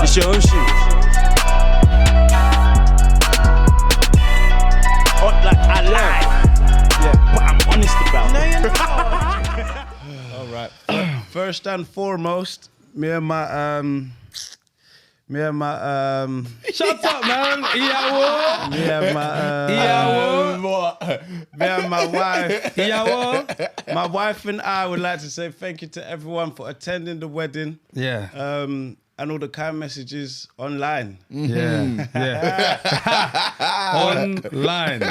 It's your own shit. Hot like I lie. Yeah, but I'm honest about it. All right. First and foremost, me and my Shut up, man. Iyawo. me and my me and my wife. Iyawo. My wife and I would like to say thank you to everyone for attending the wedding. Yeah. And all the kind messages online. Yeah. Online.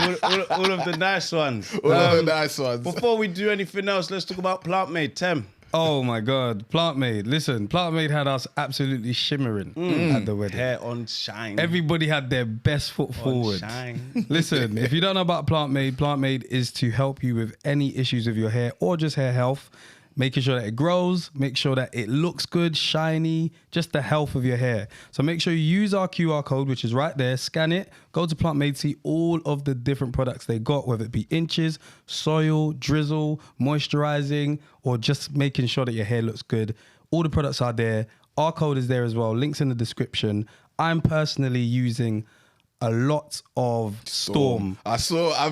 All of the nice ones. All of the nice ones. Before we do anything else, let's talk about Plant Made. Tem. Oh my God. Plant Made. Listen, Plant Made had us absolutely shimmering at the wedding. Hair on shine. Everybody had their best foot forward. Shine. Listen, if you don't know about Plant Made is to help you with any issues with your hair or just hair health, making sure that it grows, make sure that it looks good, shiny, just the health of your hair. So make sure you use our QR code, which is right there, scan it, go to Plant Made, see all of the different products they got, whether it be inches, soil, drizzle, moisturizing, or just making sure that your hair looks good. All the products are there. Our code is there as well, links in the description. I'm personally using a lot of Storm. I've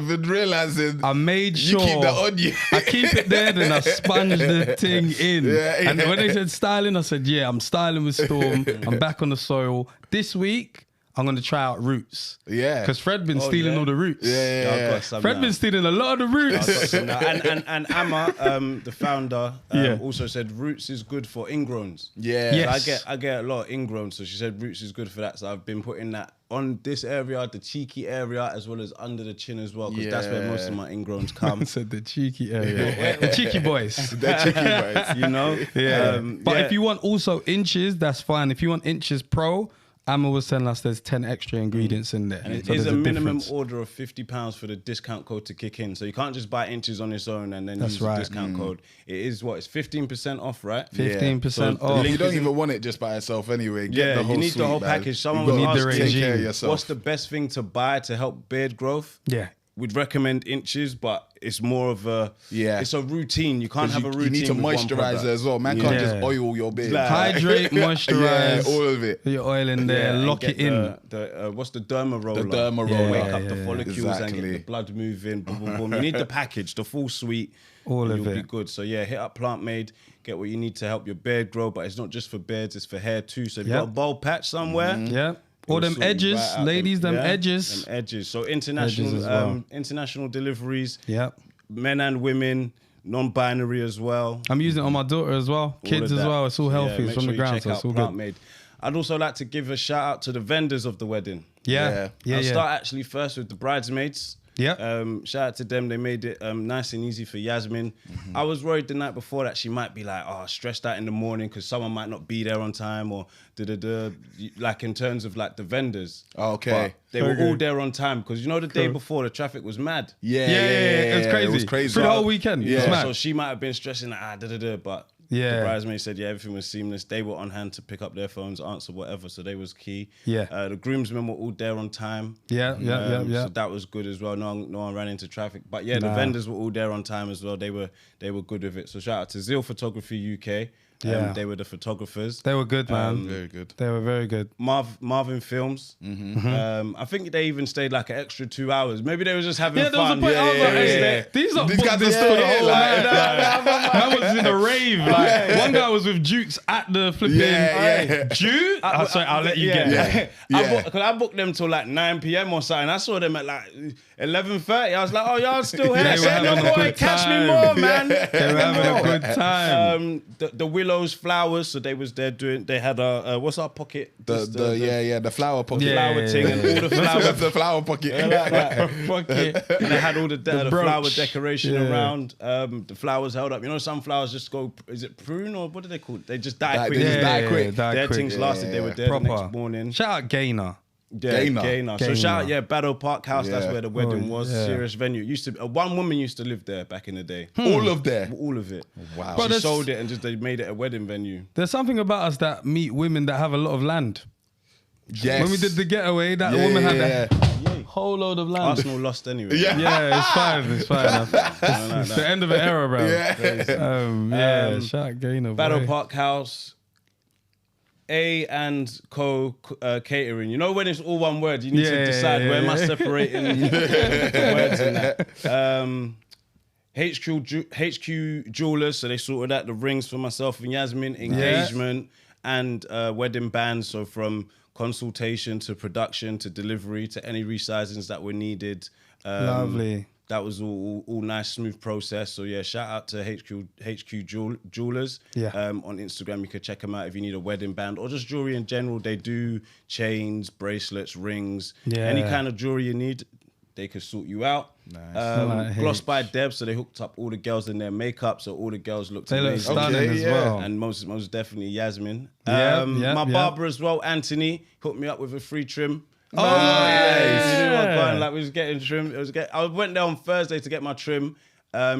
been realizing. I made you sure keep that on you. I keep it there, then I sponge the thing in. Yeah. And when they said styling, I said, yeah, I'm styling with Storm. I'm back on the soil. This week, I'm going to try out Roots. Yeah. Because Fred been stealing all the Roots. Yeah. Fred been stealing a lot of the Roots. And Amma, the founder, Yeah. also said Roots is good for ingrowns. Yeah. Yes. So I get a lot of ingrowns, so she said Roots is good for that. So I've been putting that on this area, the cheeky area, as well as under the chin as well, because that's where most of my ingrowns come. Said the cheeky area. The cheeky boys. They're chicken, right? You know? Yeah. But if you want also inches, that's fine. If you want inches pro, Amma was telling us there's 10 extra ingredients in there. And it So is there's a minimum difference. order of £50 for the discount code to kick in. So you can't just buy inches on its own and then That's use right. the discount code. It is what? It's 15% off, right? 15% So the off. link You don't is in- even want it just by itself anyway. Get Yeah, the whole you need suite, the whole man. package. Someone You was gotta need the asking, take care of regime. yourself. what's the best thing to buy to help beard growth? Yeah. We'd recommend inches, but it's more of a it's a routine. You can't have a routine. You need to with one moisturize product. it as well. Man can't just Yeah. oil your beard. Like- Hydrate, moisturize. Yeah, all of it. Put your oil in there, and lock get it in. What's the derma roller? The derma Yeah, roller. Wake up yeah, the yeah. follicles and Exactly. get the blood moving. Boom, boom, boom. You need the package, the full suite. All and of you'll be it. good. So yeah, hit up Plant Made. Get what you need to help your beard grow. But it's not just for beards; it's for hair too. So if you Yep. got a bald patch somewhere. Yeah. Or it'll them sort you edges, right out. ladies, them edges. Them edges. So international, Edges as well. international deliveries. Yeah. Men and women, non-binary as well. I'm using it on my daughter as well. All Kids of as that. well. It's all healthy. Yeah, It's make from sure the you ground, check so it's out all Plant good. Made. I'd also like to give a shout out to the vendors of the wedding. Yeah. I'll start actually first with the bridesmaids. Yeah. Shout out to them. They made it nice and easy for Yasmin. I was worried the night before that she might be like, stressed out in the morning because someone might not be there on time or like in terms of like the vendors. Okay. But they were all there on time because you know the day before the traffic was mad. Yeah. It was crazy. It was crazy. Through the whole weekend. Yeah. It's mad. So she might have been stressing like, but Yeah. the bridesmaids said, everything was seamless. They were on hand to pick up their phones, answer whatever. So they was key. Yeah. The groomsmen were all there on time. Yeah. So that was good as well. No one ran into traffic. But yeah, the vendors were all there on time as well. They were good with it. So shout out to Zeal Photography UK. Yeah. They were the photographers. They were good, man. Very good. They were very good. Marvin Films. I think they even stayed like an extra 2 hours. Maybe they were just having Yeah, there was a fun. point. I was like, hey, these These guys guys are are still the still whole here, night. Man was in a rave. Like, one guy was with Jukes at the flipping Duke. Sorry, I'll let you get there. I booked them till like 9 p.m. or something. I saw them at like 11:30. I was like, oh, y'all still here? They were Say no having a more. good Catch me time. more, man. They were having a good time. The Willows Flowers. So they was there doing. They had a what's our pocket? The flower pocket. Yeah. Flower thing and all the flowers. The flower pocket. Pocket. And they had all the brooch. flower decoration Yeah. around. The flowers held up. You know, some flowers just go. Is it prune or what do they call it? They just die They quick. just die quick. Their things lasted. They were there the next morning. Shout out Gaynor. Gaynor. So Gaynor. shout out, Battle Park House. That's Yeah. where the wedding was. yeah. Serious venue. It used to. One woman used to live there back in the day. All of them. All of it. Wow. But She there's- sold it and just they made it a wedding venue. There's something about us that meet women that have a lot of land. Yes. When we did the getaway, that woman had a Yeah. whole load of land. Arsenal lost anyway. Yeah. Yeah, it's fine. It's fine. It's the end of an era, bro. Yeah. Shout out Gaynor. Battle boy. Park House. A and Co catering. You know when it's all one word, you need to decide where am I separating the words in that. HQ Jewelers, so they sorted out the rings for myself and Yasmin, engagement and wedding bands. So from consultation to production to delivery to any resizings that were needed. Lovely. That was all nice, smooth process. So yeah, shout out to HQ Jewelers. Yeah. On Instagram, you could check them out if you need a wedding band or just jewelry in general. They do chains, bracelets, rings, any kind of jewelry you need. They could sort you out. Nice. Gloss by Deb, so they hooked up all the girls in their makeup, so all the girls looked They look amazing. stunning as well. And most definitely Yasmin. Yep, Barber as well, Anthony, hooked me up with a free trim. Oh, Yeah. Like we was getting trim. I went there on Thursday to get my trim.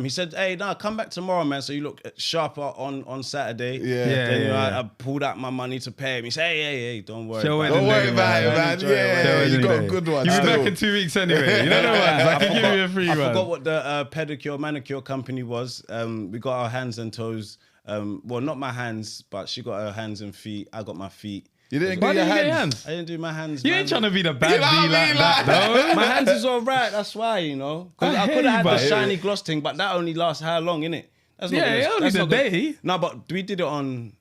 He said, "Hey, nah, come back tomorrow, man. So you look sharper on Saturday." Then I pulled out my money to pay him. He said, "Hey, don't worry. Don't worry about it, man. Yeah, you got a good one. You'll be still. back in 2 weeks anyway. You don't know what? I can give you a free I one. forgot what the pedicure manicure company was. We got our hands and toes. Well, not my hands, but she got her hands and feet. I got my feet. You didn't Why get your didn't you get your hands. hands? I didn't do my hands. You man. ain't trying to be the bad You know what I B like mean? that, though. My hands is all right. That's why, you know. Because I hear could you, have had the but- shiny gloss thing, but that only lasts how long, innit? That's Yeah, only that's the not gonna- day. No, but we did it on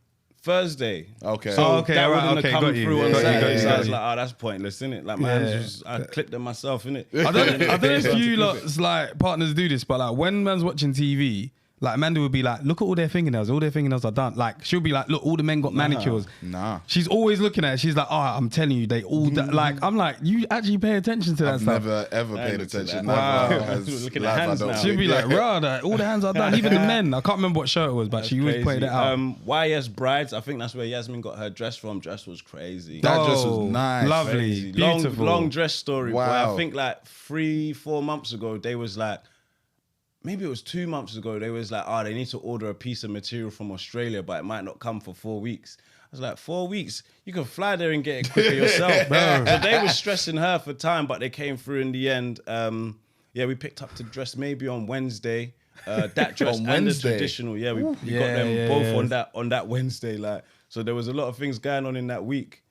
Thursday. Okay. So okay, that right, wouldn't okay, have got come you. through on Got you, Saturday. got you, So got I was you. like, that's pointless, innit? Like my hands was, I clipped them myself, innit? I don't know if you lot's like partners do this, but like when man's watching TV, like Amanda would be like, look at all their fingernails. All their fingernails are done. Like she'll be like, look, all the men got manicures. Nah. She's always looking at it. She's like, oh, I'm telling you, they all like. I'm like, you actually pay attention to that I've stuff. never ever paid looked at attention. that. Wow. Never has Looking at life, hands I don't now. She'll think. be like, rah, all the hands are done. Even the men. I can't remember what show it was, but she always played it out. YS Brides, I think that's where Yasmin got her dress from. Dress was crazy. That dress was nice. Lovely, Crazy. beautiful. Long dress story. Wow. Wow. I think like 3-4 months ago, they was like, maybe it was 2 months ago, they was like, they need to order a piece of material from Australia, but it might not come for 4 weeks. I was like, 4 weeks? You can fly there and get it quicker yourself. So they were stressing her for time, but they came through in the end. We picked up the dress maybe on Wednesday. That dress On and the Wednesday? traditional. Yeah, we got them both on that Wednesday. Like, so there was a lot of things going on in that week.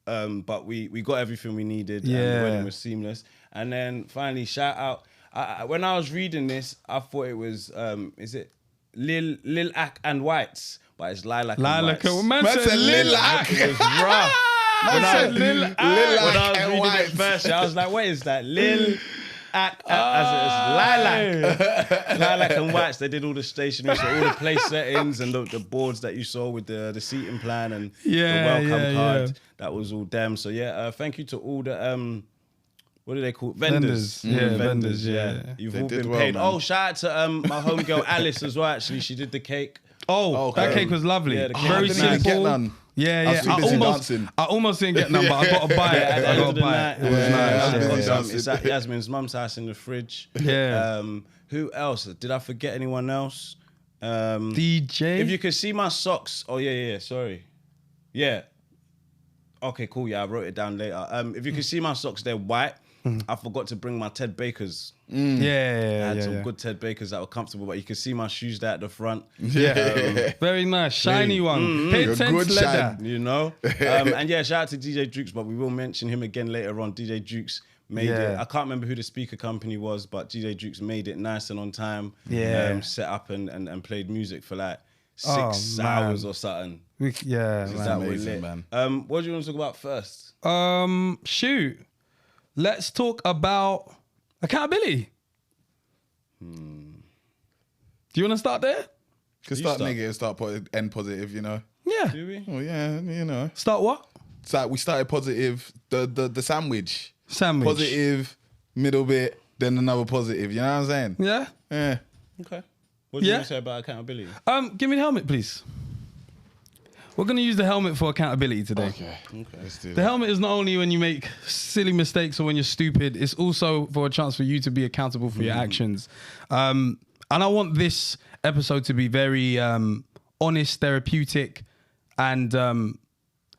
But we got everything we needed. And the wedding was seamless. And then finally, shout out. When I was reading this, I thought it was, is it Lil Ak and Whites? But it's Lilac and Lilac, Whites. man Man said said Lil Ak. It was rough. When I was Lil when I was Ak and reading Whites. it first, I was like, what is that? Lil Ak, as it's Lilac. Lilac and Whites, they did all the stationery, so all the place settings and the boards that you saw with the seating plan and the welcome card. yeah. That was all them. So yeah, thank you to all the what do they call it? Vendors? Vendors, yeah. You've They all did been well, paid. man. Oh, shout out to my homegirl Alice as well. Actually, she did the cake. Oh, Okay. that cake was lovely. Yeah, the cake Very was didn't even simple. get none. Yeah, I was yeah. too busy dancing. I almost didn't get none, but I got to buy it. At the I end got of to the buy night, it. It was Yeah, nice. I I was got busy some. dancing. It's at Yasmin's mum's house in the fridge. Yeah. Who else? Did I forget anyone else? DJ. If you could see my socks. Oh yeah. Sorry. Yeah. Okay, cool. Yeah, I wrote it down later. If you could see my socks, they're white. I forgot to bring my Ted Bakers. I had some good Ted Bakers that were comfortable, but you could see my shoes there at the front. Very nice, shiny one. Pay Good attention leather. shine. You know? And yeah, shout out to DJ Jukes, but we will mention him again later on. DJ Jukes made it. I can't remember who the speaker company was, but DJ Jukes made it nice and on time. Yeah. Set up and played music for like Oh, 6 man. hours or something. Yeah, That man. was amazing, lit. man. What do you want to talk about first? Shoot. Let's talk about accountability. Do you want to start there? Could You start start. negative, end positive, you know. Yeah. Do we? Oh yeah, you know. Start what? So we started positive, the sandwich. Sandwich. Positive, middle bit, then another positive. You know what I'm saying? Yeah. Yeah. Okay. What do you Yeah. want to say about accountability? Give me the helmet, please. We're gonna use the helmet for accountability today. Okay. Let's do The that. helmet is not only when you make silly mistakes or when you're stupid, it's also for a chance for you to be accountable for your actions. And I want this episode to be very honest, therapeutic, and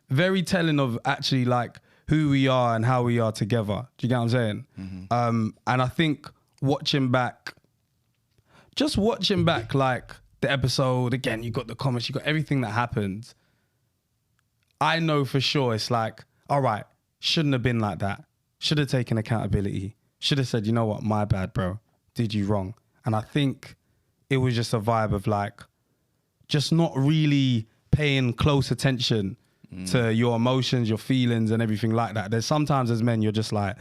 very telling of actually like who we are and how we are together. Do you get what I'm saying? And I think watching back like the episode, again, you got the comments, you got everything that happened. I know for sure it's like, all right, shouldn't have been like that. Should have taken accountability. Should have said, you know what, my bad, bro. Did you wrong. And I think it was just a vibe of like, just not really paying close attention to your emotions, your feelings and everything like that. There's sometimes as men, you're just like,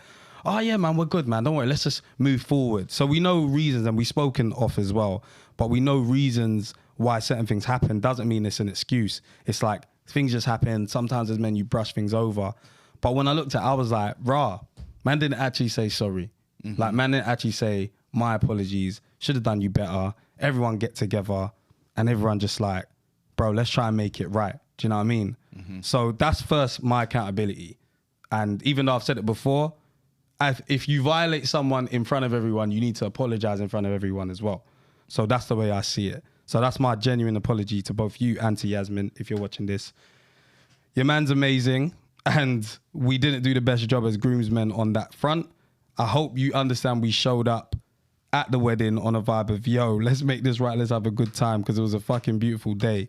oh yeah, man, we're good, man. Don't worry, let's just move forward. So we know reasons, and we've spoken off as well, but we know reasons why certain things happen. Doesn't mean it's an excuse. It's like, things just happen. Sometimes as men, you brush things over. But when I looked at it, I was like, rah, man didn't actually say sorry. Like, man didn't actually say, my apologies, should have done you better. Everyone get together and everyone just like, bro, let's try and make it right. Do you know what I mean? So that's first my accountability. And even though I've said it before, if you violate someone in front of everyone, you need to apologize in front of everyone as well. So that's the way I see it. So that's my genuine apology to both you and to Yasmin, if you're watching this. Your man's amazing, and we didn't do the best job as groomsmen on that front. I hope you understand we showed up at the wedding on a vibe of, yo, let's make this right, let's have a good time, because it was a fucking beautiful day.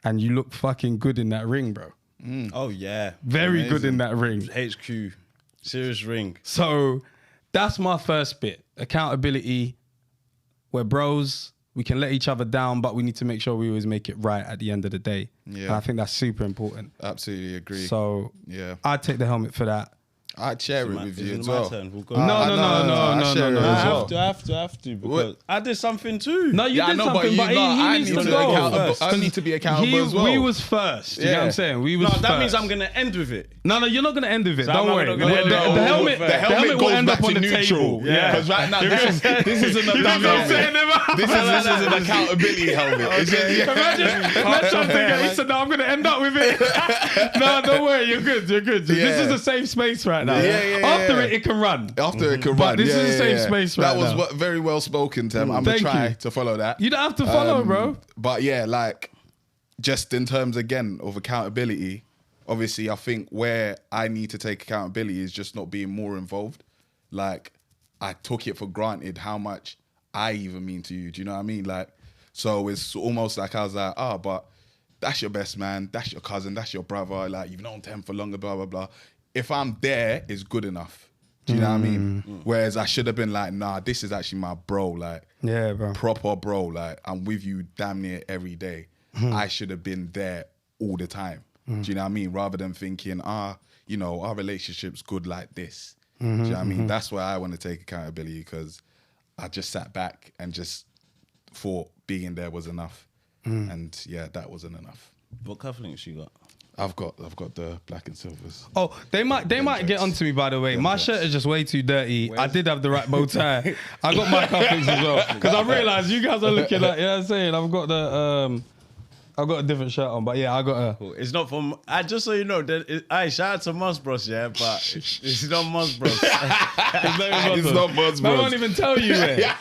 And you look fucking good in that ring, bro. Oh, yeah. Very Amazing. good in that ring. HQ. Serious ring. So that's my first bit. Accountability. We're bros. We can let each other down, but we need to make sure we always make it right at the end of the day. Yeah. And I think that's super important. Absolutely agree. So yeah, I'd take the helmet for that. I'd share it with you as well. My turn. We'll go. No. I have to, because I did something too. No, you did something, but he needs to go. I need to be accountable as well. We was first. You know what I'm saying? We was No, first. that means I'm going to end with it. No, you're not going to end with it. So Don't I'm worry. not gonna end with it. The helmet will end up on the table. Yeah, because right now this isn't a this is an accountability helmet. Imagine I'm thinking, he said, no, I'm going to end up with it. No, don't worry. You're good. This is a safe space right now. After it can run. After it can run. But this is a safe space right now. That was very well spoken, Tim. I'm going to try to follow that. You don't have to follow, bro. But yeah, like, just in terms, again, of accountability, obviously, I think where I need to take accountability is just not being more involved. Like, I took it for granted how much I even mean to you. Do you know what I mean? Like, so it's almost like I was like, but that's your best man, that's your cousin, that's your brother. Like, you've known them for longer, blah, blah, blah. If I'm there, it's good enough. Do you know what I mean? Whereas I should have been like, nah, this is actually my bro. Like, yeah, bro. Proper bro. Like, I'm with you damn near every day. I should have been there all the time. Do you know what I mean? Rather than thinking, you know, our relationship's good like this. Do you know what I mean? That's why I want to take accountability, because I just sat back and just thought being there was enough. And yeah, that wasn't enough. What cufflinks you got? I've got the black and silvers. Oh, they might get onto me, by the way. My shirt is just way too dirty. I did have the right bow tie. I got my cufflinks as well, because I realised you guys are looking like, you know what I'm saying? I've got a different shirt on, but yeah, I got a... Cool. It's not from... just so you know, shout out to Muzz Bros, yeah, but it's not Muzz Bros. It's not Muzz Bros. I won't even tell you where.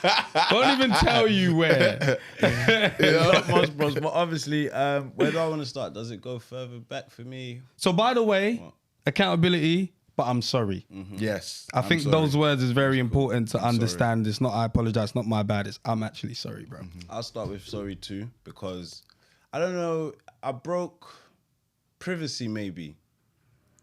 Won't even tell you where. It's not Muzz Bros, but obviously, where do I want to start? Does it go further back for me? So, by the way, accountability, but I'm sorry. Yes. I think those words is very important to understand. Sorry. It's not I apologize, not my bad. It's I'm actually sorry, bro. I'll start with sorry too, because... I don't know, I broke privacy maybe.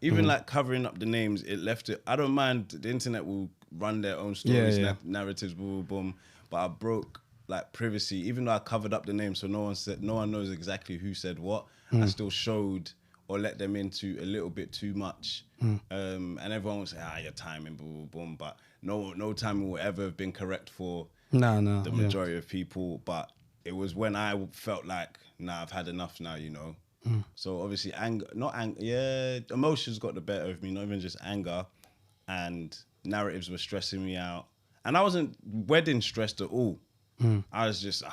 Even like covering up the names, it left it. I don't mind, the internet will run their own stories, narratives, boom, boom, boom. But I broke like privacy, even though I covered up the names, so no one knows exactly who said what. I still showed or let them into a little bit too much. And everyone will say, your timing, boom, boom, boom. But no timing will ever have been correct for the majority of people. But it was when I felt like, nah, I've had enough now, you know. So obviously emotions got the better of me, not even just anger, and narratives were stressing me out. And I wasn't wedding stressed at all. I was just,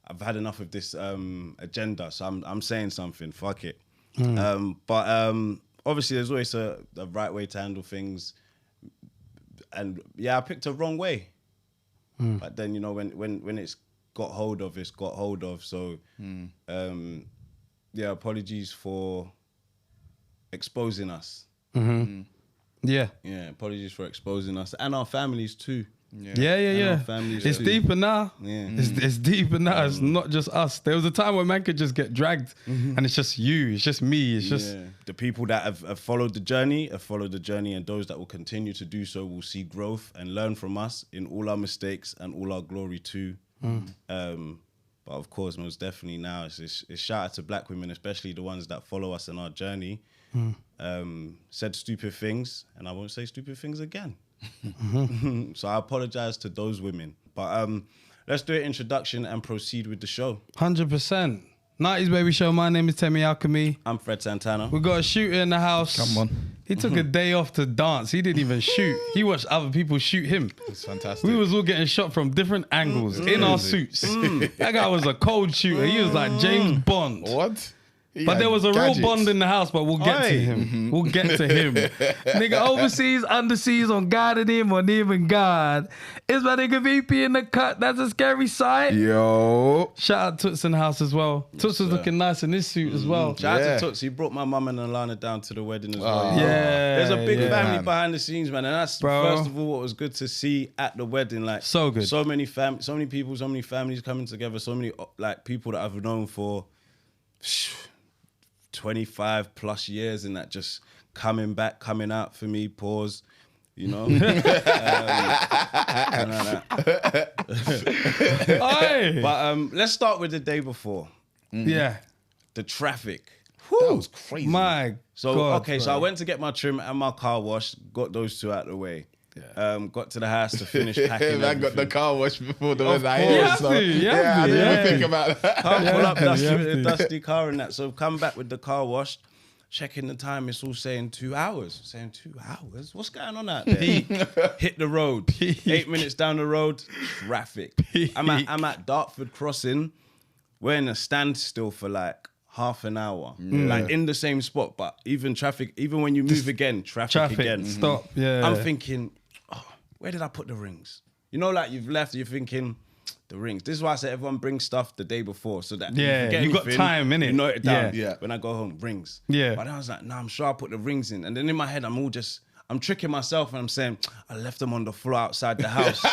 I've had enough of this agenda, so I'm saying something, fuck it. But obviously there's always a right way to handle things. And yeah, I picked a wrong way. But then, you know, when it's got hold of, it's got hold of. So, yeah, apologies for exposing us. Yeah. Yeah, apologies for exposing us and our families too. Yeah. families It's too. deeper now. Yeah. It's deeper now. It's not just us. There was a time when man could just get dragged and it's just you. It's just me. It's just... The people that have followed the journey and those that will continue to do so will see growth and learn from us in all our mistakes and all our glory too. But of course, most definitely now, it's shout out to black women, especially the ones that follow us in our journey, said stupid things, and I won't say stupid things again. So I apologize to those women. But let's do an introduction and proceed with the show. 100%. 90s Baby Show. My name is Temi Alchemy. I'm Fred Santana. We got a shooter in the house. Come on. He took a day off to dance. He didn't even shoot. He watched other people shoot him. It's fantastic. We was all getting shot from different angles in our suits. That guy was a cold shooter. He was like James Bond. What? But there was a real Bond in the house, but we'll get to him. We'll get to him. Nigga overseas, underseas, on God and him, or even God. Is my nigga VP in the cut? That's a scary sight. Yo. Shout out Toots in the house as well. Toots was looking nice in his suit as well. Shout out to Toots. He brought my mum and Alana down to the wedding as well. Yeah. There's a big family man. behind the scenes, man. And that's, first of all, what was good to see at the wedding. Like, So good. So many people, so many families coming together, so many like people that I've known for 25 plus years and that just coming out for me, pause, you know. But let's start with the day before. Yeah. The traffic. That was crazy. My So, God, okay, so I went to get my trim and my car wash, got those two out of the way. Got to the house to finish packing. I got the car wash before the Of wedding. course. You have to, I yeah. didn't think about that. Can't pull up dusty, you have with a to. dusty car and that. So come back with the car washed, checking the time, it's all saying 2 hours. Saying 2 hours? What's going on out there? Hit the road. 8 minutes down the road, traffic. I'm at Dartford Crossing. We're in a standstill for like half an hour. Like in the same spot, but even when you move again, traffic again. Stop. Yeah. I'm thinking, where did I put the rings? You know, like you've left, you're thinking, the rings. This is why I say everyone brings stuff the day before so that if you forget you got anything, time, innit? you note it down. Yeah. When I go home, rings. Yeah. But then I was like, nah, I'm sure I put the rings in. And then in my head, I'm tricking myself and I'm saying, I left them on the floor outside the house.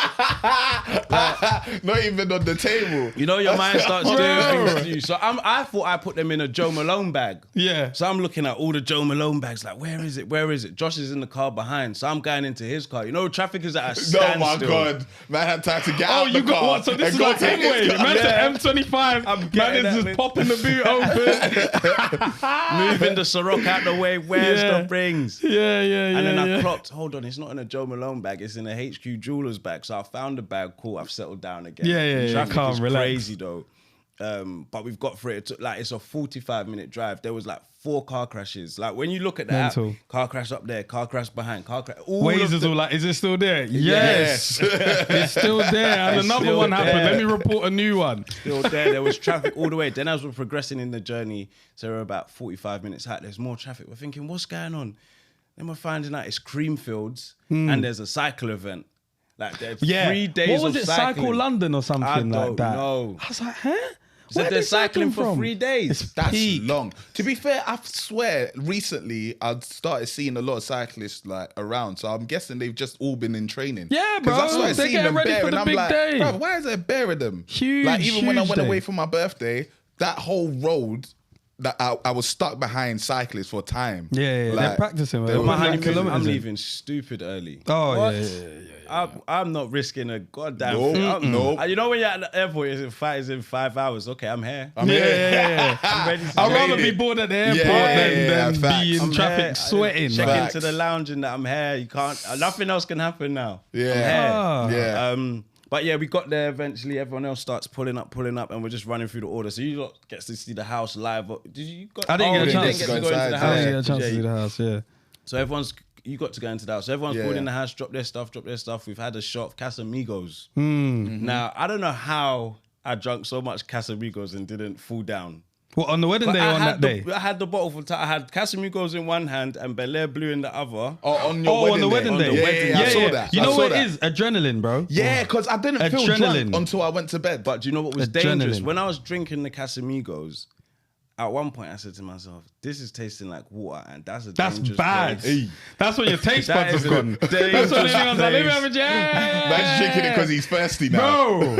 Not even on the table. You know, your mind starts doing things to you. So I thought I put them in a Joe Malone bag. Yeah. So I'm looking at all the Joe Malone bags, like, where is it? Where is it? Josh is in the car behind. So I'm going into his car. You know, traffic is at a standstill. Oh my God. Man had time to get out the you got car. what? So this and is go like to his M-Way. car. Man to M25. Man getting is that just bit. popping the boot open. Moving the Ciroc out the way. Where's the rings? Yeah. And then I clocked, hold on, it's not in a Joe Malone bag, it's in a HQ Jewelers bag. So I found the bag, cool, I've settled down again. Yeah, Traffic calm, is relax. crazy though. But we've got through it. It took, like, it's a 45-minute drive. There was like 4 car crashes. Like when you look at the app, Mental. car crash up there, car crash behind, car crash. Waze is all like, is it still there? Yes. It's still there. And It's another still one happened. there. Let me report a new one. Still there. There was traffic all the way. Then as we're progressing in the journey, so we're about 45 minutes out, there's more traffic. We're thinking, what's going on? Then we're finding out it's Creamfields and there's a cycle event. Like there's 3 days What was of it? cycling. Cycle London or something I like don't that? know. I was like, huh? So Where are they're they cycling for from? 3 days. That's peak. long. To be fair, I swear, recently I've started seeing a lot of cyclists like around. So I'm guessing they've just all been in training. Yeah, 'Cause I bro. started They're seeing getting them ready bare for and the I'm big like, day. bro, why is there a bear of them? Huge, Like even when I huge went day. away for my birthday, that whole road that I was stuck behind cyclists for time. Yeah. They're practicing. they They're were My like honeymoon, kilometers I'm in. leaving stupid early. Oh, What? yeah. I'm not risking a goddamn No, thing. no. You know when you're at the airport, it's in 5 hours. Okay, I'm here. Yeah. I'm ready to I'd go. rather be bored at the airport Yeah, than facts. be in I'm traffic here. sweating. Check man. Facts. into the lounge and that I'm here. You can't. Nothing else can happen now. Yeah. I'm here. Yeah. But yeah, we got there eventually. Everyone else starts pulling up, and we're just running through the order. So you lot gets to see the house live. Did you? I didn't get a you chance didn't to get go to go into inside. the I house. didn't get a chance Yeah, to see the house, yeah. So you got to go into the house. So everyone's Yeah. pulled in the house, drop their stuff. We've had a shot of Casamigos. Hmm. Now, I don't know how I drank so much Casamigos and didn't fall down. What, on the wedding day or on that day? I had the bottle for I had Casamigos in one hand and Bel Air Blue in the other. On On the wedding day. Yeah, I saw that. You I know saw what that. it is? Adrenaline, bro. Yeah, because I didn't feel drunk Adrenaline. until I went to bed. But do you know what was Adrenaline. dangerous? When I was drinking the Casamigos, at one point I said to myself, this is tasting like water, and that's bad. place. Hey. That's when your taste That buds is have gone. a That's when dangerous anyone's like, let me have a place. jam. Man's drinking it because he's thirsty now. Bro,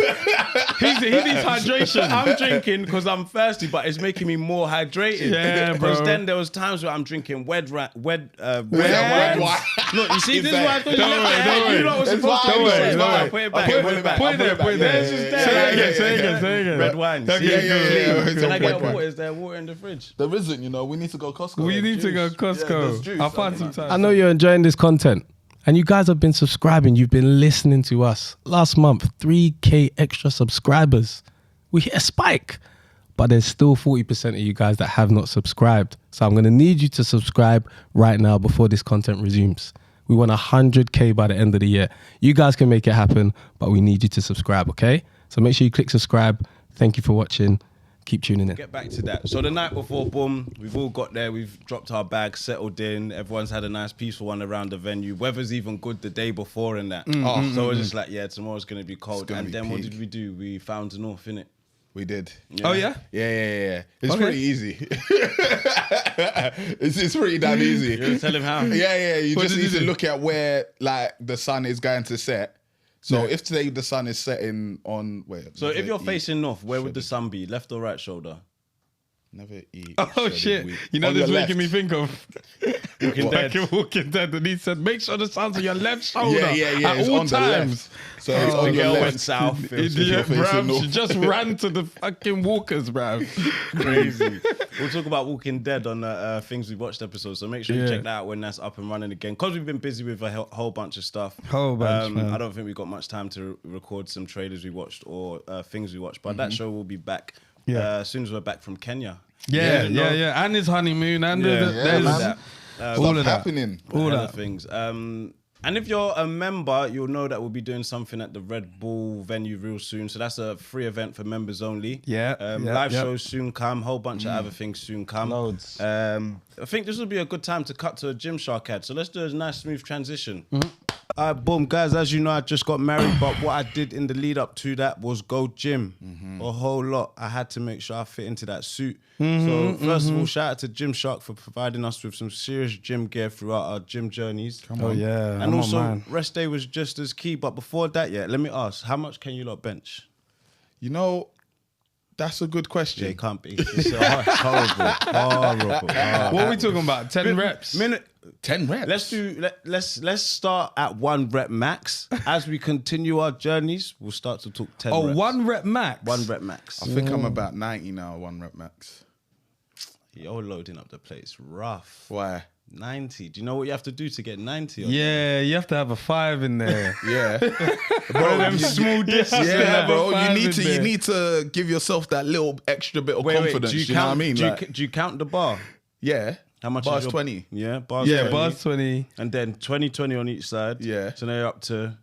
he needs hydration. I'm drinking because I'm thirsty, but it's making me more hydrated. Yeah, bro. Because then there was times where I'm drinking red wine. Red Look, you see, Is this is that- why I thought you Don't left worry, the don't head. worry. You know what's It's supposed to fine, do. it's It's fine. fine. Put it back. Okay, Put it back. Put it there, put it there. It's just there. Say it again, say it again, say it again. Red wine. Okay, See? yeah. Can I get Red wine. water? Is there water in the fridge? There isn't, you know. We need to go Costco. We need to go Costco. Yeah, there's juice. I'll find some time. I know you're enjoying this content and you guys have been subscribing. You've been listening to us. Last month, 3K extra subscribers. We hit a spike, but there's still 40% of you guys that have not subscribed. So I'm going to need you to subscribe right now before this content resumes. We want 100K by the end of the year. You guys can make it happen, but we need you to subscribe, okay? So make sure you click subscribe. Thank you for watching. Keep tuning in. Get back to that. So the night before, boom, we've all got there. We've dropped our bags, settled in. Everyone's had a nice, peaceful one around the venue. Weather's even good the day before and that. So we're just like, yeah, tomorrow's going to be cold. gonna And be then what peak. did we do? We found the North, innit? We did. Oh, yeah? Yeah. It's Okay. pretty easy. it's pretty damn easy. You want to tell him how? Yeah. You What just did need you to do? look at where like the sun is going to set. So if today the sun is setting on So if you're facing north, where would the sun be? Left or right shoulder? never eat. Oh shredded shit! wheat. You know On this your making me left. think of Walking Dead. And he said, "Make sure the sun's on your left shoulder Yeah. at It's all on the times." left. So it's The on your girl left. went south. If you're Idiot, facing bruv. north. She just ran to the fucking walkers, bruv. Crazy. We'll talk about Walking Dead on the Things We Watched episode, so make sure you Yeah. check that out when that's up and running again. Because we've been busy with a whole bunch of stuff. Whole bunch, man. I don't think we got much time to record some trailers we watched or things we watched, but that show will be back as soon as we're back from Kenya. Yeah, you know. and his honeymoon and Yeah, there's man. all of that. happening. All Hella that. things. And if you're a member, you'll know that we'll be doing something at the Red Bull venue real soon. So that's a free event for members only. Yeah, Live yeah. shows soon come. Whole bunch of other things soon come. Loads. I think this will be a good time to cut to a Gymshark ad. So let's do a nice smooth transition. All right, boom, guys. As you know, I just got married, but what I did in the lead up to that was go gym a whole lot. I had to make sure I fit into that suit. So first of all, shout out to Gymshark for providing us with some serious gym gear throughout our gym journeys. Oh yeah, And I'm also, on mine. rest day was just as key. But before that, let me ask, how much can you lot bench? You know, that's a good question. Yeah, it can't be. It's horrible. What are we talking about? 10 reps. 10 reps. Let's start at 1 rep max. As we continue our journeys, we'll start to talk 10 Oh, reps. 1 rep max. 1 rep max. I think I'm about 90 now, 1 rep max. You're loading up the place rough. Why? 90. Do you know what you have to do to get 90? Yeah, you have to have a 5 in there. Yeah. Bro, them small discs. Yeah, bro. You need to give yourself that little extra bit of confidence. do you you know count, what I mean? Do you, Like, do you count the bar? yeah. How much Bars is your 20. Yeah, bars Yeah, 20. bars 20. And then 20 on each side. Yeah. So now you're up to...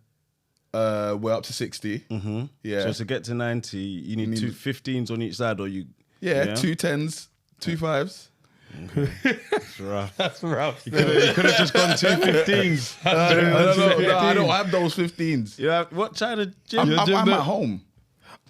We're up to 60. Mm-hmm. Yeah. So to get to 90, you need 2 15s on each side, or you... yeah, 2 10s, 2 5s. It's rough. That's rough. You could have just gone 2 15s. I don't have those 15s. Yeah, what kind of gym? I'm at home.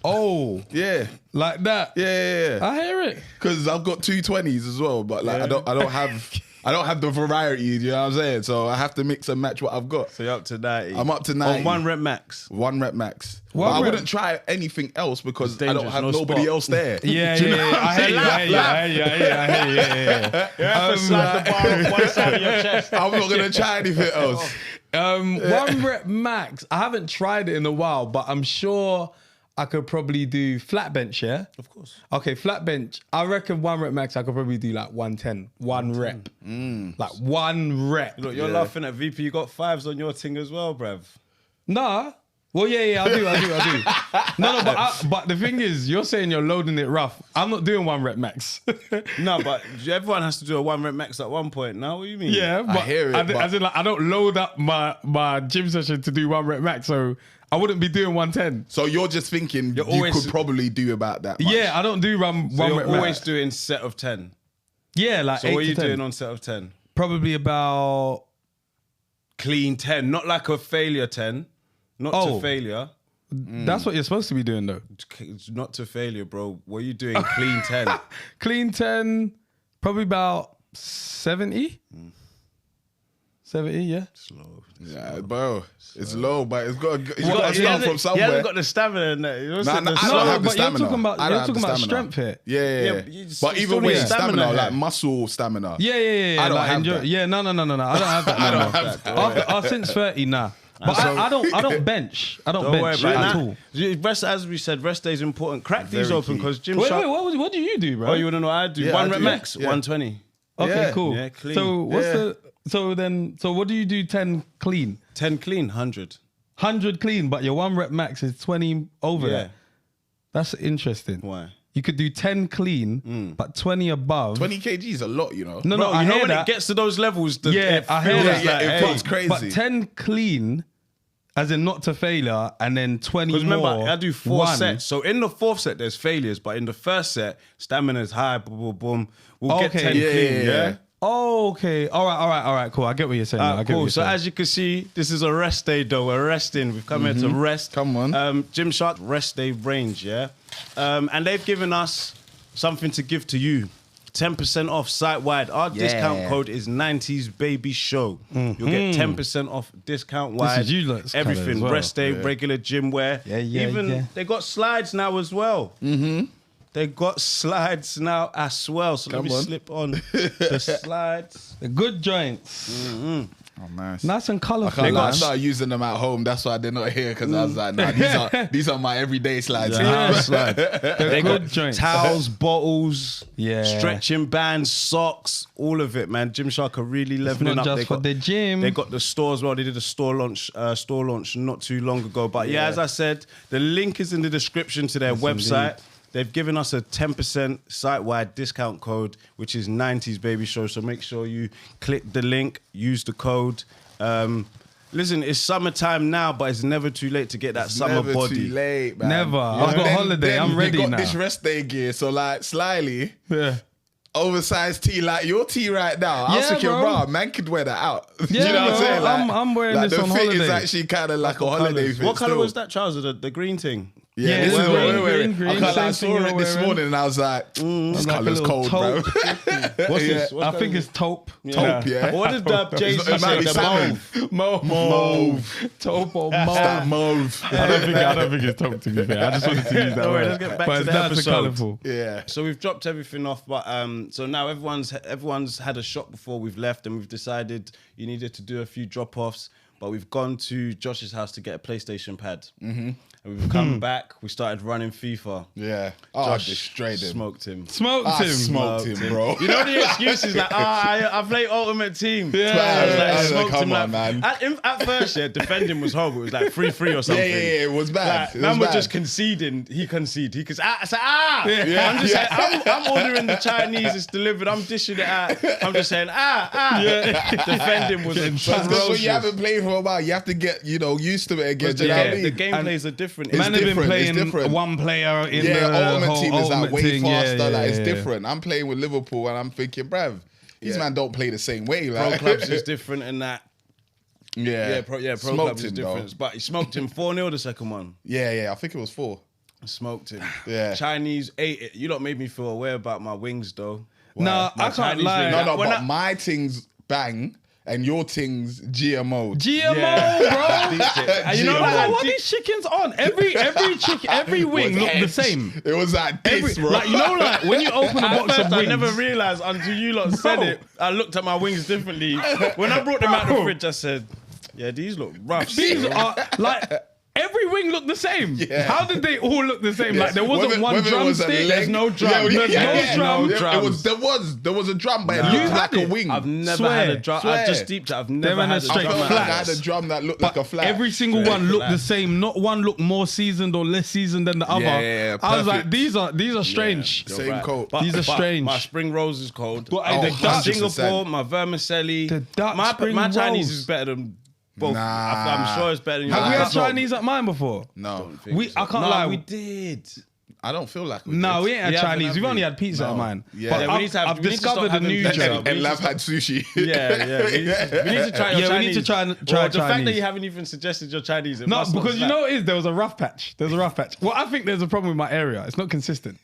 Oh, Yeah. like that. Yeah. I hear it. Because I've got 2 20s as well, but like I don't have the variety, you know what I'm saying? So I have to mix and match what I've got. So you're up to 90. I'm up to 90. On 1 rep max. 1 rep max. One But I rep. wouldn't try anything else because It's I don't dangerous, have no nobody spot. else there. Yeah, Do you know yeah. what I'm I hear saying? you. I hear you. Yeah, slide the bar off one side of your chest. I'm not gonna try anything else. 1 rep max. I haven't tried it in a while, but I'm sure I could probably do flat bench, yeah? Of course. Okay, flat bench. I reckon 1 rep max, I could probably do like 110. 1 rep. Like 1 rep. Look, you're laughing at VP. You got 5s on your thing as well, bruv. Nah. Well, yeah, I do. No, but the thing is, you're saying you're loading it rough. I'm not doing 1 rep max. No, but everyone has to do a 1 rep max at one point. Now, what do you mean? Yeah, but hear it, but- as in, like, I don't load up my gym session to do 1 rep max, so I wouldn't be doing 110. So you're just thinking you always- could probably do about that much. Yeah, I don't do one So you're rep always max. doing set of 10. Yeah, like So 8 what are to you 10. doing on set of 10? Probably about Clean 10, not like a failure 10. Not to failure. That's what you're supposed to be doing, though. It's not to failure, bro. What are you doing? Clean 10. Clean 10, probably about 70. 70, yeah. Slow. Yeah, bro. It's low, but it's got to He start from somewhere. hasn't got the stamina in that. You know, Nah, the I don't slow- have the but you're stamina. talking about- I don't you're have talking the about stamina. strength here. Yeah. but you But still even need with stamina stamina, here. like muscle stamina. Yeah. I don't like have that. Yeah, no. I don't have that. I no, don't no. have that. After, since 30, nah. But I don't bench. I don't Don't worry bench about at that. all. Rest, as we said, rest day is important. Crack these Very open key. because Jim Wait, Sharp. what do you do, bro? Oh, you want to know what I do? Yeah, One I rep do. max, Yeah. 120. Okay, Yeah. cool. Yeah, clean. So what's Yeah. so what do you do 10 clean? 10 clean, 100. 100 clean, but your 1 rep max is 20 over Yeah. there. That's interesting. Why? You could do 10 clean, but 20 above. 20 kg is a lot, you know. No, Bro, I you know hear when that. it gets to those levels, Yeah, I hear that. Yeah, it hey. feels crazy. But 10 clean, as in not to failure, and then 20 more. Because remember, I do 4 one. sets. So in the 4th set, there's failures, but in the first set, stamina's high, boom, boom, boom. We'll get Okay. 10 Yeah, clean, yeah? Oh, okay. All right, cool. I get what you're saying. I get what Cool. you're So saying. as you can see, this is a rest day, though. We're resting. We've come here to rest. Come on. Gym Shark rest day range, yeah? And they've given us something to give to you. 10% off site-wide. Our discount code is 90s Baby Show. You'll get 10% off discount-wide. This is you lot's colour Everything. as well. Rest day, regular gym wear. Yeah, Even they got slides now as well. They got slides now as well. So let me slip on the slides. The good joints. Oh, nice. Nice and I colourful. can't lie, I man. started using them at home. That's why they're not here, because I was like, nah, these are my everyday slides. Slide. They got good joints. towels, bottles, Yeah. stretching bands, socks, all of it, man. Gymshark are really leveling not up. just for the gym. They got the store as well. They did a store launch not too long ago. But yeah, as I said, the link is in the description to their website. indeed. They've given us a 10% site-wide discount code, which is 90s Baby Show. So make sure you click the link, use the code. Listen, it's summertime now, but it's never too late to get that summer Never body. too late, man. Never. I've And got then- holiday. then I'm ready they got now. this rest day gear, so like slyly, Yeah. oversized tee, like your tee right now. I was Yeah, thinking, bro. bro, man could wear that out. Yeah, you know what I'm bro. saying? Like, I'm wearing like this the on fit is holiday. actually kind of like a holiday fit. What colour still. was that trouser? The green thing? Yeah, Yeah, this it's is what green, we're wearing. green, I can't lie, I same saw thing it you're this wearing. morning and I was like, this like a colour's little cold, bro. taupe. What's Yeah. this? I think it's taupe. Taupe, yeah. What did Jay-Z It might say? be The salmon. mauve. Mauve. Taupe or That mauve. mauve. I don't think it's taupe, to be fair. I just wanted to use that Don't worry, word. let's get back But to it's the nice and episode. colourful. Yeah. So we've dropped everything off, but so now everyone's had a shot before we've left, and we've decided you needed to do a few drop-offs. But we've gone to Josh's house to get a PlayStation pad, and we've come back. We started running FIFA. Yeah. Oh, I destroyed him. Smoked him. Smoked I him. smoked him, bro. You know the excuses like, I play Ultimate Team. Yeah. I was like, I was like, smoked him come on, like, man. At first, yeah, defending was horrible. It was like 3-3 or something. Yeah, it was bad. Like, It man was was bad. just conceding. He conceded. I said, Yeah. I'm just saying, I'm ordering the Chinese. It's delivered. I'm dishing it out. I'm just saying, Defending was That's because when atrocious. you haven't played for a while, you have to get, used to it again. Do you know what I mean? The gameplays are different. It's Man have been different, it's playing different. one player in Yeah, the Ultimate whole Team is like Ultimate way thing. faster. Yeah, like it's yeah. different. I'm playing with Liverpool and I'm thinking, bruv, these man don't play the same way. Pro Like. clubs is different in that. Yeah, Pro Smoked clubs is him, though. different. But he smoked him 4-0 the second one. Yeah, I think it was 4. Smoked him. Yeah. Chinese ate it. You lot made me feel aware about my wings though. Nah, My I can't Chinese lie. ring. No, When but I- my things bang and your things GMO. GMO, Yeah. bro. And you know GMO. like, what are these chickens on? Every wing look the same. It was like this, bro. Like, you know, like when you open a At box first, of I wings. never realised until you lot said Bro. it. I looked at my wings differently. When I brought them out the Bro. fridge, I said, yeah, these look rough. These still." are like every wing looked the same. Yeah. How did they all look the same? Like there wasn't one Whether it was a drumstick. leg- There's no drum. Yeah, There's yeah, no drum. yeah. It was there was a drum, but it You looked had like a it. wing. I've never Swear, had a drum. I swear. just deeped it. I've never man had has a I straight drum. felt like like I flats. had a drum that looked like a flat. Every single one looked the flat. same. Not one looked more seasoned or less seasoned than the other. yeah, I was like, perfect. these are strange. You're Same coat. But- These are but strange. My spring rolls is cold. But, Oh, the Dutch, 100%. Singapore, my vermicelli. The Dutch my spring Chinese rolls. is better than both. Nah. I'm sure it's better than have Nah, we had that's not- Chinese at mine before? No. I can't no, lie. we did. I don't feel like No, we ain't had Yeah, Chinese. have We've we? only had pizza No. at mine. Yeah. But Yeah, we need to have- I've we need to stop discovered a having new pizza. job. And Lav had sushi. Yeah. We need to try your Yeah, Chinese. we need to try Well, Chinese. the fact that you haven't even suggested your Chinese. No, because you know what it is? There was a rough patch. Well, I think there's a problem with my area. It's not consistent.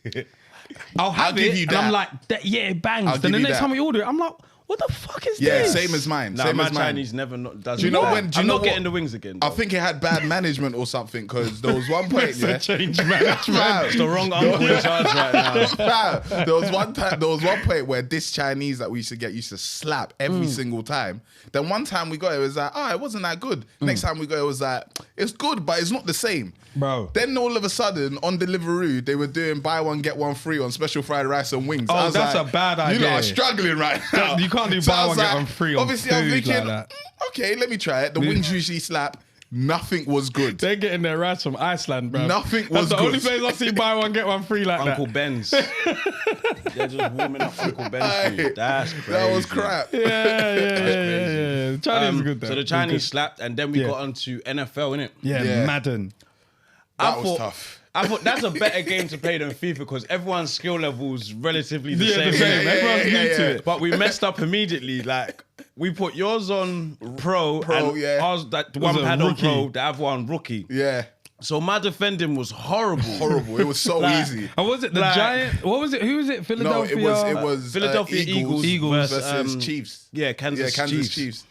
I'll have give it, you and that. I'm like, yeah, it bangs. I'll Then the give you next that. time we order it, I'm like, what the fuck is Yeah, this? same as mine. Nah, Same my as mine. Chinese never does. Do you know that. when? Do you I'm know not what? getting the wings again. I think it had bad management or something because there was one point. yeah, Change management. Fam, It's the wrong uncle in charge right now. fam, there was one point where this Chinese that we used to slap every single time. Then one time we got it was like, it wasn't that good. Next time we got it was like, it's good, but it's not the same. Bro. Then all of a sudden on Deliveroo they were doing buy one get one free on special fried rice and wings. I Oh, was that's like, a bad You lot idea. are struggling right now. You can't do So buy I one was get one free on Obviously, I'm food thinking, like that. okay, let me try it. The wings usually slap. Nothing was good. They're getting their rice from Iceland, bro. Nothing That's was the only good. place I see buy one get one free like Uncle that. Ben's. They're just warming up Uncle Ben's food. That's crazy. That was crap. Yeah. The Chinese is good though. So the It's Chinese good. slapped, and then we Yeah. got onto NFL, innit? Yeah, Yeah. Madden. That was tough. I thought that's a better game to play than FIFA because everyone's skill level's relatively the Yeah, same. the same. Yeah, Everyone's yeah, new yeah. to it. But we messed up immediately. Like we put yours on pro, and yeah. ours that the one a pad on rookie. pro, the other one rookie. Yeah. So my defending was horrible. Horrible. It was so Like- easy. And was it the Like- Giant? What was it? Who was it? No, Philadelphia. it was Philadelphia Eagles versus Chiefs. Yeah, Kansas Kansas Chiefs. Chiefs.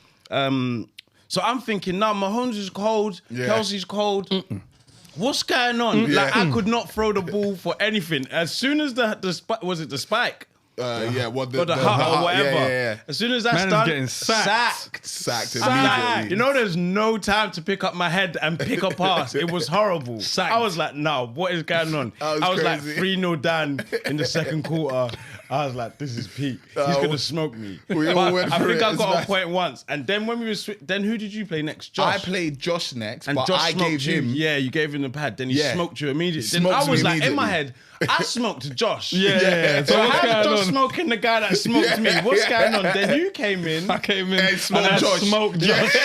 So I'm thinking, now Mahomes is cold, Yeah. Kelsey's cold. What's going on? Yeah. Like I could not throw the ball for anything. As soon as the was it the spike Yeah, what or the hut or whatever? Yeah. As soon as that's Man is done, getting sacked. Sacked I'm like, immediately. you know, there's no time to pick up my head and pick a pass. It was horrible. Sacked. I was like, no, what is going on? That was I was like crazy. 3-0 down in the second quarter. I was like, this is peak. He's gonna smoke me. we all But went I for think it. I It's got nice. a point once, and then when we were then who did you play next? Josh. I played Josh next, And but Josh I smoked gave you. him. Yeah, you gave him the pad. Then he Yeah. smoked you immediately. He Then I smoked was me like, in my immediately. head, I smoked Josh. Yeah. So So I what's had going Josh on? smoking the guy that smoked me. What's Yeah. going on? Then you came in. I came in And smoked and I Josh. smoked Josh.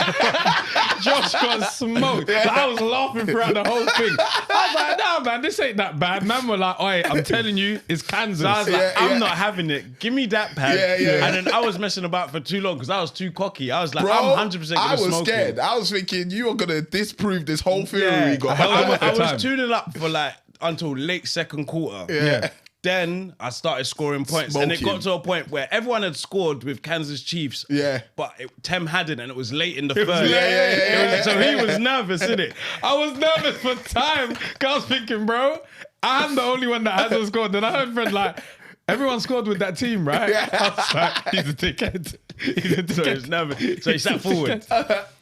Josh got smoked. Like, I was laughing throughout the whole thing. I was like, nah, man, this ain't that bad. Man were like, oi, I'm telling you, it's Kansas. So I was like, Yeah, I'm yeah. not having it. Give me that pad. Yeah. And then I was messing about for too long because I was too cocky. I was like, Bro, I'm 100% I gonna was smoke scared. him. I was thinking you are gonna disprove this whole theory Yeah. we got. held him up I at the time. was tuning up for like until late second quarter. Yeah. Then I started scoring points, and it got Smoking. to a point where everyone had scored with Kansas Chiefs. Yeah. but Tem hadn't, and it was late in the was third. late, yeah. So he was nervous, innit? I was nervous for time. 'Cause I was thinking, bro, I'm the only one that hasn't scored. Then I heard Fred like, everyone scored with that team, right? Yeah. I was like, he's a dickhead. He's a So he was dickhead. nervous. So he sat forward.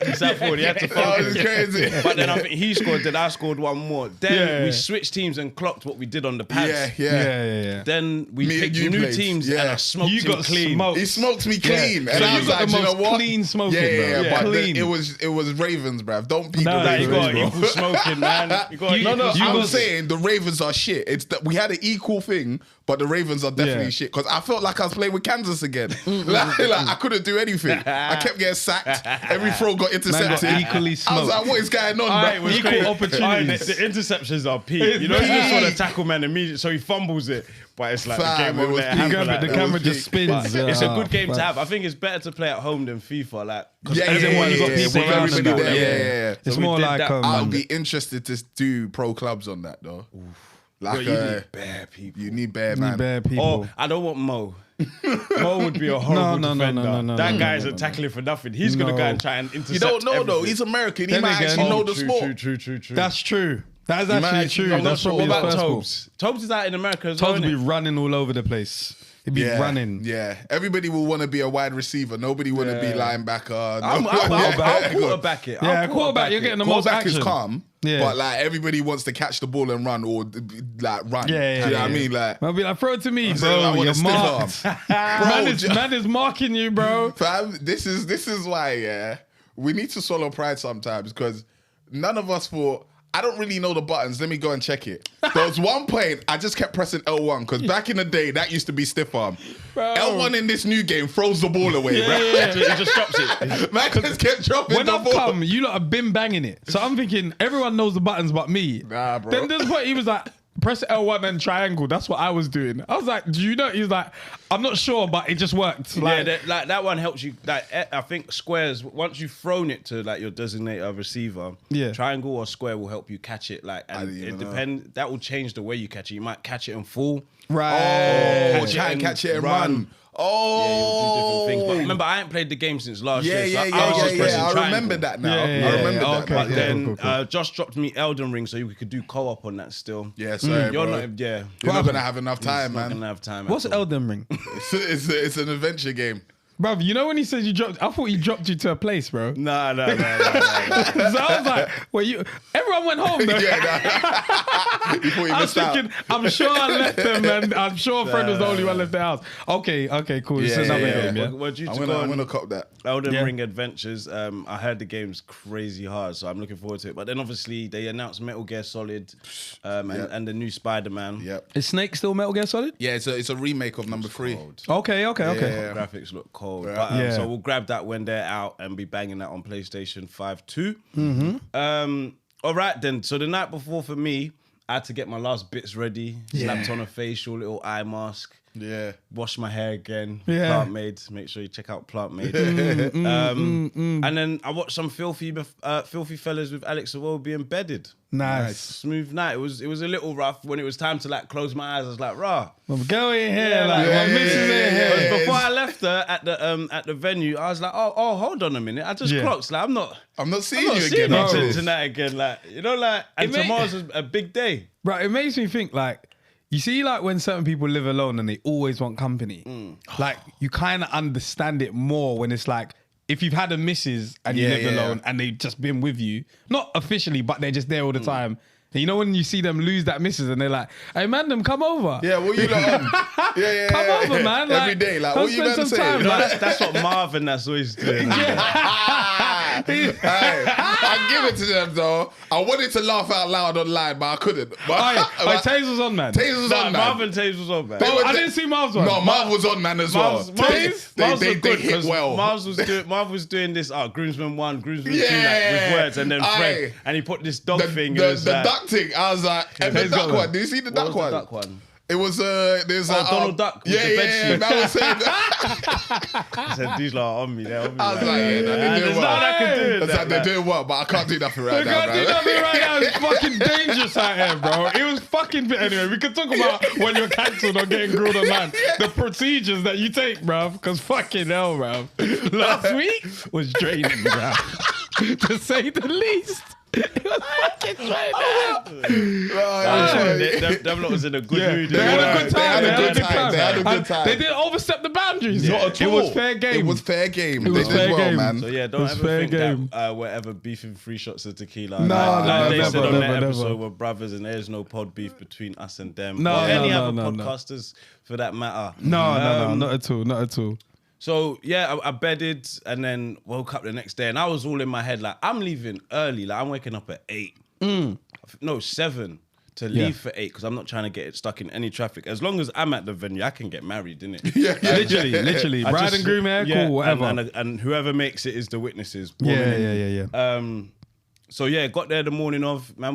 He sat forward. He had to That was focus. crazy. But then I think he scored. Then I scored one more. Then Yeah. we switched teams and clocked what we did on the pads. Yeah. Then we Me and picked you new played. teams, Yeah. and I smoked You him got clean. smoked. He smoked me clean. Yeah. And So I you was got like, the you know most what? clean smoking, Yeah, bro. yeah. But Clean. it was Ravens, bruv. Don't beat No, the no, You Ravens. got bro. equal smoking, man. You got You- equal you I'm was- saying the Ravens are shit. It's that we had an equal thing, but the Ravens are definitely Yeah. shit. Because I felt like I was playing with Kansas again. like I couldn't do anything. I kept getting sacked. Every throw got intercepted. equally I was smoked. like, what is going on, Alright, it bro? was Equal great. opportunities. The interceptions are peak. It's You know, you just want to peak. tackle man immediately, so he fumbles it. But it's like Fam, the game it over was there. peak. happen The like that. camera was just peak. spins. It's a good game but- to have. I think it's better to play at home than FIFA. Like, 'cause Yeah, everyone yeah, got yeah, the yeah. same With everybody amount. there, yeah. It's So we more did like that. I'll be interested to do pro clubs on that though. Like But you need bare people. you need bare Need man. bare people. Oh, I don't want Mo. Mo would be a horrible No, no, no, defender. no, no, that no, guy no, isn't no, tackling for nothing. He's gonna No. go and try and intercept. You don't know though. everything. He's American. He Then might again- actually know the True, sport. True. That's true. That is might actually actually true. know That's the probably What sport. about possible. Tobes? Tobes is out in America as well. Tobes be innit? running all over the place. He'd be Yeah, running. Yeah, everybody will want to be a wide receiver. Nobody want to be linebacker. I'll quarterback it. Yeah, I'll quarterback, you're getting the most Quarterback action. is calm, Yeah. but like everybody wants to catch the ball and run or like run. Yeah, Do you know what I mean? Like, I'll be like, throw it to me, I bro. want You're a stiff marked. arm. Man is marking you, bro. Fam, this is why we need to swallow pride sometimes because none of us thought. I don't really know the buttons. Let me go and check it. There was one point I just kept pressing L1 because back in the day that used to be stiff arm. Bro. L1 in this new game throws the ball away, bro. He just drops it. Man just kept dropping When the I've ball. come, you lot have been banging it. So I'm thinking everyone knows the buttons but me. Nah, bro. Then this point he was like, press L1 and triangle. That's what I was doing. I was like, do you know? He's like, I'm not sure, but it just worked. Like, that one helps you. Like, I think squares, once you've thrown it to like your designated receiver, triangle or square will help you catch it. Like, and it depends. That will change the way you catch it. You might catch it in full. Right. Try and catch it and run. Oh, yeah, you'll do different things. But remember, I ain't played the game since last year. I remember that now. I remember that. Okay, but then Josh dropped me Elden Ring, so we could do co-op on that still. Yeah, sorry, You're bro. not. You're not gonna have enough time, man. Not gonna have time. What's Elden Ring? It's an adventure game. Bruv, you know when he said you dropped, I thought he dropped you to a place, bro. Nah. So I was like, well, everyone went home though. You thought I was thinking, I'm sure I left them, and I'm sure Fred was the only one left the house. Okay, cool. It's another game, yeah. We're due to I'm gonna cop that. Elden Ring Adventures. I heard the game's crazy hard, so I'm looking forward to it. But then obviously they announced Metal Gear Solid and the new Spider-Man. Yep. Is Snake still Metal Gear Solid? Yeah, it's a remake of number 3. Okay. Graphics look cold. Yeah. But, so we'll grab that when they're out and be banging that on PlayStation 5 too. All right then. So the night before for me, I had to get my last bits ready. Slapped on a facial, little eye mask. Yeah. Wash my hair again. Yeah. Plant Made. Make sure you check out Plant Made. And then I watched some filthy fellas with Alex Iwobi embedded. Nice. Smooth night. It was a little rough when it was time to like close my eyes. I was like, rah. Well, go in here, my missus in here. Before I left her at the venue, I was like, oh, hold on a minute. I just clocked. Like, I'm not seeing you again tonight again. Like, you know, like, and tomorrow's a big day. Right, it makes me think like, you see, like when certain people live alone and they always want company, like you kind of understand it more when it's like, if you've had a missus and you live alone and they've just been with you, not officially, but they're just there all the time. And you know when you see them lose that missus and they're like, hey man, them come over. Yeah, what you lot on? Come over, man. Every day, like, what you man saying? That's what Marvin that's always doing. I give it to them though. I wanted to laugh out loud online, but I couldn't. Taze was on, man. Taze was on, man. Marvin Taze was on, man. I didn't see Marv's one. No, Marv was on, man, as well. They hit well. Marv was doing this groomsman 1, groomsman 2, like, with words, and then Fred, and he put this dog thing. The duck thing. I was like, and the duck one. Did you see the duck one? The duck one? It was there's Donald Duck with the bedsheet. That was saying that. I said these lot are on me. I was like, they're doing well. It's like they're doing well, but I can't do nothing right now. I can't do nothing right now. It's fucking dangerous out here, bro. It was fucking. Anyway, we could talk about when you're cancelled or getting grilled online. The procedures that you take, bro. Because fucking hell, bro. Last week was draining, bro. To say the least. It was fucking draining. Them lot was in a good mood. They had a good time. They had a good time. They didn't overstep the boundaries. Not at all. It was fair game. It was fair game. It was they fair did well, game. man. So yeah, don't ever think that we're ever beefing 3 shots of tequila. No, they said on never, that episode, never. we're brothers and there's no pod beef between us and them. No, or any other no. podcasters for that matter. No, not at all. Not at all. So yeah, I bedded and then woke up the next day and I was all in my head like, I'm leaving early. Like I'm waking up at 8. No, 7 to leave for 8 because I'm not trying to get stuck in any traffic. As long as I'm at the venue, I can get married, innit? Literally. Bride and groom hair, cool, whatever. And whoever makes it is the witnesses. Yeah. So yeah, got there the morning of. I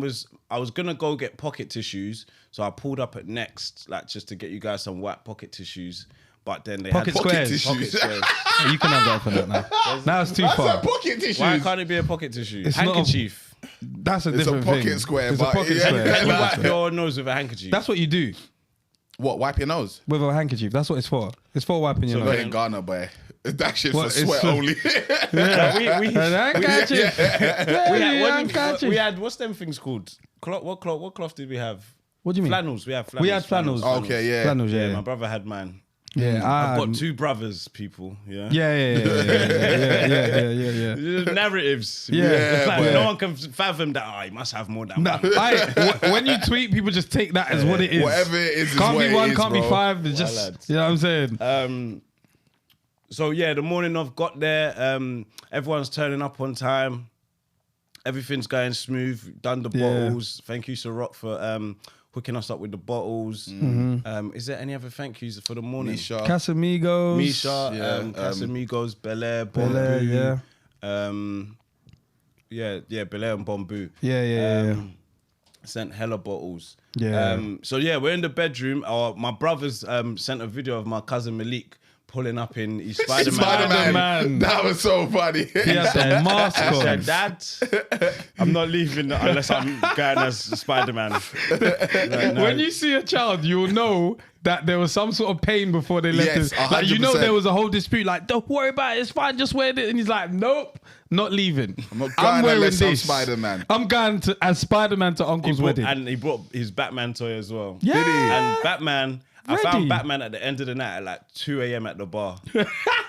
was gonna go get pocket tissues, so I pulled up at Next, like just to get you guys some white pocket tissues. But then they Pocket had squares. Pocket squares. You can have that for that now. Now it's too That's far. a pocket tissue. Why can't it be a pocket tissue? It's not a- Handkerchief. That's a It's different a pocket thing. square, It's a but pocket yeah. square. Can you wipe your nose with a handkerchief? That's what you do What, wipe your nose? with a handkerchief. That's what it's for. It's for wiping your Not nose. in Ghana, boy. That shit's for What, it's sweat for- only. An handkerchief. we had what's them things called? What cloth did we have? What do you mean? Flannels. We had flannels. We had flannels. Okay, yeah. Flannels, Yeah, yeah. my brother had mine. Yeah, I've got 2 brothers, people. Yeah. Yeah. Narratives. Yeah, Like, but- no one can fathom that. You must have more than one. When you tweet, people just take that as what it is. Whatever it is Can't what be it 1, is, can't be bro. 5. It's just, lads. you know what I'm saying? So yeah, the morning of got there. Everyone's turning up on time. Everything's going smooth. Done the bottles. Thank you, Ciroc, for hooking us up with the bottles. Is there any other thank yous for the morning? Misha. Casamigos. Misha, Casamigos, Bel-Air, Bel-Air, Bombu. Yeah, Bel-Air and Bombu. Yeah. Sent hella bottles. Yeah. So yeah, we're in the bedroom. My brothers sent a video of my cousin Malik pulling up in his Spider-Man. Spider-Man. That was so funny. He had the mask I on. said, Dad, I'm not leaving unless I'm going as Spider-Man. Like, no. When you see a child, you'll know that there was some sort of pain before they left. Yes, It. Like, you 100%. know there was a whole dispute. Like, don't worry about it. It's fine. Just wear it. And he's like, nope, not leaving. I'm not going wearing unless I'm this. Spider-Man. I'm going as Spider-Man to Uncle's wedding. And he brought his Batman toy as well. Yeah. Did he? And Batman, I Ready. found Batman at the end of the night at like 2 a.m. at the bar.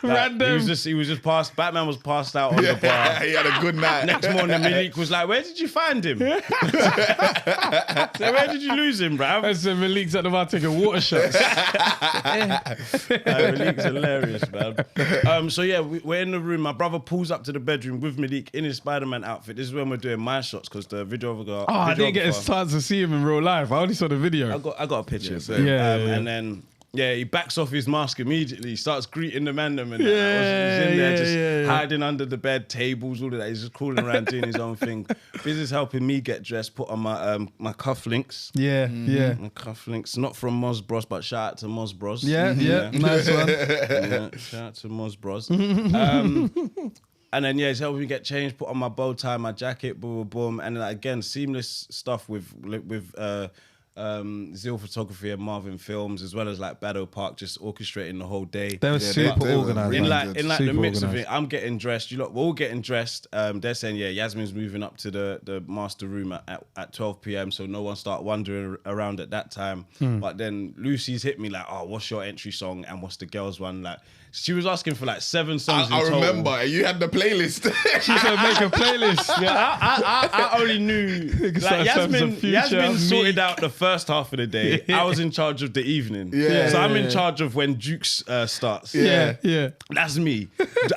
Random. He was just passed. Batman was passed out on the bar. He had a good night. Next morning, Malik was like, "Where did you find him? So where did you lose him, bruv?" I said Malik's at the bar taking water shots. Malik's hilarious, man. So yeah, we're in the room. My brother pulls up to the bedroom with Malik in his Spider-Man outfit. This is when we're doing my shots because the videographer. Oh, I didn't get a chance to see him in real life. I only saw the video. I got a picture. Yeah. And then he backs off his mask immediately. He starts greeting the man and Yeah, he's in there just yeah. hiding under the bed, tables, all of that. He's just crawling around doing his own thing. Biz is helping me get dressed, put on my my cufflinks. Yeah, yeah. My cufflinks, not from Moz Bros, but shout out to Moz Bros. Yeah, nice one. Yeah, shout out to Moz Bros. And then he's helping me get changed, put on my bow tie, my jacket, boom, boom, boom. And then again, seamless stuff with Zeal Photography and Marvin Films, as well as like Battle Park, just orchestrating the whole day. They were super they were organised. In man. like the Super mix of organised. it, I'm getting dressed. We're all getting dressed. They're saying, Yasmin's moving up to the master room at 12 p.m. So no one start wandering around at that time. But then Lucy's hit me like, "Oh, what's your entry song and what's the girls' one?" Like she was asking for like 7 songs. I in total. remember you had the playlist. She said make a playlist. Yeah, I only knew like Yasmin sorted out the first half of the day. I was in charge of the evening. Yeah. So I'm in charge of when Jukes starts. Yeah, yeah. That's me.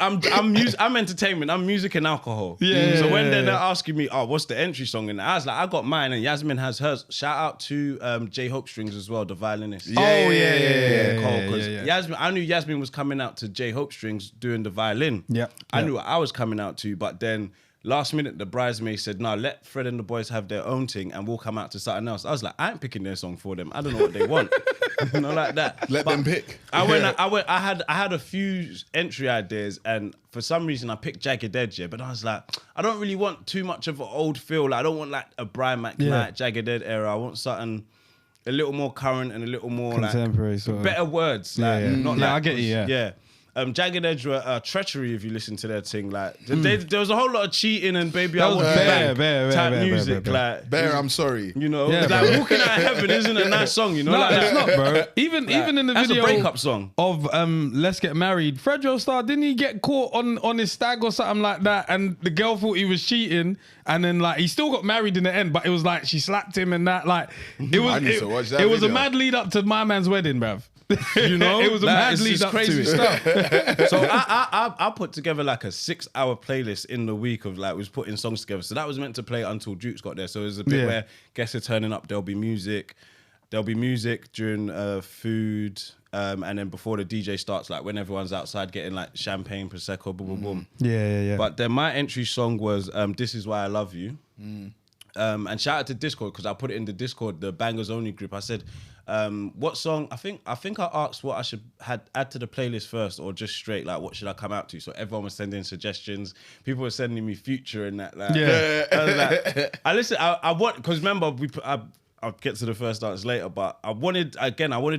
I'm entertainment. I'm music and alcohol. Yeah, So when yeah, they're asking me, "Oh, what's the entry song?" And I was like, "I got mine," and Yasmin has hers. Shout out to J Hope Strings as well, the violinist. Because Yasmin, I knew Yasmin was coming out to J Hope Strings doing the violin. Yep. I knew what I was coming out to, but then last minute the bridesmaid said, "No, let Fred and the boys have their own thing, and we'll come out to something else." I was like, "I ain't picking their song for them. I don't know what they want." Like that. Let them pick. I had a few entry ideas, and for some reason I picked Jagged Edge, but I was like, I don't really want too much of an old feel. Like, I don't want like a Brian McKnight, Jagged Edge era. I want something a little more current and a little more Contemporary like sort of. better words. Like, not Yeah, like, I get you, yeah. Jagged Edge were Treachery, if you listen to their thing. Like there was a whole lot of cheating and Baby I was Want You bare, Back type music. bare. Like Bear, I'm sorry. you know, Yeah, like bro. Walking Out of Heaven isn't a nice song, you know? No, like it's that. not, bro. Even in the That's video a breakup song. of Let's Get Married, Fredro Star, didn't he get caught on his stag or something like that? And the girl thought he was cheating, and then like he still got married in the end, but it was like she slapped him and that. Like it was I need to watch that it was a video. mad lead up to my man's wedding, bruv. You know, it was a like, mad it's lead just up crazy to it. stuff. So I put together like a 6-hour playlist in the week of like, we was putting songs together. So that was meant to play until Jukes got there. So it was a bit where guests are turning up. There'll be music during food, and then before the DJ starts, like when everyone's outside getting like champagne, prosecco, boom, boom, boom. Yeah. But then my entry song was "This Is Why I Love You." And shout out to Discord, because I put it in the Discord, the Bangers Only group. I said, what song? I think I asked what I should add to the playlist first, or just straight like what should I come out to. So everyone was sending suggestions. People were sending me Future and that. Like, I was like, I listen. I want, because remember I'll get to the first dance later, but I wanted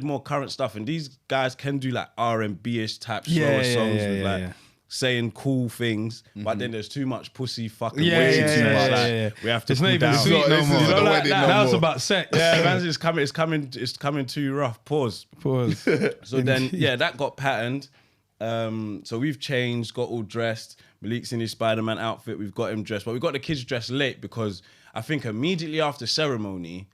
more current stuff, and these guys can do like R&B-ish type slower songs with like saying cool things, but then there's too much pussy fucking way too much. Like, we have to It's cool not even down. sweet no This more. is the wedding no Now it's more. about sex. Yeah, man, it's coming too rough. Pause. So then, that got patterned. So we've changed, got all dressed. Malik's in his Spider-Man outfit. We've got him dressed, but we got the kids dressed late because I think immediately after ceremony,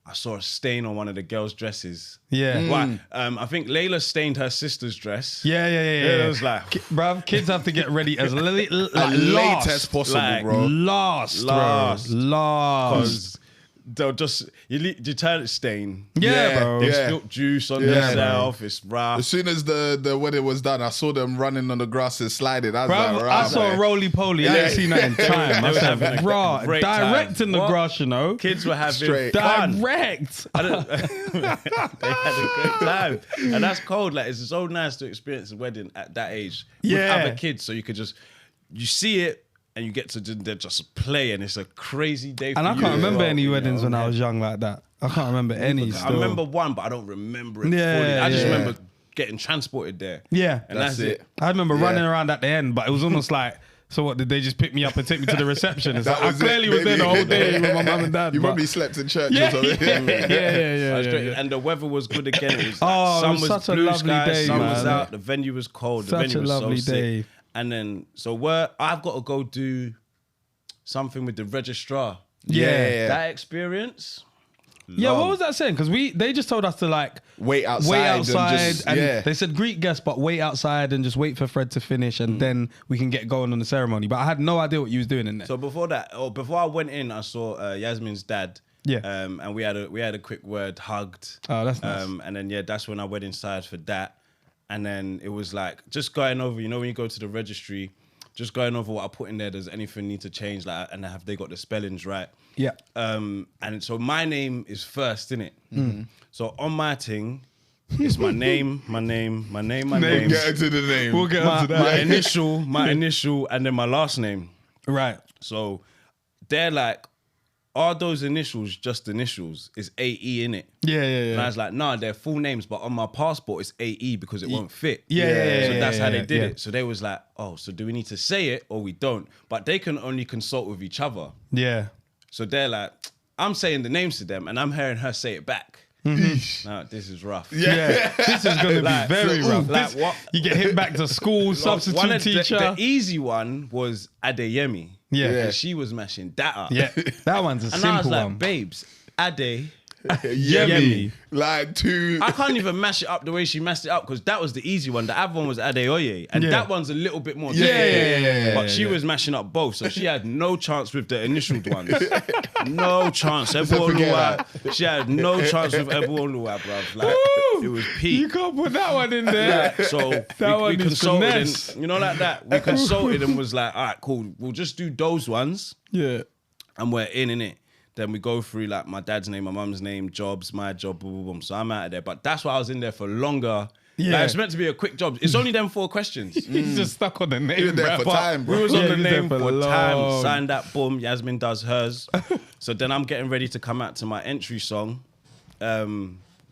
I saw a stain on one of the girls' dresses. Yeah. Right. I think Layla stained her sister's dress. Yeah. It was like, Bruv, kids have to get ready as Late last as possible, like, bro. Last. Because they'll just you turn it stain. Yeah, bro. They Yeah. spilt juice on Yeah, themselves. It's rough. As soon as the wedding was done, I saw them running on the grass and sliding. I was Bro, like, I saw a roly poly. I ain't seen that in time. I were said, having a bro, great direct time. in the What? grass, you know. Kids were having Straight. fun. Direct. They had a great time, and that's cold. Like it's so nice to experience a wedding at that age with Yeah. other kids, so you see it and you get to just play, and it's a crazy day. For And I you can't as remember well, any you weddings know? when I was young like that. I can't remember any. I Still. remember one, but I don't remember it Yeah, fully. I just yeah. remember getting transported there. Yeah. and that's it. I remember running around at the end, but it was almost like, so what, did they just pick me up and take me to the reception? It's like, I was it, clearly was there the whole day with my mum and dad. You but- probably slept in church yeah, or something. I was straight- And the weather was good again. It was like, Oh, it sun was was such a blue lovely skies, day, sun was man. out, the venue was cold, the Such venue a was lovely so day. sick. And then, I've got to go do something with the registrar. Yeah. That experience. Yeah, what long. was that saying? Because they just told us to like Wait outside. wait and outside, just- and yeah. they said greet guests, but wait outside and just wait for Fred to finish, and then we can get going on the ceremony. But I had no idea what you was doing in there. So before I went in, I saw Yasmin's dad. Yeah. And we had a quick word, hugged. Oh, that's nice. And then that's when I went inside for that. And then it was like just going over, when you go to the registry, just going over what I put in there. Does anything need to change? Like, and have they got the spellings right? Yeah. And so my name is first, innit? Mm-hmm. So on my thing, it's my name, my name. Get into the name. We'll get my, onto that. my initial, and then my last name. Right. So they're like, are those initials just initials? It's AE in it. Yeah. And I was like, nah, they're full names, but on my passport it's AE because it won't fit. Yeah. So that's how they did yeah. it. So they was like, oh, so do we need to say it or we don't? But they can only consult with each other. Yeah. So they're like, I'm saying the names to them and I'm hearing her say it back. Now this is rough. Yeah. This is going to Like, be very so, rough. like, This- what- You get hit back to school, substitute One of teacher. the easy one was Adeyemi. Yeah. And she was mashing that up. Yeah. That one's a And I was simple like, one. babes, Ade. Yemi. Like two. I can't even mash it up the way she mashed it up because that was the easy one. The other one was Adeoye. And Yeah. that one's a little bit more Yeah. But she was mashing up both. So she had no chance with the initial ones. No chance. forget She had no chance with Ebuoluwa, bruv. Like, it was peak. You can't put that one in there. So one we is consulted finesse. and, like that. We consulted and was like, all right, cool. We'll just do those ones Yeah. and we're in it. Then we go through like my dad's name, my mum's name, jobs, my job, boom, boom, boom. So I'm out of there. But that's why I was in there for longer. Yeah. Like, it's meant to be a quick job. It's only them 4 questions. He's just stuck on the name. You're there bruh. for time, bro. We was on Yeah, the he's there name for for long. time. Signed that, boom. Yasmin does hers. So then I'm getting ready to come out to my entry song.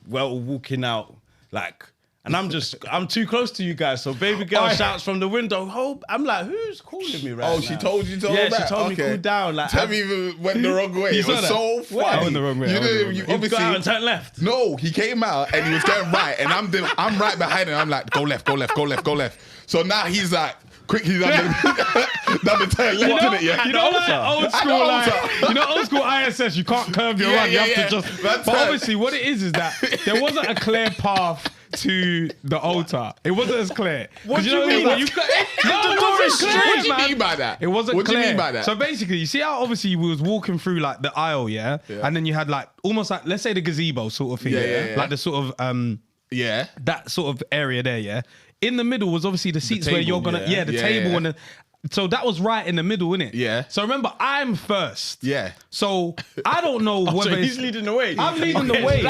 Walking out like, and I'm too close to you guys. So baby girl shouts from the window. Hope I'm like, who's calling me right now? Oh, she told you to Yeah, hold back? she told me Okay. cool down. Like, Tell me if it went the wrong way. You It saw was that? so funny. I went the wrong way. You I went the know, wrong way. you you go obviously. out and turn left. No, he came out and he was going right, and I'm right behind him. I'm like, go left, go left, go left, go left. So now he's like, quick, he's done the turn left in it, yeah. You know, like old school, Altar. old school ISS. You can't curve your Yeah, run. You yeah, have to yeah. just. That's But it. obviously, what it is that there wasn't a clear path to the altar. It wasn't as clear. What 'Cause do you know, mean? like, You've got no, it wasn't clear, What do you man. mean by that? It wasn't What do clear. you mean by that? So basically, you see how obviously we was walking through like the aisle, yeah? And then you had like almost like, let's say the gazebo sort of thing, Yeah. like the sort of Yeah. that sort of area there, yeah. In the middle was obviously the seats where table, you're gonna, yeah. the Yeah, table yeah. and the. So that was right in the middle, innit? Yeah. So remember, I'm first. Yeah. So I don't know whether So he's it's- leading the way. I'm leading the way.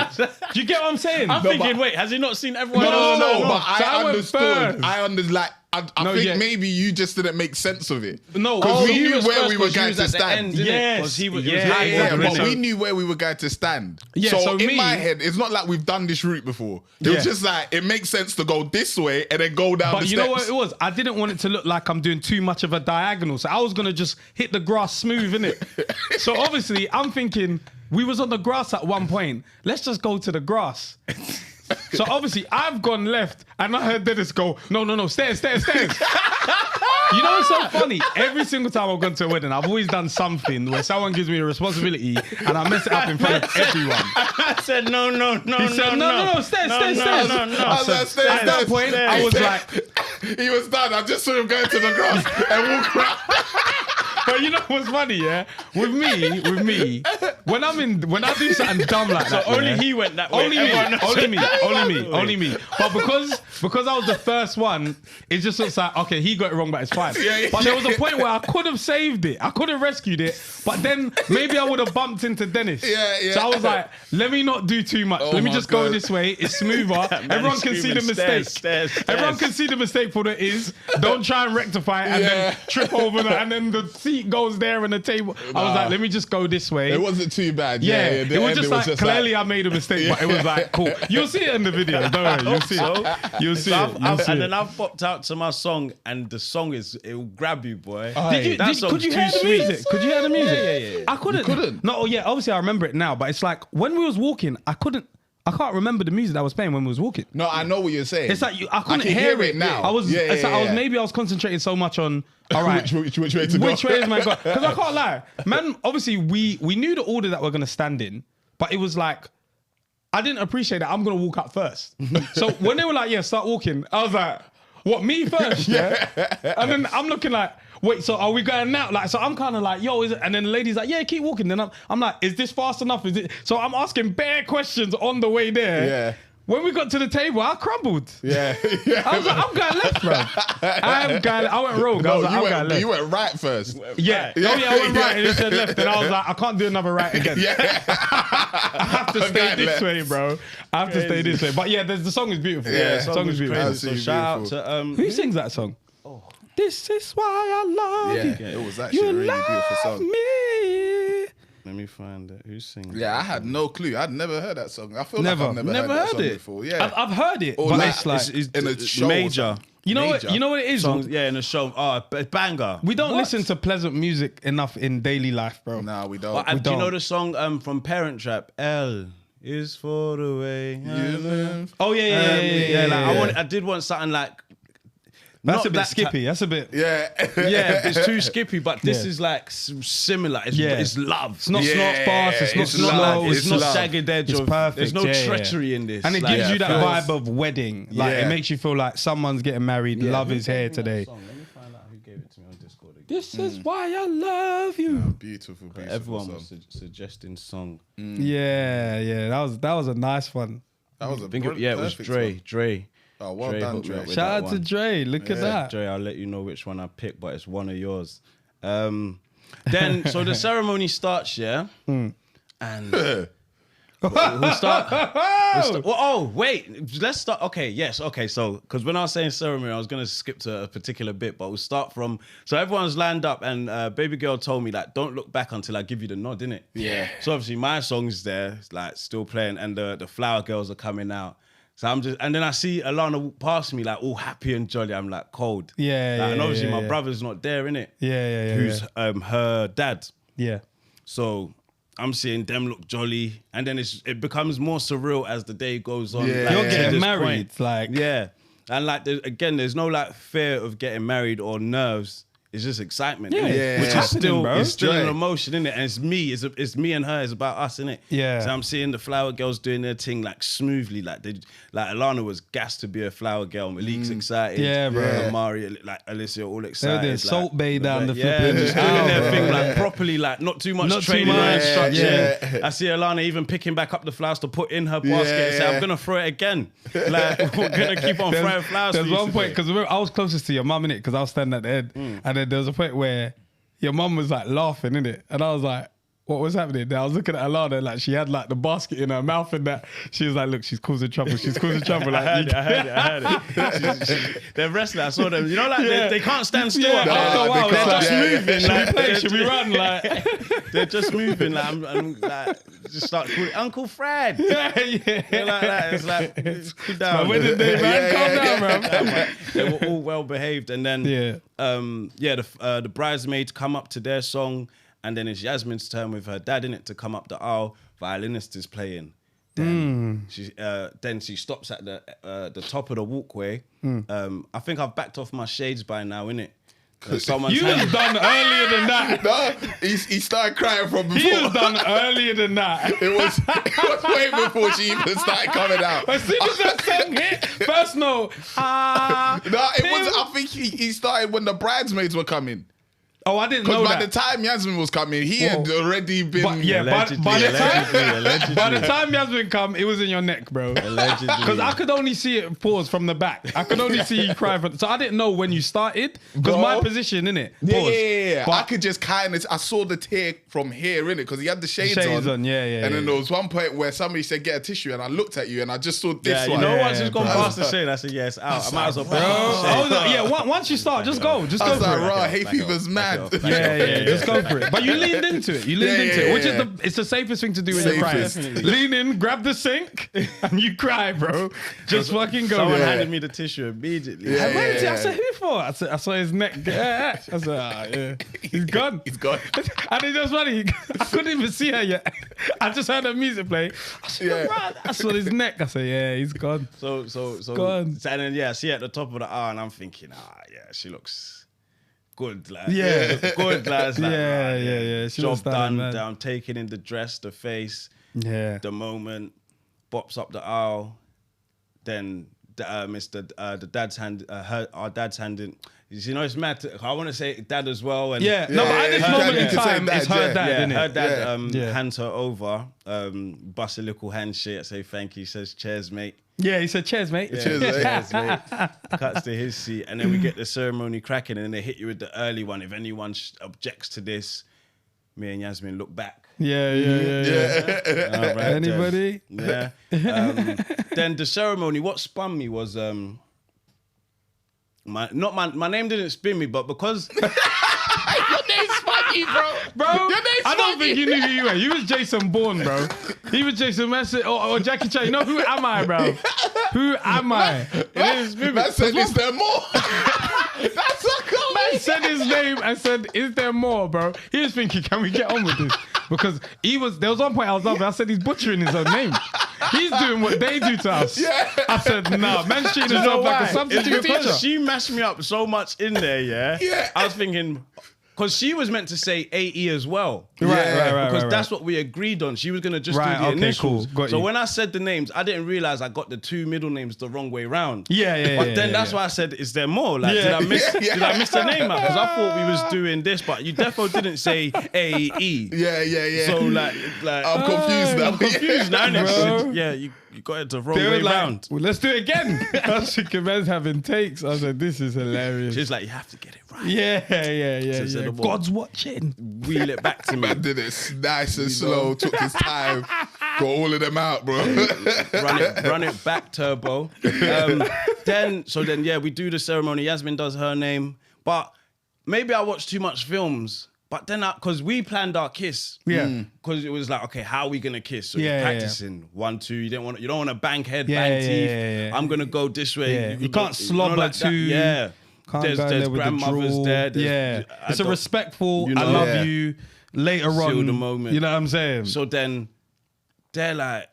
Do you get what I'm saying? I'm thinking, wait, has he not seen everyone No, else? but So I I went understood. first. I understood. Like, I No, think yeah. maybe you just didn't make sense of it. No, because we he knew was where first we were 'cause you going was to at the stand. end, didn't it? Yes. 'Cause he was, Yeah, it was Yeah, high yeah, level, but innit? we knew where we were going to stand. Yeah, so, so in me- my head, it's not like we've done this route before. It was Yeah. just like, it makes sense to go this way and then go down But the you steps. know what it was? I didn't want it to look like I'm doing too much of a diagonal. So I was going to just hit the grass smooth, innit? So obviously, I'm thinking, we was on the grass at one point. Let's just go to the grass. So obviously, I've gone left, and I heard Dennis go, no, stairs. You know what's so funny? Every single time I've gone to a wedding, I've always done something where someone gives me a responsibility, and I mess it up in front of everyone. I said, no, He said, no, stairs. No. I was like, stairs, At that stairs. point, I was like, He was done. I just saw him going to the grass and walk around. but you know what's funny, yeah? With me, when I do something dumb like that, only he went that way. Only me. But because I was the first one, it just looks like, okay, he got it wrong, but it's fine. But there was a point where I could have saved it. I could have rescued it. But then maybe I would have bumped into Dennis. Yeah. So I was like, let me not do too much. Let me just go this way. It's smoother. Everyone can see the mistake. Everyone can see the mistake for what it is. Don't try and rectify it and then trip over that. And then the seat goes there and the table. I was like, let me just go this way. It wasn't too bad. Yeah, it was just like, clearly I made a mistake, but it was like, cool. You'll see it in the video. Don't worry. You'll see it. You'll see it. And then I've popped out to my song, and the song it will grab you, boy. Could you hear the music? Could you hear the music? Yeah. I couldn't. You couldn't? No, yeah, obviously I remember it now, but it's like when we was walking, I can't remember the music that was playing when we was walking. No, I know what you're saying. It's like I couldn't can hear it now. I was, maybe I was concentrating so much on, all right, which way to go? which way is my God? Because I can't lie, man. Obviously, we knew the order that we're gonna stand in, but it was like I didn't appreciate that I'm gonna walk up first. So when they were like, yeah, start walking, I was like, what, me first? Yeah. And then I'm looking like, wait, so are we going now? Like, so I'm kind of like, yo, is it? And then the lady's like, yeah, keep walking. Then I'm like, is this fast enough? Is it? So I'm asking bare questions on the way there. Yeah. When we got to the table, I crumbled. Yeah. I was like, I'm going left, bro. I went rogue. I was like, I'm going left. You went right first. Yeah. Oh, yeah, I went right and it said left. And I was like, I can't do another right again. I have to stay this way, bro. I have to stay this way. But yeah, the song is beautiful. Yeah, the song is beautiful. So shout out to Who sings that song? This is why I love you. Yeah, it was actually a really beautiful song. Me. Let me find it. Who's singing? Yeah, I had no clue. I'd never heard that song. I feel Never. like I've never heard that song before. Yeah. I've heard it, Or but like, it's like it's in a show or major. something. you know Major. what? You know what it is. Songs, yeah, in a show. Oh, banger. We don't listen to pleasant music enough in daily life, bro. Nah, we don't. Well, do you don't. know the song from Parent Trap? L is for the way you live. Oh yeah. Like I did want something like. That's not a bit that skippy. That's a bit. Yeah. Yeah, it's too skippy, but this Yeah. is like similar. It's, Yeah. it's love. It's not Yeah, fast. It's not it's slow. love. It's not love. jagged edge. It's Of, perfect. There's no Yeah. treachery in this. And it Like, gives you that feels- vibe of wedding. Like Yeah. it makes you feel like someone's getting married. Love is here today. Let me find out who gave it to me on Discord again. This is why I love you. Beautiful. Everyone song. was suggesting song. Yeah. That was a nice one. That was a I think it was perfect Dre. song. Dre. Oh, well Dre done, hooked me Dre. up with Shout that out to one. Dre. Look at that. Dre, I'll let you know which one I picked, but it's one of yours. Then, so the ceremony starts, yeah? And we'll start. Wait. Let's start. Okay, yes. Okay, so, because when I was saying ceremony, I was going to skip to a particular bit, but we'll start from. So everyone's lined up, and baby girl told me, like, don't look back until I give you the nod, innit? Yeah. So obviously, my song's there, like, still playing, and the flower girls are coming out. So I'm just, and then I see Alana walk past me, like, all happy and jolly. I'm like, cold. Yeah, Like, and obviously, my yeah. brother's not there, innit? Yeah. Who's her dad. Yeah. So I'm seeing them look jolly, and then it becomes more surreal as the day goes on. Yeah. like, You're to getting this married, point. like Yeah, and like there's no like fear of getting married or nerves. It's just excitement, Yeah, innit? yeah. Which It's is still happening, bro. it's still an Joy. emotion, innit? And it's me, it's me and her. It's about us, innit? Yeah. So I'm seeing the flower girls doing their thing like smoothly, like Alana was gassed to be a flower girl. Malik's excited, Yeah, bro. Amari, like Alicia, all They excited. did like, Salt Bay down the yeah, flipping just doing aisle, their bro. thing like properly, like not too much Not too training or much, instruction. yeah. I see Alana even picking back up the flowers to put in her basket and say, Yeah. I'm gonna throw it again. Like we're gonna keep on throwing flowers. There's for you one point today. because I was closest to your mum in it because I was standing at the end, and then there was a point where your mum was like laughing in it, and I was like, what was happening? Then I was looking at Alana, like she had like the basket in her mouth, and that she was like, look, she's causing trouble. She's causing trouble. Like, I heard it. They're wrestling. I saw them. You know, like Yeah. they can't stand still. Yeah, after a while, they're it's just like, moving. should we Like, play? they're Should we just- run? Like, They're just moving. Like I'm like just start calling Uncle Fred. yeah. They're like that. It's like cool down. My wedding day, man. Calm down, bro. They were all well behaved, and then Yeah. the bridesmaids come up to their song, and then it's Yasmin's turn with her dad in it to come up the aisle. Violinist is playing. Then she stops at the top of the walkway. I think I've backed off my shades by now, innit? Someone's You was done earlier than that. No, he started crying from He before. was done earlier than that. It was way before she even started coming out. As soon as that song hit, first note, No, it was. I think he started when the bridesmaids were coming. Oh, I didn't know Because by that. the time Yasmin was coming, he had already been. But yeah, Allegedly, by the allegedly. time Yasmin come, it was in your neck, bro. Allegedly. Because I could only see it pause from the back. I could only see you cry. So I didn't know when you started. Because Bro. my position, innit? Yeah, Pause. yeah. But I could just kind of, I saw the tear from here, innit? Because he had the shades on. Yeah. And then there was one point where somebody said, get a tissue. And I looked at you and I just saw this Yeah, you one. know, Yeah, once it's gone bro. past the shade, I said, yeah, it's out. I might as well back Bro, up the shade. once you start, just go. Just I go was for like, it. raw, Back hay it off, fever's back it mad. off, back it off. Yeah, just go for it. But you leaned into it. You leaned into it, which is it's the safest thing to do when you're crying. Safest. Lean in, grab the sink, and you cry, bro. Just fucking go. Someone Yeah. handed me the tissue immediately. Yeah. I said, who for? I saw his neck. Yeah. I said, yeah. He's gone. He's gone. And it's just funny. I couldn't even see her yet. I just heard the music play. I said, Yeah. right. I saw his neck. I said, yeah, he's gone. So, Go on. and then I see her at the top of the hour, and I'm thinking, yeah, she looks good, like, Yeah. good, like, it's like, Yeah. She was job standing done. mad. I'm taking in the dress, the face, Yeah. the moment, bops up the aisle, then the dad's hand, our dad's handing. You know, it's mad. I want to say dad as well, and Yeah. No, but at this her moment dad, in you could say time, it's dad, her yeah. dad, yeah, innit? her dad Yeah. Yeah. hands her over, bust a little handshake, say thank you, says cheers, mate. Yeah, he said, cheers, mate. Cheers, mate. Cheers, mate. Cuts to his seat, and then we get the ceremony cracking, and then they hit you with the early one. If anyone objects to this, me and Yasmin look back. Yeah. All right, Anybody? then. Yeah. Then the ceremony. What spun me was my name didn't spin me, but because Your name's funny, bro. Bro, Your name's I don't funny. think you knew who you were. You was Jason Bourne, bro. He was Jason Messi or Jackie Chan. You know, who am I, bro? Who am I? Man said, is there more? That's so cool. Man said his name and said, is there more, bro? He was thinking, can we get on with this? Because there was one point I was laughing. I said, he's butchering his own name. He's doing what they do to us. Yeah. I said, nah, man's treating you know himself like a why? substitute It's because teacher. she mashed me up so much in there. Yeah. Yeah. I was thinking. Because she was meant to say AE as well. Right, Because that's what we agreed on. She was going to just Right, do the okay, initials. cool. Got so you. when I said the names, I didn't realize I got the two middle names the wrong way round. Yeah. But then that's why I said, is there more? Like, Yeah. did I miss the name out? Because I thought we was doing this, but you definitely didn't say AE. Yeah. So like I'm confused now. I'm confused now. Bro. innit? Yeah, you got it the wrong They way were like, round. well, let's do it again. I was thinking, man's having takes. I said, this is hilarious. She's like, you have to get it right. Yeah. So the ball- God's watching. Wheel it back to me. Man did it nice and slow, took his time, got all of them out, bro. run it back, turbo. Then we do the ceremony. Yasmin does her name, but maybe I watched too much films. But then, because we planned our kiss, Yeah. because it was like, okay, how are we gonna kiss? So Yeah, you're yeah, practicing 1, 2. You don't want to bang head, Yeah, bang yeah, teeth. yeah. I'm gonna go this way. Yeah. You go- can't slobber like that. too. Yeah. Can't there's go in there with the grandmothers drool. there. Yeah. I It's a don't- respectful, you I know, love yeah. you, later Seal on. the moment. You know what I'm saying? So then they're like,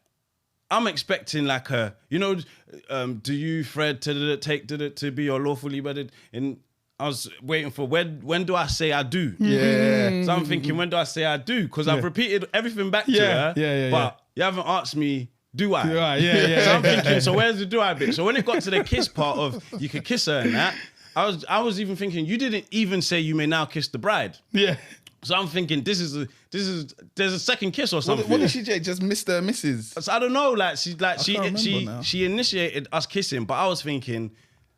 I'm expecting like a, do you, Fred, to be your lawfully wedded? And I was waiting for when do I say I do? Yeah. So I'm thinking, when do I say I do? Because I've repeated everything back to Yeah, her. yeah. But you haven't asked me, do I? Right, yeah. So I'm thinking, so where's the do I bit? So when it got to the kiss part of you could kiss her and that, I was even thinking, you didn't even say you may now kiss the bride. Yeah. So I'm thinking, there's a second kiss or something. What did she say? Just Mr. and Mrs. So I don't know, she can't remember now. she initiated us kissing, but I was thinking,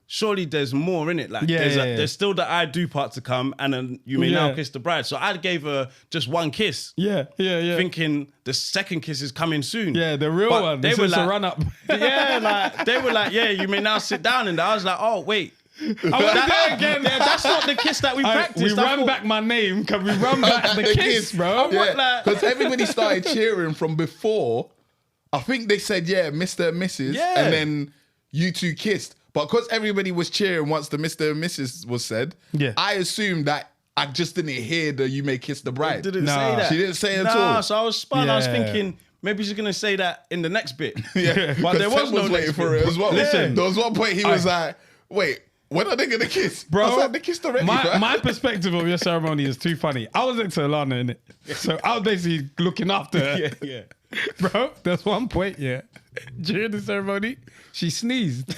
surely there's more in it. Like Yeah, there's yeah, yeah. there's still the I do part to come, and then you may now Yeah. kiss the bride. So I gave her just one kiss, Yeah. thinking the second kiss is coming soon. Yeah, the real But one. They This were is like, a run up. yeah, like they were like, yeah, you may now sit down. And I was like, oh wait. I want to do it again. Yeah, that's not the kiss that we We practiced. I ran thought- back my name. Can we run back the kiss, bro? What, like- Because everybody started cheering from before. I think they said, yeah, Mr. and Mrs. Yeah. And then you two kissed. But because everybody was cheering once the Mr. and Mrs. was said, Yeah. I assumed that I just didn't hear the you may kiss the bride. Didn't Nah. say that. She didn't say it at Nah, all. so I was spun. I was Yeah. thinking maybe she's gonna say that in the next bit. Yeah, but there 'cause was Ted no waiting next for bit. it as well. Listen. There was one point he was like, wait, when are they going to kiss? Bro, I was like, they kissed already. fam. my perspective of your ceremony is too funny. I was next to Alana, innit? So I was basically looking after her. Yeah. Bro, there's one point, during the ceremony, she sneezed,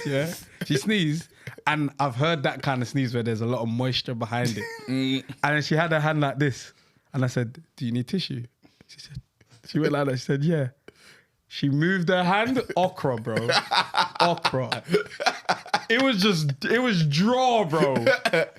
She sneezed. And I've heard that kind of sneeze where there's a lot of moisture behind it. And then she had her hand like this. And I said, do you need tissue? She went like that. She said, yeah. She moved her hand, okra, bro. Okra. It was draw, bro.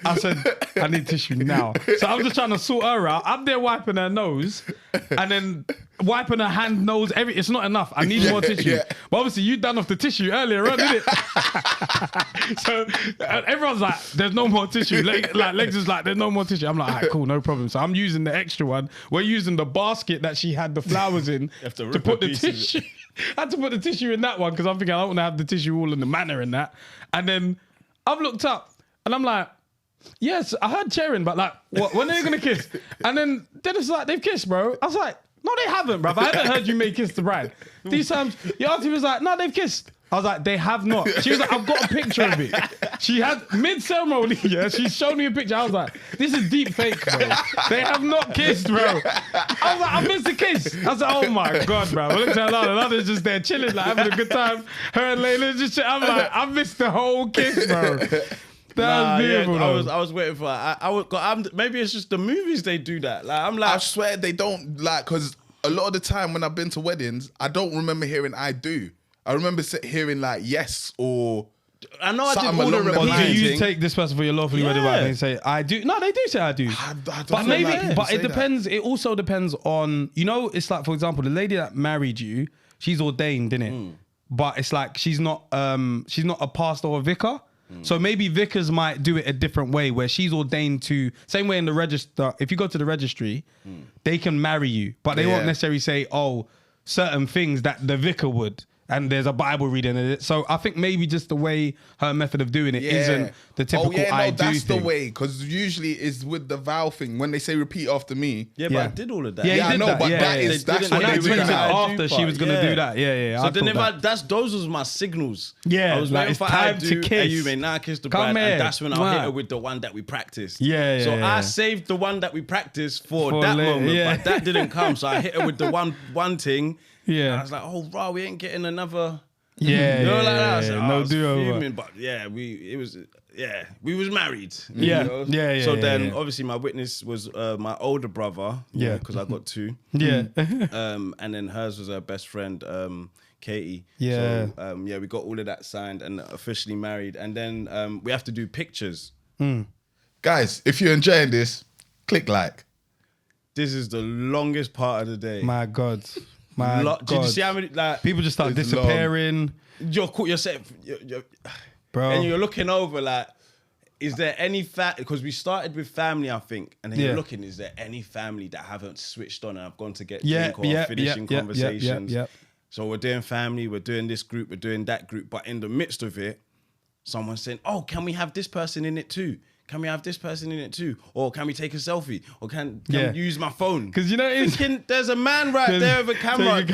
I said, I need tissue now. So I'm just trying to sort her out. I'm there wiping her nose and then wiping her hand, nose, it's not enough. I need more tissue. Yeah. But obviously you done off the tissue earlier on, didn't it? So everyone's like, there's no more tissue. Legs is like, there's no more tissue. I'm like, all right, cool, no problem. So I'm using the extra one. We're using the basket that she had the flowers in to put the tissue. I had to put the tissue in that one because I'm thinking I don't want to have the tissue all in the manner in that. And then I've looked up and I'm like, yes, I heard cheering, but like, what, when are they going to kiss? And then it's like, they've kissed, bro. I was like, no, they haven't, bro. I haven't heard you may kiss the bride. These times, your auntie was like, no, they've kissed. I was like, they have not. She was like, I've got a picture of it. She had mid-ceremony, yeah, she showed me a picture. I was like, this is deep fake, bro. They have not kissed, bro. I was like, I missed the kiss. I was like, oh my God, bro. I looked at Lana. Lana's just there chilling, like having a good time. Her and Layla just chilling. I'm like, I missed the whole kiss, bro. That was beautiful. Yeah, I was waiting for. Maybe it's just the movies they do that. Like I'm like, I swear they don't like, because a lot of the time when I've been to weddings, I don't remember hearing I do. I remember hearing like yes or. I know I did something all the along the Or repeating. do you take this person for your lawfully wedded wife and say, I do? No, they do say I do. I don't But feel maybe, like people but say it depends. It also depends on, it's like, for example, the lady that married you, she's ordained, innit? But it's like she's not a pastor or vicar. So maybe vicars might do it a different way, where she's ordained to, same way in the register. If you go to the registry, they can marry you, but they won't necessarily say, certain things that the vicar would. And there's a Bible reading in it. So I think maybe just the way her method of doing it isn't the typical I do that's thing. the way, because usually it's with the vow thing. When they say repeat after me. Yeah, but I did all of that. Yeah, Yeah, he I did know, that. but Yeah, that yeah, is- yeah. that's And what I they do tweeted that. after she was going to do that. Yeah. So I then thought those was my signals. Yeah, I was like, waiting it's for time I to do, kiss. and you may now kiss the Come bride, here. and that's when I'll hit Wow. her with the one that we practiced. Yeah, So yeah. I saved the one that we practiced for For that later, moment, yeah. but that didn't come. So I hit her with the one thing. Yeah. And I was like, oh, bro, we ain't getting another. Yeah, You know, yeah, like that. I was yeah, like, no I was do-over. fuming, but we was married. Yeah, you know? yeah, So yeah, then, yeah. obviously, my witness was my older brother. Yeah. because I got two. Yeah. And then hers was her best friend, Katie. Yeah. So we got all of that signed and officially married, and then we have to do pictures. Guys, if you're enjoying this, click like. This is the longest part of the day. My God. My God. Did you see how many People just start It's disappearing. you're saying, Bro. and you're looking over like, is there any because we started with family, I think, and then Yeah. you're looking, is there any family that haven't switched on and I've gone to get Yeah, drink or yeah, finishing yeah, conversations? yeah. So we're doing family, we're doing this group, we're doing that group, but in the midst of it, someone's saying, oh, can we have this person in it too? Can we have this person in it too? Or can we take a selfie? Or can Yeah. we use my phone? Because it's... There's a man right there with a camera.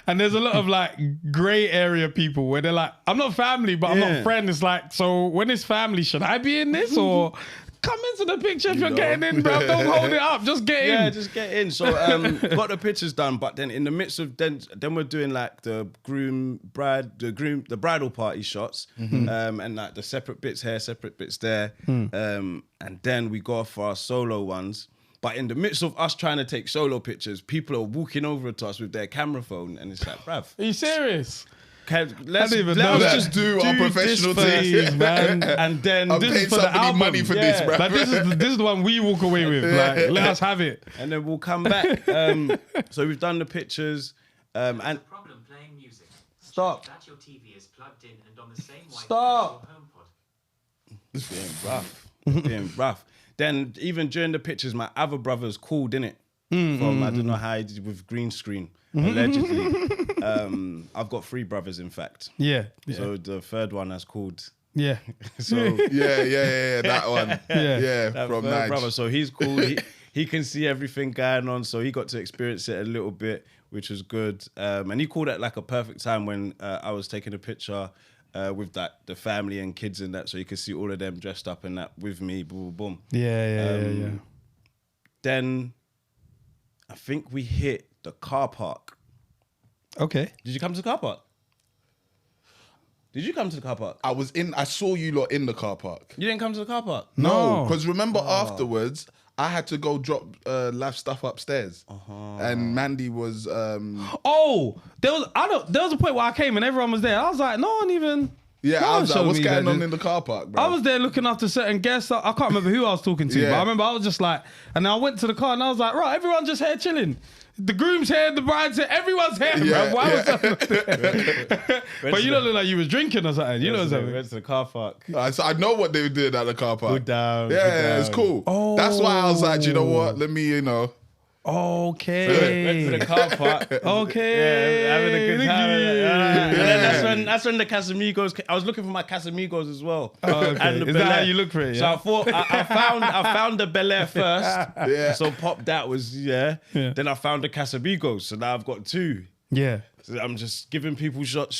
And there's a lot of like grey area people where they're like, I'm not family, but I'm Yeah. not friend. It's like, so when it's family, should I be in this? Or come into the picture if you're getting in, bro. Don't hold it up. Just get in. Yeah, just get in. So got the pictures done, but then in the midst of then we're doing like the the bridal party shots, and like the separate bits here, separate bits there, and then we go off for our solo ones. But in the midst of us trying to take solo pictures, people are walking over to us with their camera phone, and it's like, bruv, Are you serious? let's even know let's that. just Do our professional this thing. first, man, and then I'm This paying is for the somebody album. money for this, bro. Like this is the one we walk away with. Like, let us have it. and then we'll come back. So we've done the pictures, and Problem playing music. Stop. Check that your TV is plugged in and on the same Wi-Fi Stop. as your HomePod. it's being rough, being rough. Then even during the pictures, my other brothers called, innit? From I don't know how he did with green screen, allegedly. I've got 3 brothers, in fact. Yeah. So the third one has called. Yeah. So Yeah, that one. Yeah, that from third Nige. brother, so he's cool. He can see everything going on, so he got to experience it a little bit, which was good. And he called at like a perfect time when I was taking a picture with the family and kids and that, so you could see all of them dressed up and that with me. Boom, boom. Yeah. Then I think we hit the car park. Okay. Did you come to the car park? Did you come to the car park? I saw you lot in the car park. You didn't come to the car park? No, because remember afterwards, I had to go drop Life's stuff upstairs, and Mandy was. Oh, there was a point where I came and everyone was there. I was like, no one even. Yeah, no I one was like, showed what's me going that, on dude. in the car park, bro? I was there looking after certain guests. I can't remember who I was talking to, Yeah. but I remember I was just like, and then I went to the car and I was like, right, everyone's just here chilling. The groom's here, the bride's here, everyone's here, Yeah, bro. Why was yeah. that? But you don't look like you was drinking or something. You know what I'm saying? Went to the car park. So I know what they were doing at the car park. Good down. Yeah, it's cool. That's why I was like, you know what? Let me, Okay. Went to the car park. Okay. Yeah, having a good time. Yeah. And then that's when the Casamigos. I was looking for my Casamigos as well. Oh, okay. And the Is Bel that how Air. you look for it? So Yeah? I thought I found the Bel Air first. Yeah. So pop that was Yeah. Then I found the Casamigos. So now I've got two. Yeah. So I'm just giving people shot,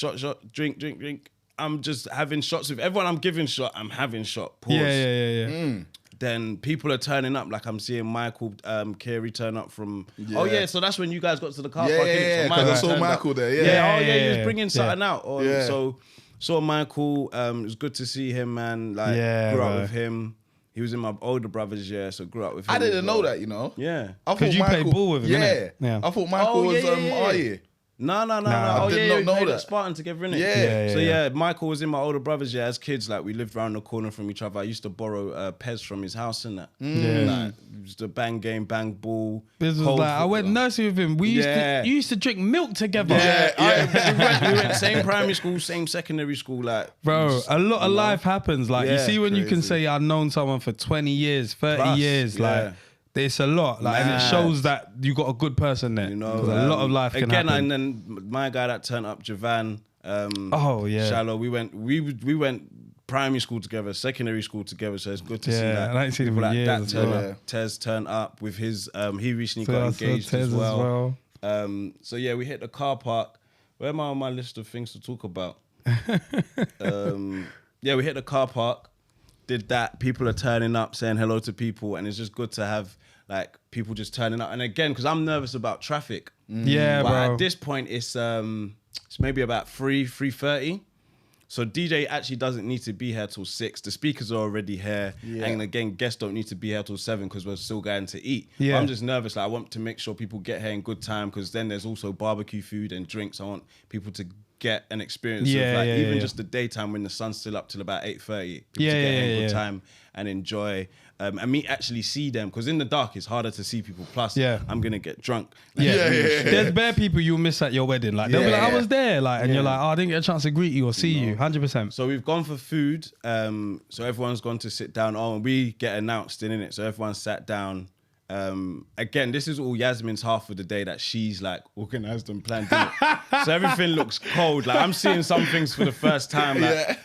drink. I'm just having shots with everyone. I'm giving shot. I'm having shot. Pause. Yeah. Then people are turning up. Like I'm seeing Michael Carey turn up from. Oh yeah, so that's when you guys got to the car Yeah, park. yeah, innit? So yeah, 'cause Michael I saw turned Michael up. there, yeah. Yeah, he Yeah. was bringing something out. Or, Yeah. So saw Michael. It was good to see him, man. Like Yeah, grew up bro. with him. He was in my older brother's year, so grew up with him. I as didn't know well. that, Yeah. I thought Because you played ball with him, Yeah. innit? Yeah. I thought Michael Oh, was yeah. our year. No. I Oh did yeah, not we know played that. at Spartan together, innit? Yeah. So yeah, Michael was in my older brother's year as kids. Like we lived around the corner from each other. I used to borrow Pez from his house and that. Yeah. Like, used to bang game, bang ball. This was cold like, I went football. nursery with him. You used to drink milk together. We went same primary school, same secondary school. Like, Bro, just, a lot of you know? life happens. Like, you Yeah, see when you can crazy. say, I've known someone for 20 years, 30 Plus, years, yeah. like, it's a lot. Like, and it Mad. shows that you got a good person there. You know, 'Cause a lot of life can again, happen. and then my guy that turned up, Javan. Oh, yeah. Shallow. We went primary school together, secondary school together. So it's good to see Yeah, that. and I ain't seen him people for like years that as turn well. up. Tez turn up with his. He recently So got I saw engaged Tez as as well. well. So yeah, we hit the car park. Where am I on my list of things to talk about? Yeah, we hit the car park. Did that. People are turning up, saying hello to people, and it's just good to have like people just turning up. And again, because I'm nervous about traffic. Yeah, But bro. at this point, it's maybe about 3:30. So DJ actually doesn't need to be here till 6. The speakers are already here. Yeah. And again, guests don't need to be here till 7 because we're still going to eat. Yeah. But I'm just nervous. Like, I want to make sure people get here in good time because then there's also barbecue food and drinks. I want people to get an experience Yeah, of like yeah, even yeah. just the daytime when the sun's still up till about 8:30. People Yeah, to get here in yeah, good yeah. time and enjoy. And me actually see them because in the dark it's harder to see people. Plus, Yeah. I'm gonna get drunk. Yeah. Yeah. There's bare people you'll miss at your wedding. Like, they'll be Yeah, like, I yeah. was there. Like, and you're like, oh, I didn't get a chance to greet you or see you. 100%. So we've gone for food. So everyone's gone to sit down. Oh, and we get announced in it. So everyone sat down. Again, this is all Yasmin's half of the day that she's like organized and planned. Innit? So everything looks cold. Like I'm seeing some things for the first time. Like,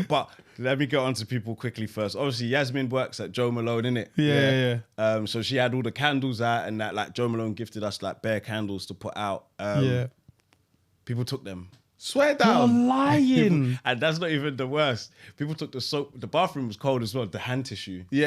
but let me get on to people quickly first. Obviously, Yasmin works at Joe Malone, innit? Yeah. So she had all the candles out and that. Like Joe Malone gifted us like bare candles to put out. Yeah. People took them. Swear You're down. lying. And that's not even the worst. People took the soap. The bathroom was cold as well. The hand tissue. Yeah.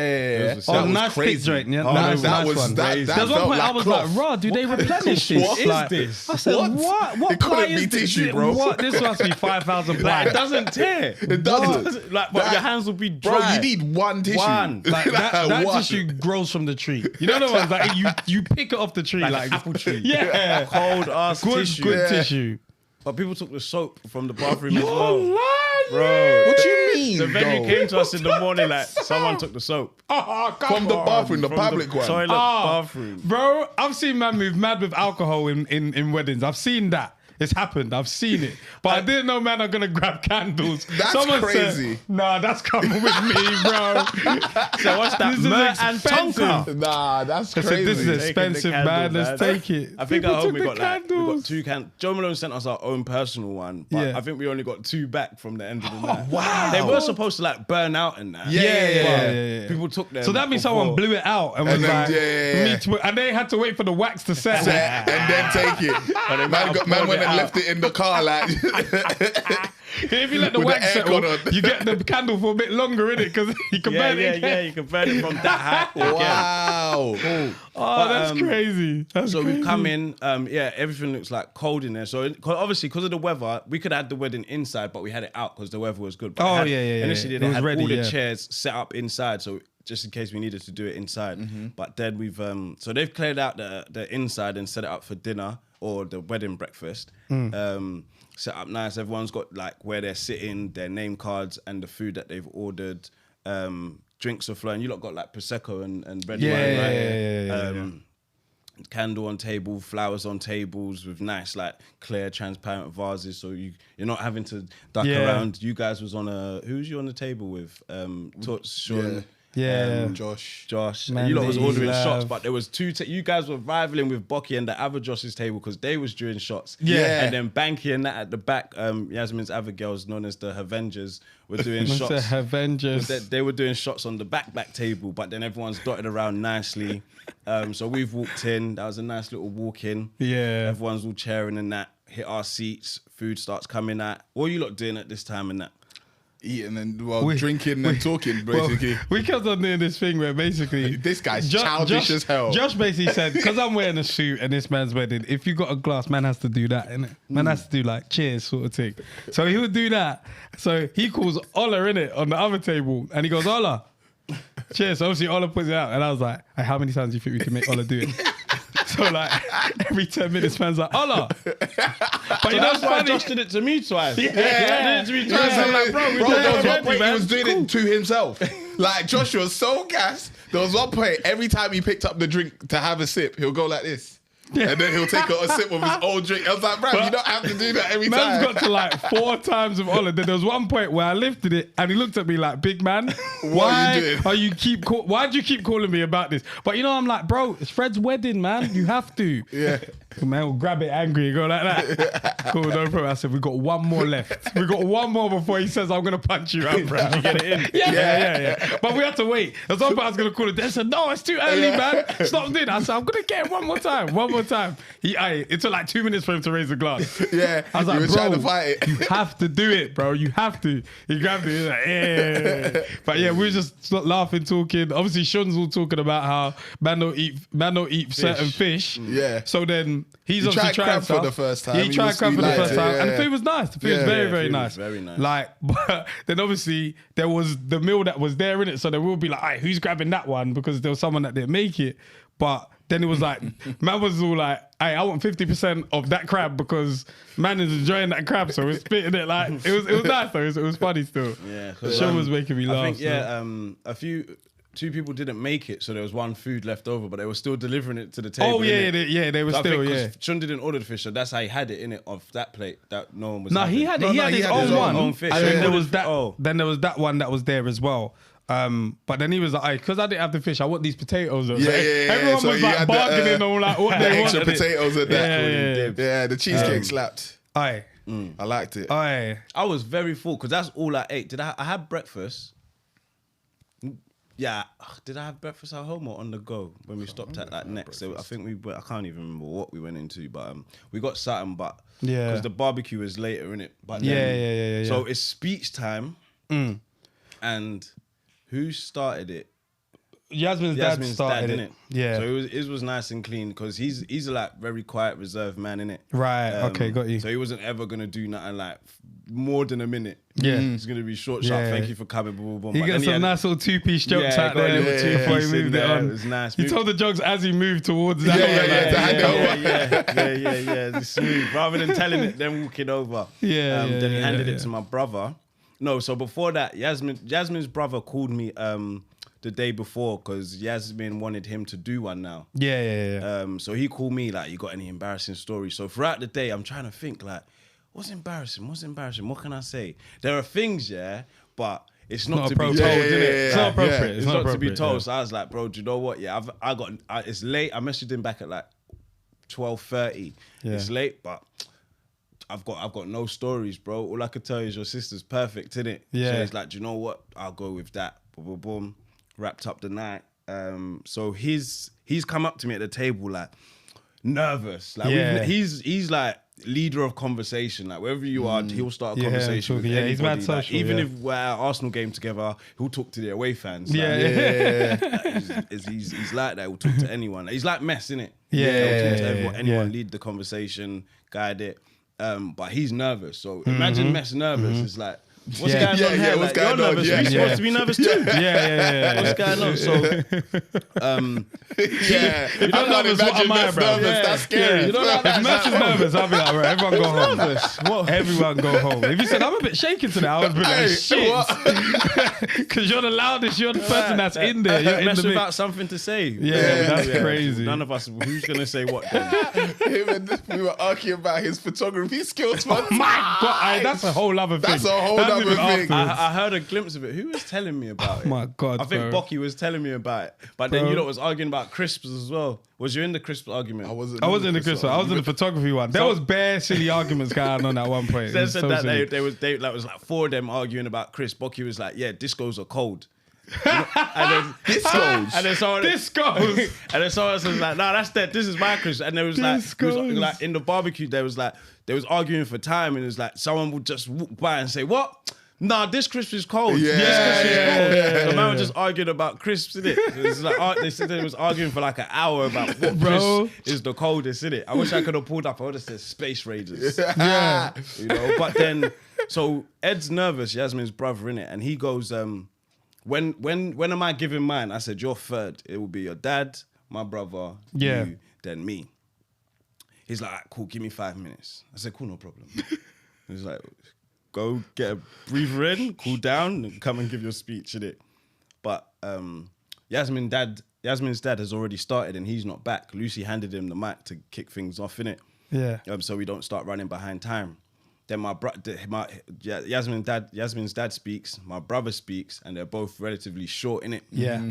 It was Oh, that was nice thick joint. Yeah, Oh, nice, that nice was- one. that- that There's one felt point I like was cloth. like, "Raw, do they replenish What this? is Like, this? I said, what It ply couldn't be is this? tissue, bro. What? This must be 5,000 ply. Like, it doesn't tear. It doesn't. Like, but That- your hands will be Bro, dry. you need one tissue. One. Like that One. tissue grows from the tree. You know the ones like you pick it off the tree like an apple tree. Yeah, Cold ass good tissue. good Yeah. tissue. But people took the soap from the bathroom as You're well. lying. Bro. What do you mean, The venue though? came to us in the morning like someone took the soap. From the bathroom, the From public the one. toilet bathroom. Bro, I've seen man move mad with alcohol in weddings. I've seen that. It's happened. I've seen it. But I didn't know man are going to grab candles. That's Someone crazy. Said, nah, that's coming with me, bro. So what's that? This is Myrrh and expensive. Tonka. Nah, that's I crazy. said, this is Taking the expensive, candles, man. Let's take it. I think People at home took we got the like we got candles. 2 candles. Joe Malone sent us our own personal one, but Yeah. I think we only got 2 back from the end of the night. wow. They were supposed to like burn out and that. Yeah. People took them. So that means someone blew it out and was then- like, yeah. me too. And they had to wait for the wax to set. Set and then take it. might Man, have man poured went it and out. left it in the car like. If you let the With the wax aircon settle, on. you get the candle for a bit longer, innit? Because you can burn it again. you can burn it from that height. again. Wow. Cool. Oh, that's crazy. That's So crazy. we've come in, everything looks like cold in there. So obviously, because of the weather, we could have had the wedding inside, but we had it out because the weather was good. But Oh, it had- yeah. Initially, It they was had ready, all the yeah. chairs set up inside, so just in case we needed to do it inside. But then we've so they've cleared out the inside and set it up for dinner or the wedding breakfast. Set up nice. Everyone's got like where they're sitting, their name cards, and the food that they've ordered. Drinks are flowing. You lot got like prosecco and red wine, right? Yeah. Candle on table, flowers on tables with nice like clear transparent vases, so you're not having to duck Yeah. around. You guys was on who was you on the table with? Toots, Sean, Yeah. Josh. and you lot was Mandy, ordering Lav. shots, but there was two. You guys were rivaling with Bocky and the other Josh's table because they was doing shots. Yeah. and then Banky and that at the back, Yasmin's other girls known as the Avengers were doing shots. Mr. Avengers. They were doing shots on the back table, but then everyone's dotted around nicely. So we've walked in. That was a nice little walk in. Yeah. Everyone's all cheering and that. Hit our seats. Food starts coming out. What are you lot doing at this time and that? Eating and We- drinking and talking, Well, basically. we kept on doing this thing where basically This guy's childish as hell. Josh basically said, because I'm wearing a suit and this man's wedding, if you got a glass, man has to do that, innit? Man has to do like cheers sort of thing. So he would do that. So he calls Ola innit on the other table and he goes, Ola, cheers. So obviously Ola puts it out and I was like, hey, how many times do you think we can make Ola do it? So like every 10 minutes, man's like, Ola. But you know what's That's why funny? Josh did it to me twice. Yeah. He did it to me twice. Yeah, I'm like, bro, there was one point he was doing it to himself. Like Josh was so gassed. There was one point every time he picked up the drink to have a sip, he'll go like this. And then he'll take a sip of his own drink. I was like, bro, you don't have to do that every Man's time. got to like 4 times with Ola. Then there was one point where I lifted it and he looked at me like, big man, What are you doing? why do you keep calling me about this? But you know, I'm like, bro, it's Fred's wedding, man. You have to. Yeah. Man will grab it angry and go like that. Cool, no problem. I said, we got one more left. We got one more before he says, I'm going to punch you out, bro. You get it in? Yeah. But we had to wait. There's one part I was going to call it. They said, no, it's too early, man. Stop doing that. I said, I'm going to get it one more time. It took like 2 minutes for him to raise the glass. Yeah. I was like, he was bro, trying to fight it. you have to do it, bro. You have to. He grabbed it. He was like, yeah. But yeah, we were just laughing, talking. Obviously, Sean's all talking about how man don't eat certain fish. Yeah. So then he's He obviously tried trying crab for stuff. the first time. Yeah, He he tried was- crab he for the liked first it, time, and the yeah. food was nice. The food was Yeah. very, Yeah, very food nice. was very nice. Like, but then obviously there was the meal that was there in it, so there will be like, alright, who's grabbing that one because there was someone that didn't make it. But then it was like, man was all like, hey, I want 50% of that crab because man is enjoying that crab, so we're splitting it. Like, it was nice though. It was funny still. Yeah, Sean was making me laugh. I think, two people didn't make it, so there was one food left over, but they were still delivering it to the table. Oh yeah, innit? they were So I still, think 'cause yeah. Sean didn't order the fish, so that's how he had it in it off that plate that no one was. No, having. he had No, it. He no, had he his had his own own one. fish. And then Yeah. there was that. Oh. Then there was that one that was there as well. But then he was like, because I didn't have the fish, I want these potatoes. Yeah. Everyone So was he like had the, bargaining on like what they extra wanted. potatoes and that. Yeah. The cheesecake slapped. Aye, I liked it. aye. I was very full because that's all I ate. I had breakfast? Yeah, did I have breakfast at home or on the go when we stopped at that next? So I think I can't even remember what we went into, but we got something, but Yeah. because the barbecue was later, innit? But Yeah, then, yeah. So it's speech time, and who started it? Yasmin's dad started it. innit? Yeah. So it was nice and clean because he's a like very quiet, reserved man, innit? Right, okay, got you. So he wasn't ever gonna do nothing like more than a minute. Yeah. He's gonna be short, sharp. Yeah. Thank you for coming. Boom, boom, boom. He But got then some had- nice little two-piece jokes Yeah, out got a there little before he two-piece in moved it there. on. It was nice. He told the jokes as he moved towards that. Yeah. It's smooth. Rather than telling it, then walking over. Yeah, Then he handed yeah. it to my brother. No, so before that, Yasmin's brother called me the day before because Yasmin wanted him to do one now. Yeah. So he called me like, you got any embarrassing stories? So throughout the day, I'm trying to think like, what's embarrassing? What can I say? There are things, yeah, but it's not to be told, appropriate. innit? It's not appropriate. It's It's not not to be appropriate, told. yeah. So I was like, bro, do you know what? Yeah, it's late. I messaged him back at like 12:30. Yeah. It's late, but I've got no stories, bro. All I could tell you is your sister's perfect, innit? Yeah. So it's like, do you know what? I'll go with that. Boom, boom, boom. Wrapped up the night. So he's come up to me at the table like nervous. Like Yeah. he's like leader of conversation. Like wherever you are, he'll start a conversation with he's mad anybody. Like, social, even yeah. if we're at Arsenal game together, he'll talk to the away fans. Like, Yeah. he's like that. He'll talk to anyone. He's like Mess, innit? Yeah, He'll talk to yeah, everyone, yeah, anyone, yeah. lead the conversation, guide it. But he's nervous. So imagine Mess nervous. It's like, what's Yeah. going on here? what's Like, going you're on? nervous. Yeah. You're supposed to be nervous too. Yeah. What's going on? So, Yeah, I don't can't nervous, what imagine am I, Mess bro? nervous. Yeah. That's scary. You know that? If Mess is nervous, I'll be like, right, everyone go home. Everyone go home. If you said, I'm a bit shaken today, I would be like, Hey, shit. what? Because you're the loudest, you're the person that's in there. You're in Mess the mix. without something to say. Yeah, that's crazy. None of us. Who's gonna say what? Then? Him and we were arguing about his photography skills. Man. My God, that's a whole other thing. That's a whole That's other even thing. afterwards. I heard a glimpse of it. Who was telling me about it? my God, I think bro. Bocky was telling me about it. But then Bro. you know was arguing about crisps as well. Was you in the crisps argument? I wasn't I wasn't in the crystal. I was in the photography one. There was bare silly arguments going on at one point. It They was said so that silly. they was like four of them arguing about crisp. Bocky was like, yeah, discos are cold. And then Discos. And then someone Discos. and then someone else was like, nah, that's dead. This is my crisp. And there was like, it was Discos. like in the barbecue, there was arguing for time, and it was like someone would just walk by and say, what? Nah, this crisp is cold. Yeah, This crisp is cold. yeah, The man was just arguing about crisps, innit? It was like, they said they was arguing for like an hour about what Bro. crisp is the coldest, innit? I wish I could have pulled up. I would have said Space Raiders. Yeah. You know, but then, so Ed's nervous, Yasmin's brother, innit? And he goes, when am I giving mine? I said, you're third. It will be your dad, my brother, Yeah. you, then me. He's like, "Alright, cool, give me 5 minutes." I said, cool, no problem. He's like, go get a breather in, cool down, and come and give your speech, innit? But Yasmin's dad has already started and he's not back. Lucy handed him the mic to kick things off, innit? Yeah. So we don't start running behind time. Then Yasmin's dad speaks, my brother speaks, and they're both relatively short, innit? Yeah.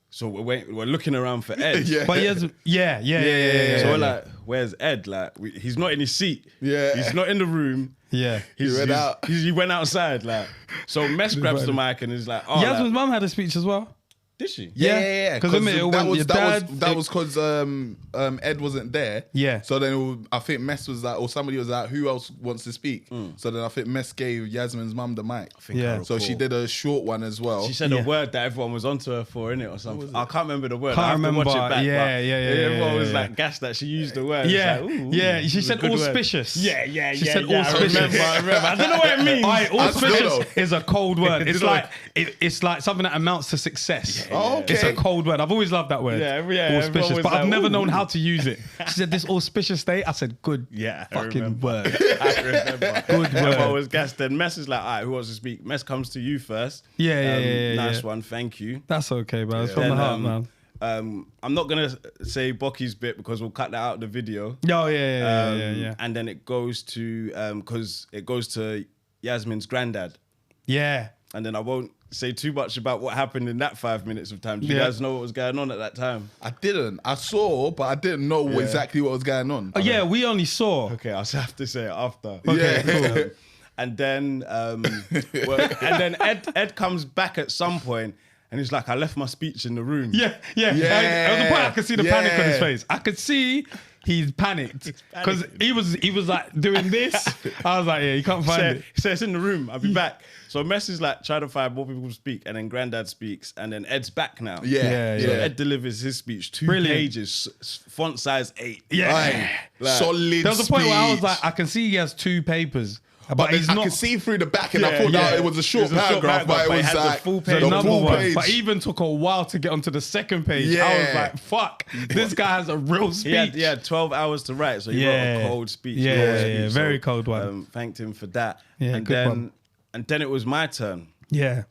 So we're looking around for Ed. Yeah. But he has, yeah. So we're like, where's Ed? Like, he's not in his seat. Yeah. He's not in the room. Yeah. He went out. He went outside. Like, so Mess grabs the mic and is like, oh, Yasmin's like, mum had a speech as well. did she? Yeah. 'Cause admit, it that went- was your that dad- was because Ed wasn't there. Yeah. So then I think Mess was like, or somebody was like, who else wants to speak? So then I think Mess gave Yasmin's mum the mic. Yeah. So she did a short one as well. She said Yeah. a word that everyone was onto her for, innit, or something. I can't remember the word. Can't I have remember. to watch it back. Yeah, but yeah. Everyone was yeah. like gassed that she used the word. It's Yeah, like, ooh, yeah. ooh, She it's a said good word. auspicious. Yeah. She said I auspicious. remember. I don't know what it means. Alright, That's good, auspicious though. is a cold word. It's Good like it's like something that amounts to success. Oh, okay. It's a cold word. I've always loved that word. Yeah, everyone auspicious. was But I've like, never ooh. known how to use it. She said this auspicious day. I said good. Yeah, I fucking remember. word. I remember. Good word. Everyone was gassed. Then Mess is like, all right, who wants to speak? Mess comes to you first. Yeah. Nice one, thank you. That's okay, bro. It's from Then, the heart, man. I'm not gonna say Bocky's bit because we'll cut that out of the video. Oh yeah. And then it goes to because it goes to Yasmin's granddad, Yeah. and then I won't say too much about what happened in that 5 minutes of time. Do you Yeah. guys know what was going on at that time? I didn't. I saw, but I didn't know exactly what was going on. Oh yeah, we only saw. Okay, I'll have to say it after. Okay, cool. And then, Ed comes back at some point, and he's like, "I left my speech in the room." Yeah. At the point I could see the panic on his Yeah. face. I could see he's panicked because he was like doing this. I was like, yeah, you can't find it. He says it's in the room. I'll be back. So Mess is like trying to find more people to speak, and then Granddad speaks, and then Ed's back now. Yeah. So Ed delivers his speech, 2 Brilliant. pages, font size 8. Yeah. Aye. Like- Solid. There was a point where I was speech. like, I can see he has 2 papers, but But he's I not. could see through the back, and I Yeah, thought that yeah. it was a short It was a short paragraph, but paragraph, it but it was had the like full the page. another full one, page. but it even took a while to get onto the second page. I Yeah. was like, "Fuck, this guy has a real speech." He had 12 hours to write, so he wrote Yeah. a cold speech. Yeah, long yeah, speech. yeah, very cold one. Thanked him for that. Yeah, and good then one. and then it was my turn. yeah.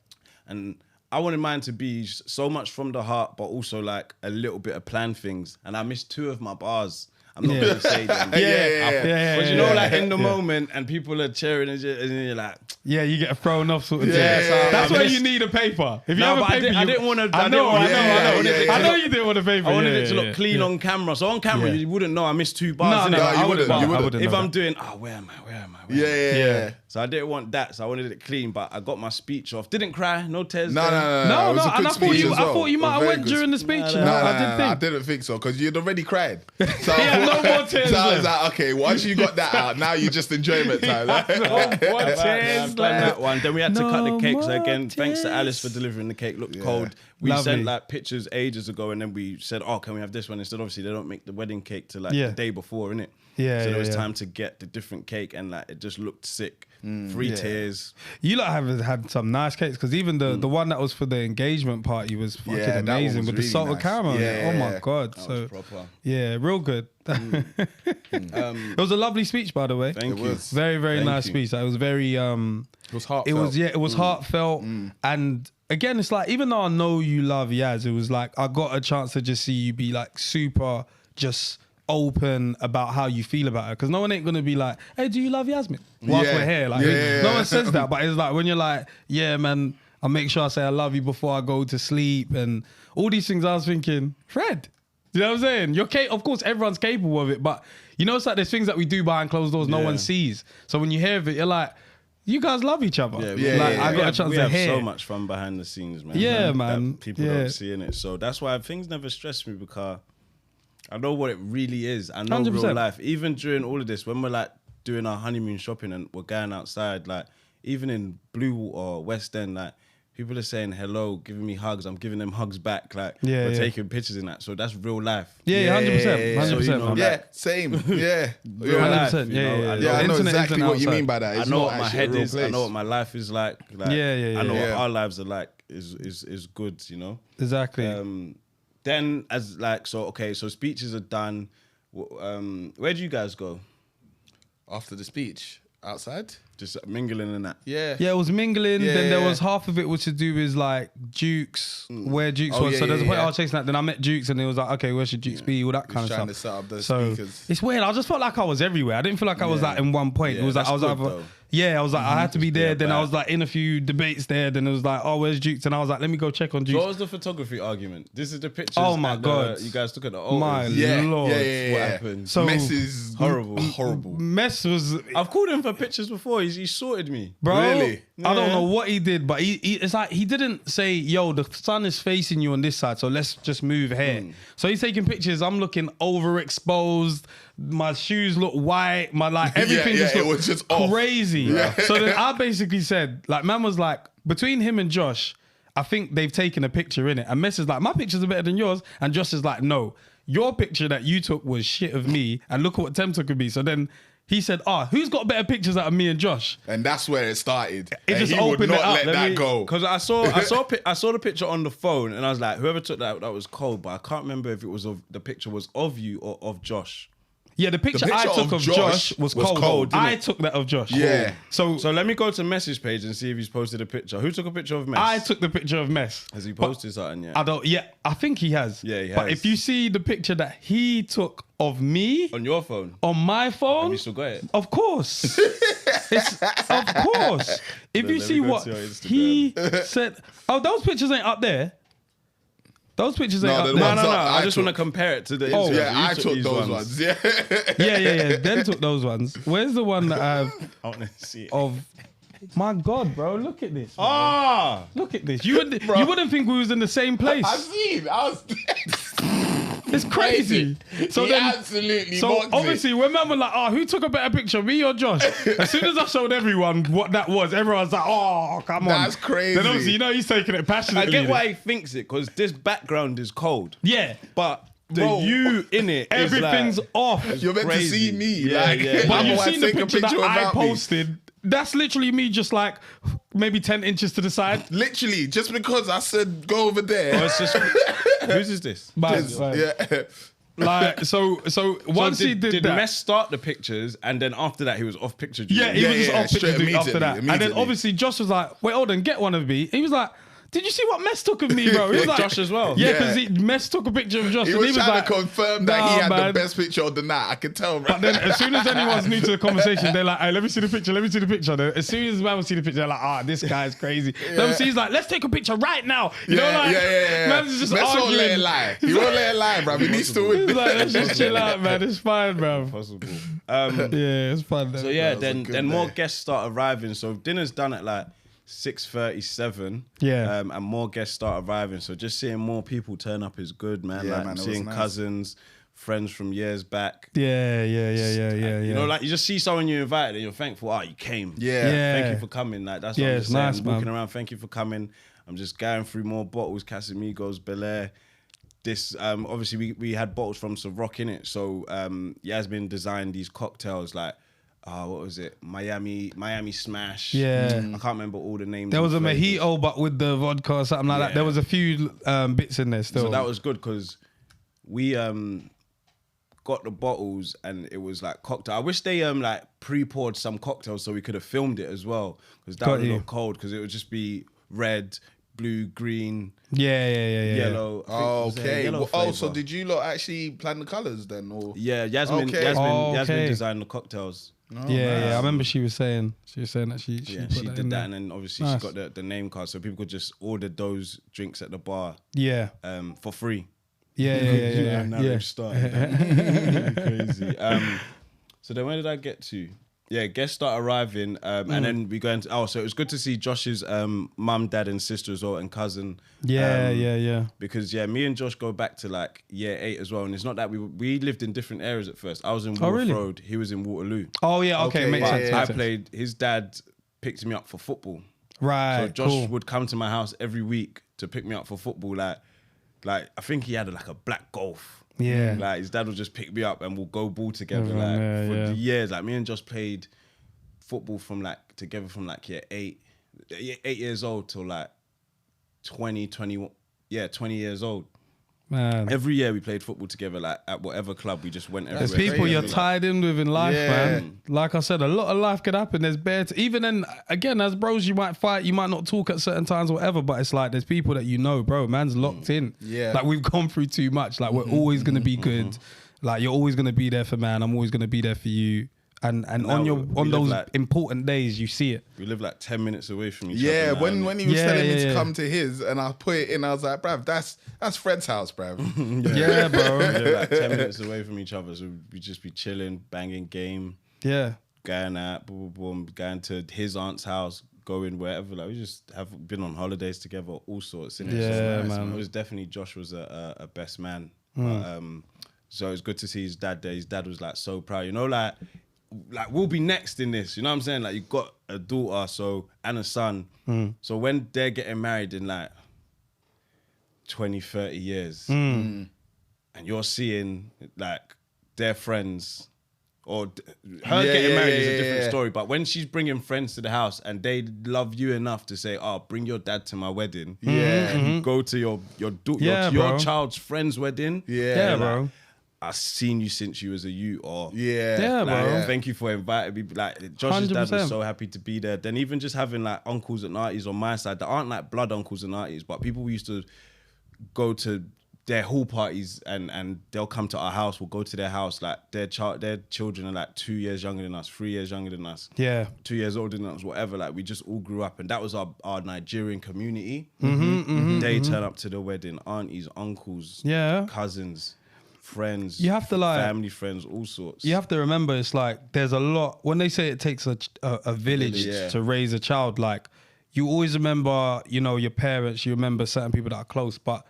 And I wanted mine to be so much from the heart, but also like a little bit of planned things. And I missed 2 of my bars. I'm not Yeah. going to say them. Yeah. But you know, yeah, like in the yeah. moment, and people are cheering, and you're like, Yeah, you get a thrown off sort of thing. Yeah, so That's I why missed- you need a paper. If you No, have a but paper, I didn't want to. I know. yeah. I know you didn't want a paper. I wanted yeah, it to look yeah, clean yeah. on camera. So on camera, Yeah. you wouldn't know I missed 2 bars. No, innit? I you wouldn't. wouldn't. I wouldn't If know I'm that. doing, where am I? Yeah. So I didn't want that. So I wanted it clean, but I got my speech off. Didn't cry, no tears. No, there. no. It was a and good I thought speech you. as I well. thought you A might have very went good during the speech. you know? No, I did I think. didn't think so because you'd already cried. So Yeah, no more tears So I was left. like, okay, once you got that out, now you're just enjoyment time. No more I've tears done left. that one. Then we had to cut the No cake. So more again, thanks to tears. Alice for delivering the cake. Looked cold. We Lovely. sent like pictures ages ago, and then we said, "Oh, can we have this one instead?" Obviously, they don't make the wedding cake till like Yeah. the day before, innit? Yeah, So there yeah, was yeah. time to get the different cake, and like it just looked sick. 3 tears. You lot have had some nice cakes because even the one that was for the engagement party was fucking Yeah, that one amazing was with really the salted nice. caramel. Yeah, Oh my yeah. god! That So was proper. yeah, real good. It was a lovely speech, by the way. Thank It you. was. Very Thank nice you. speech. That was very It was heartfelt. it was heartfelt. And again, it's like even though I know you love Yaz, it was like I got a chance to just see you be like super just open about how you feel about her, because no one ain't gonna be like, hey, do you love Yasmin whilst Yeah. we're here? Like Yeah. no one says that, but it's like when you're like, yeah man, I make sure I say I love you before I go to sleep and all these things. I was thinking, Fred, you know what I'm saying? Of course everyone's capable of it, but you know, it's like there's things that we do behind closed doors no Yeah. one sees. So when you hear of it, you're like, you guys love each other. Yeah, like yeah, I got a chance we to have hear. so much fun behind the scenes, man. Yeah, that man. people Yeah. don't see in it. So that's why things never stress me, because I know what it really is. I know 100%. real life. Even during all of this, when we're like doing our honeymoon shopping and we're going outside, like even in Blue or West End, like people are saying hello, giving me hugs. I'm giving them hugs back. Like Yeah, we're yeah. taking pictures in that. So that's real life. Yeah, 100%. 100%. So, you know, man. Yeah, same. Yeah. Real Yeah. life, 100%, you know, yeah, I yeah, know- Yeah, I know Internet exactly isn't what you outside. mean by that. I It's know not what my actually head a real is. I place. know what my life is like. Yeah. I know Yeah. what our lives are like. Is good, you know. Exactly. Then as like so speeches are done. Where do you guys go? After the speech, outside. Just mingling and that. Yeah. Yeah, it was mingling. Yeah, then there yeah. was half of it was to do with like Jukes, where Jukes Oh, was. yeah, So there's a yeah, point yeah. I was chasing that. Then I met Jukes and it was like, okay, where should Jukes be? All that kind of trying stuff. to set up the so speakers. it's weird. I just felt like I was everywhere. I didn't feel like I was Yeah. like in one point. Yeah, it was like that's I was good, either. though. Yeah, I was like I had to be Just be there. Then I about- was like in a few debates there. Then it was like, oh, where's Jukes? And I was like, let me go check on What Jukes. was the photography argument? This is the pictures. Oh my at the- God. You guys took at the altars. My Yeah. Lord. Yeah. What happened? So- Mess is Horrible. Horrible. Mess was. I've called him for pictures before. He sorted me. Bro, Really? I don't Yeah. know what he did, but he it's like he didn't say, yo, the sun is facing you on this side, so let's just move here. So he's taking pictures. I'm looking overexposed. My shoes look white. My like everything Yeah, just yeah, it looked was just off. crazy. Yeah. So then I basically said, like, man was like, between him and Josh, I think they've taken a picture in it. And Mess is like, my pictures are better than yours. And Josh is like, no, your picture that you took was shit of me. And look at what Tem took of me. So then he said, who's got better pictures out of me and Josh? And that's where it started. It And just he would opened it not up. let that go. Because I saw the picture on the phone, and I was like, whoever took that was cold. But I can't remember if it was the picture was of you or of Josh. Yeah, the picture picture I took of of Josh Josh was was cold. cold, didn't I it? took that of Josh. Yeah. So So let me go to the message page and see if he's posted a picture. Who took a picture of Mess? I took the picture of Mess. Has he But posted something yet? I don't. Yeah, I think he has. Yeah, he But has. if you see the picture that he took of me On your phone? on my Have phone, you still got it? of course, of course. If you Let see me go what to your Instagram. he said, those pictures ain't up there. Those pictures ain't No, up the there. No, ones no. that I I just took. want to compare it to the Oh, Instagram. Yeah, So you I took these those ones. Yeah. Yeah. Then took those ones. Where's the one that I have I want to see it. of? My God, bro, look at this. Ah! Look at this. You wouldn't think we was in the same place. I've seen. I was. It's crazy. He absolutely So mocked obviously, when man was like, who took a better picture, me or Josh? As soon as I showed everyone what that was, everyone's like, come on. That's crazy. Then obviously, he's taking it I passionately. get why he thinks it, because this background is cold. Yeah. But the Bro, you in it is Everything's like, off. You're meant crazy. to see me. Yeah, like, yeah. But I'm you've gonna seen the take a picture that I about me. posted. That's literally me just like maybe 10 inches to the side. Literally, just because I said go over there. Oh, it's just, whose is this? Just- yeah. Like, so once So he did that. Mess start the pictures, and then after that he was off picture duty? Yeah, he Yeah, was just yeah, off picture straight duty after that. And then immediately. obviously Josh was like, wait, hold on, get one of me. He was like, did you see what Mess took of me, bro? He's like, Josh as well. Yeah, because Mess took a picture of Josh. He and was trying like, to confirm that he had man. the best picture of the night. I can tell, bro. But then as soon as anyone's new to the conversation, they're like, hey, let me see the picture, let me see the picture. Then as soon as man will see the picture, they're like, this guy's crazy. Then he's like, let's take a picture right now. You know, like, man's just Let's arguing. not let it lie. He won't let it lie, bro. He needs to win. He's like, let's just chill out, man. It's fine, bro. Possible. Yeah, it's fun. So yeah, That was a good then more day. guests start arriving. So dinner's done at like 6:37. Yeah. And more guests start arriving. So just seeing more people turn up is good, man. Yeah, Like man, it was seeing nice. cousins, friends from years back. Yeah. You know, like you just see someone you invited and you're thankful. Oh, you came. Yeah. Thank you for coming. Like that's what Yeah, I'm it's just saying. nice, man. Walking around, thank you for coming. I'm just going through more bottles, Casamigos, Bel Air. This obviously we had bottles from Ciroc in it. So Yasmin designed these cocktails like what was it? Miami Smash. Yeah. I can't remember all the names. There was a and flavors. mojito, but with the vodka or something like that. Yeah. There was a few bits in there still. So that was good because we got the bottles and it was like cocktail. I wish they like pre-poured some cocktails so we could have filmed it as well because that Got would you. look cold because it would just be red, blue, green, Yeah. yellow. I think it was a Okay. yellow So flavour. did you lot actually plan the colours then? Or Yeah, Yasmin Okay. Yasmin designed the cocktails. Yeah. I remember she was saying that she Yeah, put she that did in that, there. and then obviously Nice. she got the name card, so people could just order those drinks at the bar Yeah. for free. Yeah. Now they've started. Crazy. So then where did I get to? Yeah, guests start arriving, and then we go into. Oh, so it was good to see Josh's mum, dad, and sister as well, and cousin. Yeah. Because me and Josh go back to like year 8 as well, and it's not that we lived in different areas at first. I was in Oh, Wolf really? Road, he was in Waterloo. Oh yeah. Okay, Okay, makes yeah, sense. yeah. I makes sense. played. His dad picked me up for football. Right. So Josh cool. would come to my house every week to pick me up for football. Like I think he had like a black Golf. Yeah. Like his dad would just pick me up and we'll go ball together. Everyone, Like for yeah. years. Like me and Josh played football from like together from like year 8 years old till like 20 years old. Man. Every year we played football together, like at whatever club we just went everywhere. There's people you're Like, tied in with in life, Yeah. man. Like I said, a lot of life could happen. There's bare. Even then, again, as bros, you might fight, you might not talk at certain times, or whatever. But it's like there's people that you know, bro. Man's locked in. Yeah. Like we've gone through too much. Like we're always gonna be good. Like you're always gonna be there for man. I'm always gonna be there for you. And Now on we live those like- important days, you see it. We live like 10 minutes away from each Yeah, other. now, when innit? he was Yeah, telling me yeah, to yeah. come to his and I put it in, I was like, bruv, that's Fred's house, bruv. Yeah, bro. We live like 10 minutes away from each other, so we just be chilling, banging game, Yeah. going out, boom, boom, boom, going to his aunt's house, going wherever. Like we just have been on holidays together, all sorts. Innit? Yeah, so man. It was definitely Josh was a best man. Hmm. But, so it's good to see his dad there. His dad was like so proud. You know, like we'll be next in this. You know what I'm saying? Like you got a daughter, and a son. Hmm. So when they're getting married in like 20, 30 years, Hmm. and you're seeing like their friends, or her Yeah, getting yeah, married is a yeah, different yeah. story. But when she's bringing friends to the house and they love you enough to say, "Oh, bring your dad to my wedding," Yeah. and you go to your Yeah, your bro. child's friend's wedding, Yeah. Yeah, like, bro. I've seen you since you was a youth, or Yeah. Yeah, like, bro. thank you for inviting me. Like Josh's dad 100%. was so happy to be there. Then even just having like uncles and aunties on my side that aren't like blood uncles and aunties, but people we used to go to their hall parties and they'll come to our house. We'll go to their house. Like their children are like 2 years younger than us, 3 years younger than us. Yeah. 2 years older than us, whatever. Like we just all grew up, and that was our Nigerian community. They turn up to the wedding, aunties, uncles, Yeah. cousins, friends. You have to, like- family, friends, all sorts. You have to remember, it's like there's a lot. When they say it takes a village Yeah. to raise a child, like you always remember, you know, your parents. You remember certain people that are close, but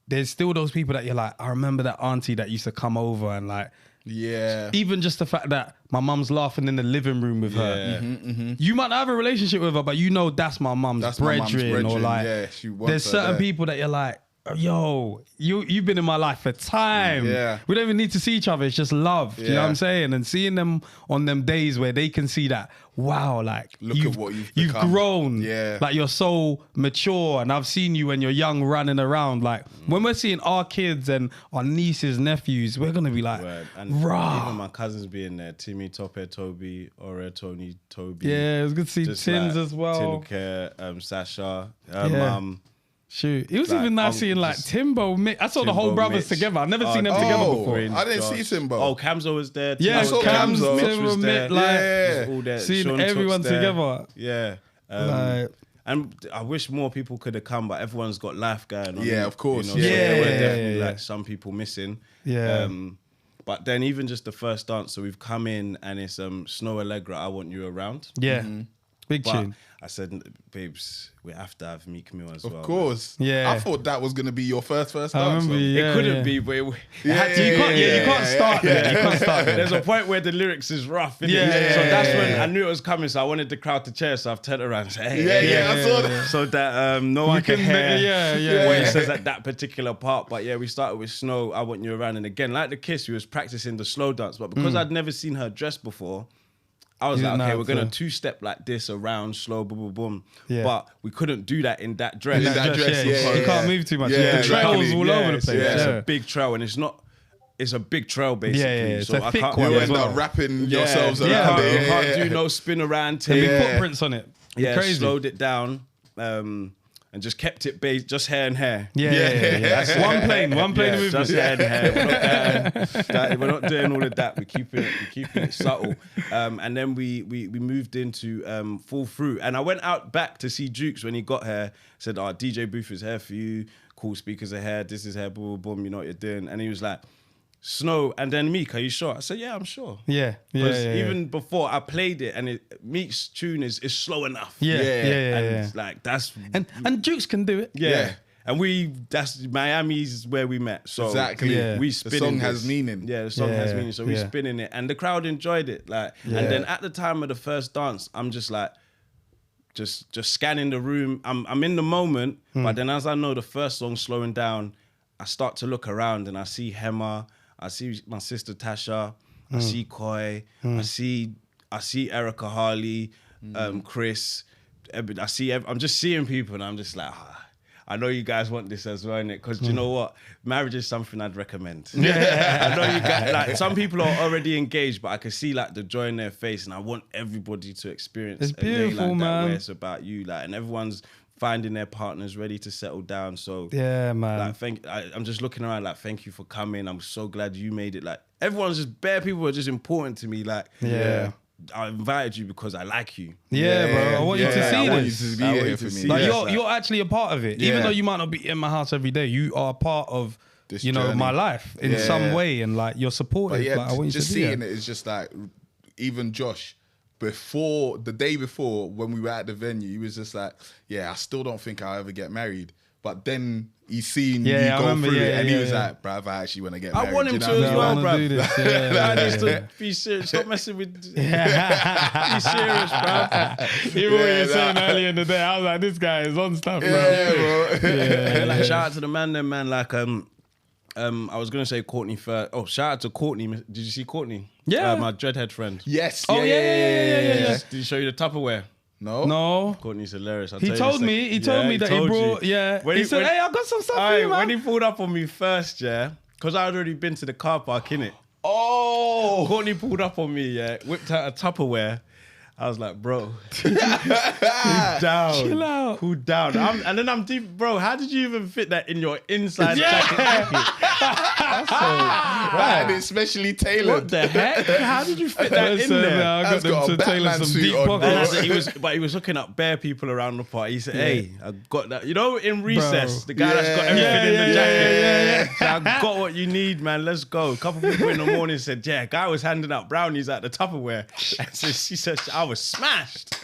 there's still those people that you're like, I remember that auntie that used to come over, and like Yeah. even just the fact that my mum's laughing in the living room with her. Yeah. You might not have a relationship with her, but you know that's my mum's That's my mum's brethren, or brethren, like yeah, she wants there's her certain there. people that you're like, yo, you've been in my life for time. Yeah. We don't even need to see each other. It's just love. You know what I'm saying? And seeing them on them days where they can see that, wow, like Look at what you've become. grown. Yeah. Like you're so mature, and I've seen you when you're young running around. Like when we're seeing our kids and our nieces, nephews, we're gonna be like, Right. And rah. even my cousins being there, Timmy, Tope, Toby, Ore, Tony, Toby. Yeah, it was good to see just Tins like as well. Tinuke, Sasha, Yeah. mum. Shoot, it was Like, even nice seeing like just- Timbo. I saw the whole Timbo, brothers Mitch. together. I've never seen them oh, together before. I didn't see Timbo. Oh, Camzo was there. Yeah, I saw Cams, Camzo. Mitch Timbo, was there. Mitch, like, Yeah. It was all there. seeing Sean everyone Took's there. together. Yeah. Like- And I wish more people could have come, but everyone's got life going on. Yeah, innit? of course. So Yeah, there were yeah, definitely yeah. like some people missing. Yeah. But then even just the first dance, so we've come in and it's Snow Allegra, I Want You Around. Yeah, big But tune. I said, babes, we have to have Meek Mill as well. Of course. Yeah. I thought that was going to be your first I dance. remember. song. Man. Yeah, It couldn't yeah. be, but it Yeah, had to. You can't start there. You can't start there. There's a point where the lyrics is rough, innit? Yeah, So that's yeah, when yeah. I knew it was coming, so I wanted the crowd to cheer, so I've turned around and said, hey, Yeah, hey, I saw that. so that no one can can hear make- yeah, what yeah. it says at that particular part. But yeah, we started with Snow, I Want You Around. And again, like the Kiss, we was practicing the slow dance. But because I'd never seen her dress before, I was You like, didn't okay, know we're how going to- to two-step like this around, slow, boom, boom, boom. Yeah. But we couldn't do that in that dress. In that dress, yeah, You yeah. can't move too much. Yeah, the trails exactly. all over the place. It's Yeah, a big trail, and it's a big trail basically. yeah, it's so a I thick can't, one You as end well. up wrapping yeah, yourselves you around can't, it. you can't do no spin around The big thing. footprints on it. Yeah, Crazy. slowed it down, and just kept it just hair and hair. Yeah. That's it. One plane Yeah, movement. just hair and hair. We're not doing all of that. We're keeping it subtle. And then we moved into Full Fruit. And I went out back to see Jukes when he got here. Said, "Oh, DJ booth is here for you. Cool speakers are here. This is here. Boom, boom, boom. You know what you're doing." And he was like, "Snow and then Meek, are you sure?" I said, "Yeah, I'm sure." Yeah. Because even before I played it, and Meek's tune is slow enough. Yeah. And like that's And Jukes can do it. yeah. And that's Miami's where we met. So Exactly. Yeah. we The spinning song this. has meaning. Yeah, the song has Yeah, meaning. So we yeah. spinning it, and the crowd enjoyed it. Like, Yeah. and then at the time of the first dance, I'm just like, just scanning the room. I'm in the moment, but then as I know the first song's slowing down, I start to look around and I see Hema, I see my sister Tasha, I see Koi, I see Erica Harley, Chris. I'm just seeing people, and I'm just like, I know you guys want this as well, innit? Because you know what? Marriage is something I'd recommend. I know you guys, like, some people are already engaged, but I can see like the joy in their face, and I want everybody to experience It's a day beautiful, like that man. where it's about you, like, and everyone's finding their partners ready to settle down. So Yeah, man. like, I'm just looking around like, thank you for coming. I'm so glad you made it. Like, everyone's just bare people are just important to me. Like, Yeah. I invited you because I like you. Yeah, bro. I want you to I see want this. you to be I want here you for to me. see Like this. you're actually a part of it, even Yeah. though you might not be in my house every day. You are a part of This my journey. life in Yeah. some way, and like you're supportive. But yeah, like, I want you just to be seeing there. it is just like, even Josh, the day before when we were at the venue, he was just like, yeah, I still don't think I'll ever get married. But then he seen Yeah, you I go remember, through it, yeah, and he yeah, was yeah. like, bruv, I actually want to get I married. want him you to know as what I mean? well, I wanna bro. do this. Yeah, I yeah, needs yeah. to be serious. Stop messing with. Be serious, bro. Even what you Yeah, were saying nah. earlier in the day, I was like, this guy is on stuff, bro. Yeah, bro. Yeah, like, shout out to the man, then, man. Like, I was gonna say Courtney first. Oh, shout out to Courtney. Did you see Courtney? Yeah. My dreadhead friend. Yes. Oh, yeah. Did he show you the Tupperware? No. No. Courtney's hilarious. I'll He tell you in a told me. sec. He told Yeah, me that he told brought. you. Yeah. When He said, "Hey, I got some stuff for Aye, you, man." when he pulled up on me first, yeah, because I had already been to the car park, innit? Oh. Courtney pulled up on me, yeah, whipped out a Tupperware. I was like, bro, cool down. Chill out. Cool down. And then I'm deep, bro, how did you even fit that in your inside jacket? Man, it's specially tailored. What the heck? How did you fit that in Listen, there? I got That's them got to a tailor Batman some suit deep on, bro. pockets. But he was hooking up bare people around the party. He said, "Hey, I got that." You know, in recess, the guy that's got everything in the jacket. So I got what you need, man. Let's go. A couple people in the morning said, "Yeah, guy was handing out brownies at the Tupperware." And so she said, "I was smashed."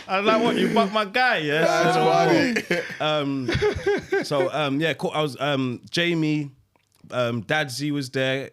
I was like, "What? You bucked my guy?" Yeah. Yeah. Cool. I was Jamie, Dadsy was there.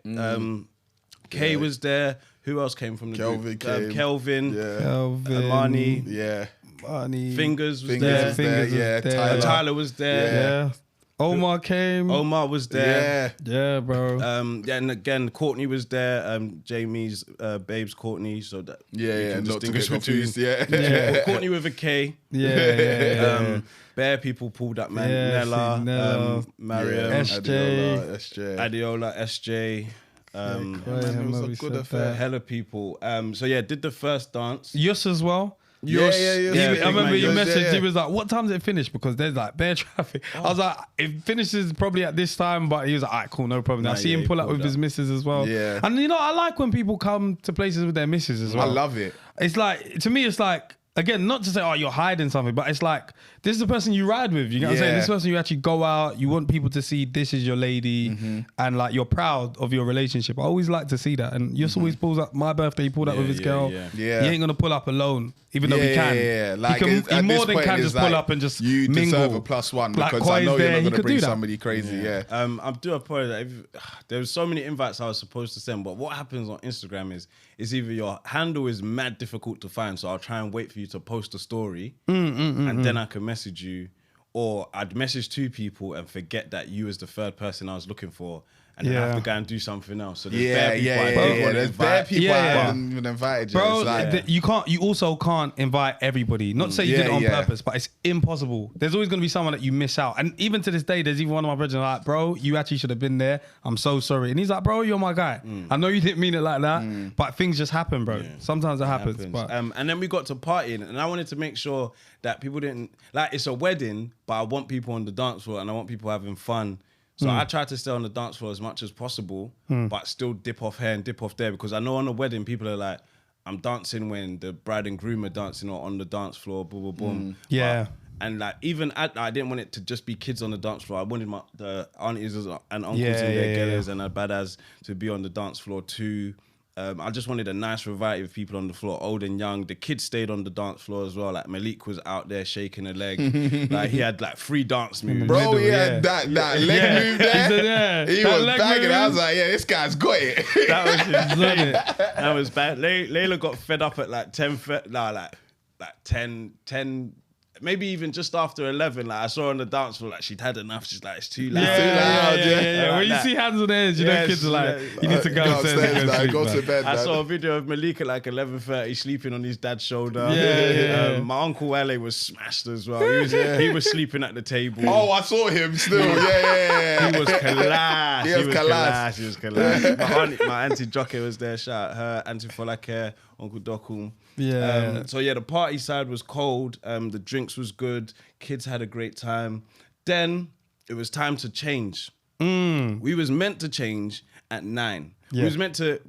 Kay was there. Who else came from the Kelvin group? came. Kelvin. Yeah. Kelvin, Amani. Yeah. Money. Fingers was Fingers there. was there. Fingers was Yeah. there. Tyler was there. Yeah. Omar came. Omar was there. Yeah, bro. Yeah, and again, Courtney was there. Jamie's babes, Courtney. So that Yeah, can not to distinguish get confused. Yeah. Well, Courtney with a K. Yeah. Bare people pulled up, man. Yeah, Nella, see, Nella. Mariam, SJ. Adiola, SJ. Man, it was a good affair. Hella people. So yeah, did the first dance. Yus as well. Yeah. I remember you messaged. Yeah. He was like, "What time does it finish?" Because there's like bare traffic. I was like, "It finishes probably at this time," but he was like, "All right, cool, no problem." I see him he pull up pulled with his up. missus as well. Yeah. And you know, I like when people come to places with their missus as I well. love it. It's like, to me, it's like, again, not to say, oh, you're hiding something, but it's like, this is the person you ride with. You know what I'm saying? Yeah. This person you actually go out, you want people to see this is your lady, and like you're proud of your relationship. I always like to see that. And Yus always pulls up, my birthday, he pulled up with his girl. Yeah. He ain't going to pull up alone, even though he can. Yeah. Like, he at more this than point, can it's just like, pull up and just you mingle. deserve a +1 Like, because Koi I is know there, you're not he going to could bring do that. somebody crazy. Yeah. I do apologize. There was so many invites I was supposed to send, but what happens on Instagram is either your handle is mad difficult to find, so I'll try and wait for you to post a story, and then I can message you, or I'd message 2 people and forget that you was the third person I was looking for, and then I have to go and do something else. So there's bare people I didn't want to There's bare invite. people I Yeah. haven't even invited you. Bro, It's like, you also can't invite everybody. Not to say you did it on purpose, but it's impossible. There's always going to be someone that you miss out. And even to this day, there's even one of my brothers like, bro, you actually should have been there. I'm so sorry. And he's like, bro, you're my guy. I know you didn't mean it like that, but things just happen, bro. Sometimes it happens. But And then we got to partying, and I wanted to make sure that people didn't, like, it's a wedding, but I want people on the dance floor and I want people having fun. So I try to stay on the dance floor as much as possible, but still dip off here and dip off there, because I know on a wedding, people are like, I'm dancing when the bride and groom are dancing or on the dance floor, boom, boom, boom. Yeah. And like, even I didn't want it to just be kids on the dance floor. I wanted the aunties and uncles Yeah, and their yeah, girls and their badas to be on the dance floor too. I just wanted a nice variety of people on the floor, old and young. The kids stayed on the dance floor as well. Like, Malik was out there shaking a leg. Like, he had like 3 dance moves. bro, middle, yeah, that leg move there. He That was leg bagging. I move. was like, yeah, this guy's got it. That was that was bad. Layla got fed up at like 10, maybe even just after 11. Like, I saw her on the dance floor, like, she'd had enough. She's like, it's too loud. Yeah. When you Like see hands on the edge, you know, Yes, kids are like, yeah. you need to go upstairs and go like, sleep, go man. to bed. I man. saw a video of Malik at like 11:30 sleeping on his dad's shoulder. Yeah. My uncle Wale was smashed as well. He was sleeping at the table. Oh, I saw him still. Yeah. He was class. He was class. He was class. My auntie Joke was there. Shout out her, Auntie Folake, Uncle Dokum. Yeah. So yeah, the party side was cold. The drinks was good. Kids had a great time. Then it was time to change. We was meant to change at 9. We was meant to,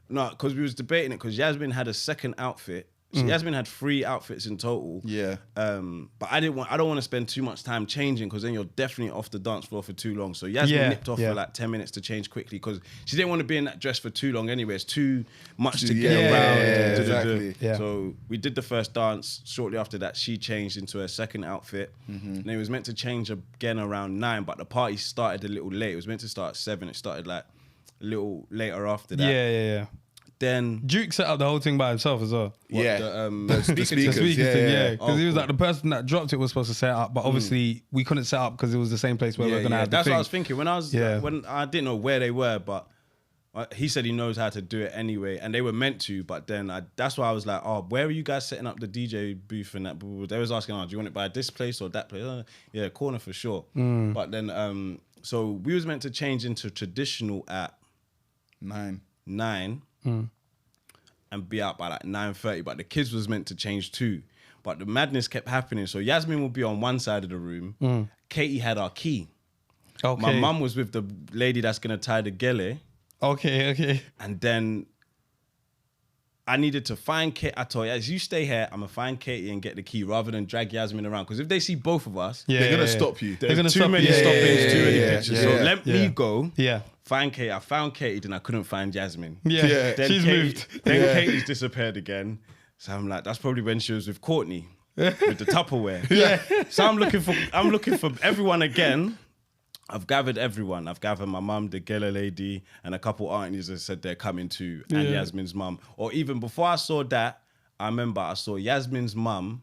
because we was debating it, because Yasmin had a second outfit. So Yasmin had 3 outfits in total. Yeah. But I don't want to spend too much time changing, because then you're definitely off the dance floor for too long. So Yasmin nipped off for like 10 minutes to change quickly, because she didn't want to be in that dress for too long anyway. It's too much to get around. Exactly. Yeah. So we did the first dance. Shortly after that, she changed into her second outfit. And it was meant to change again around 9, but the party started a little late. It was meant to start at 7. It started like a little later after that. Yeah. Then Duke set up the whole thing by himself as well. Yeah. the speakers. The speakers thing, yeah. Because Oh, he was cool. like, the person that dropped it was supposed to set up, but obviously we couldn't set up because it was the same place where we're going to have the That's thing. what I was thinking. When I didn't know where they were, but he said he knows how to do it anyway, and they were meant to. But then that's why I was like, oh, where are you guys setting up the DJ booth and that? They was asking, do you want it by this place or that place? Yeah, corner for sure. But then, so we was meant to change into traditional at 9. 9 and be out by like 9:30, but the kids was meant to change too. But the madness kept happening. So Yasmin would be on one side of the room. Katie had our key. Okay. My mum was with the lady that's gonna tie the gele, Okay. and then I needed to find Kate. I told Yas, you stay here. I'm gonna find Katie and get the key rather than drag Yasmin around. Because if they see both of us, They're going to stop you. there's gonna too stop many you. stoppings, too many yeah, pictures. yeah, So yeah. let me go. Yeah. Find Katie. I found Katie, then I couldn't find Yasmin. Yeah. Then She's moved. Then Katie's disappeared again. So I'm like, that's probably when she was with Courtney with the Tupperware. Yeah. So I'm looking for everyone again. I've gathered everyone. I've gathered my mum, the Gela lady, and a couple aunties that said they're coming too, and Yeah. Yasmin's mum. Or even before I saw that, I remember I saw Yasmin's mum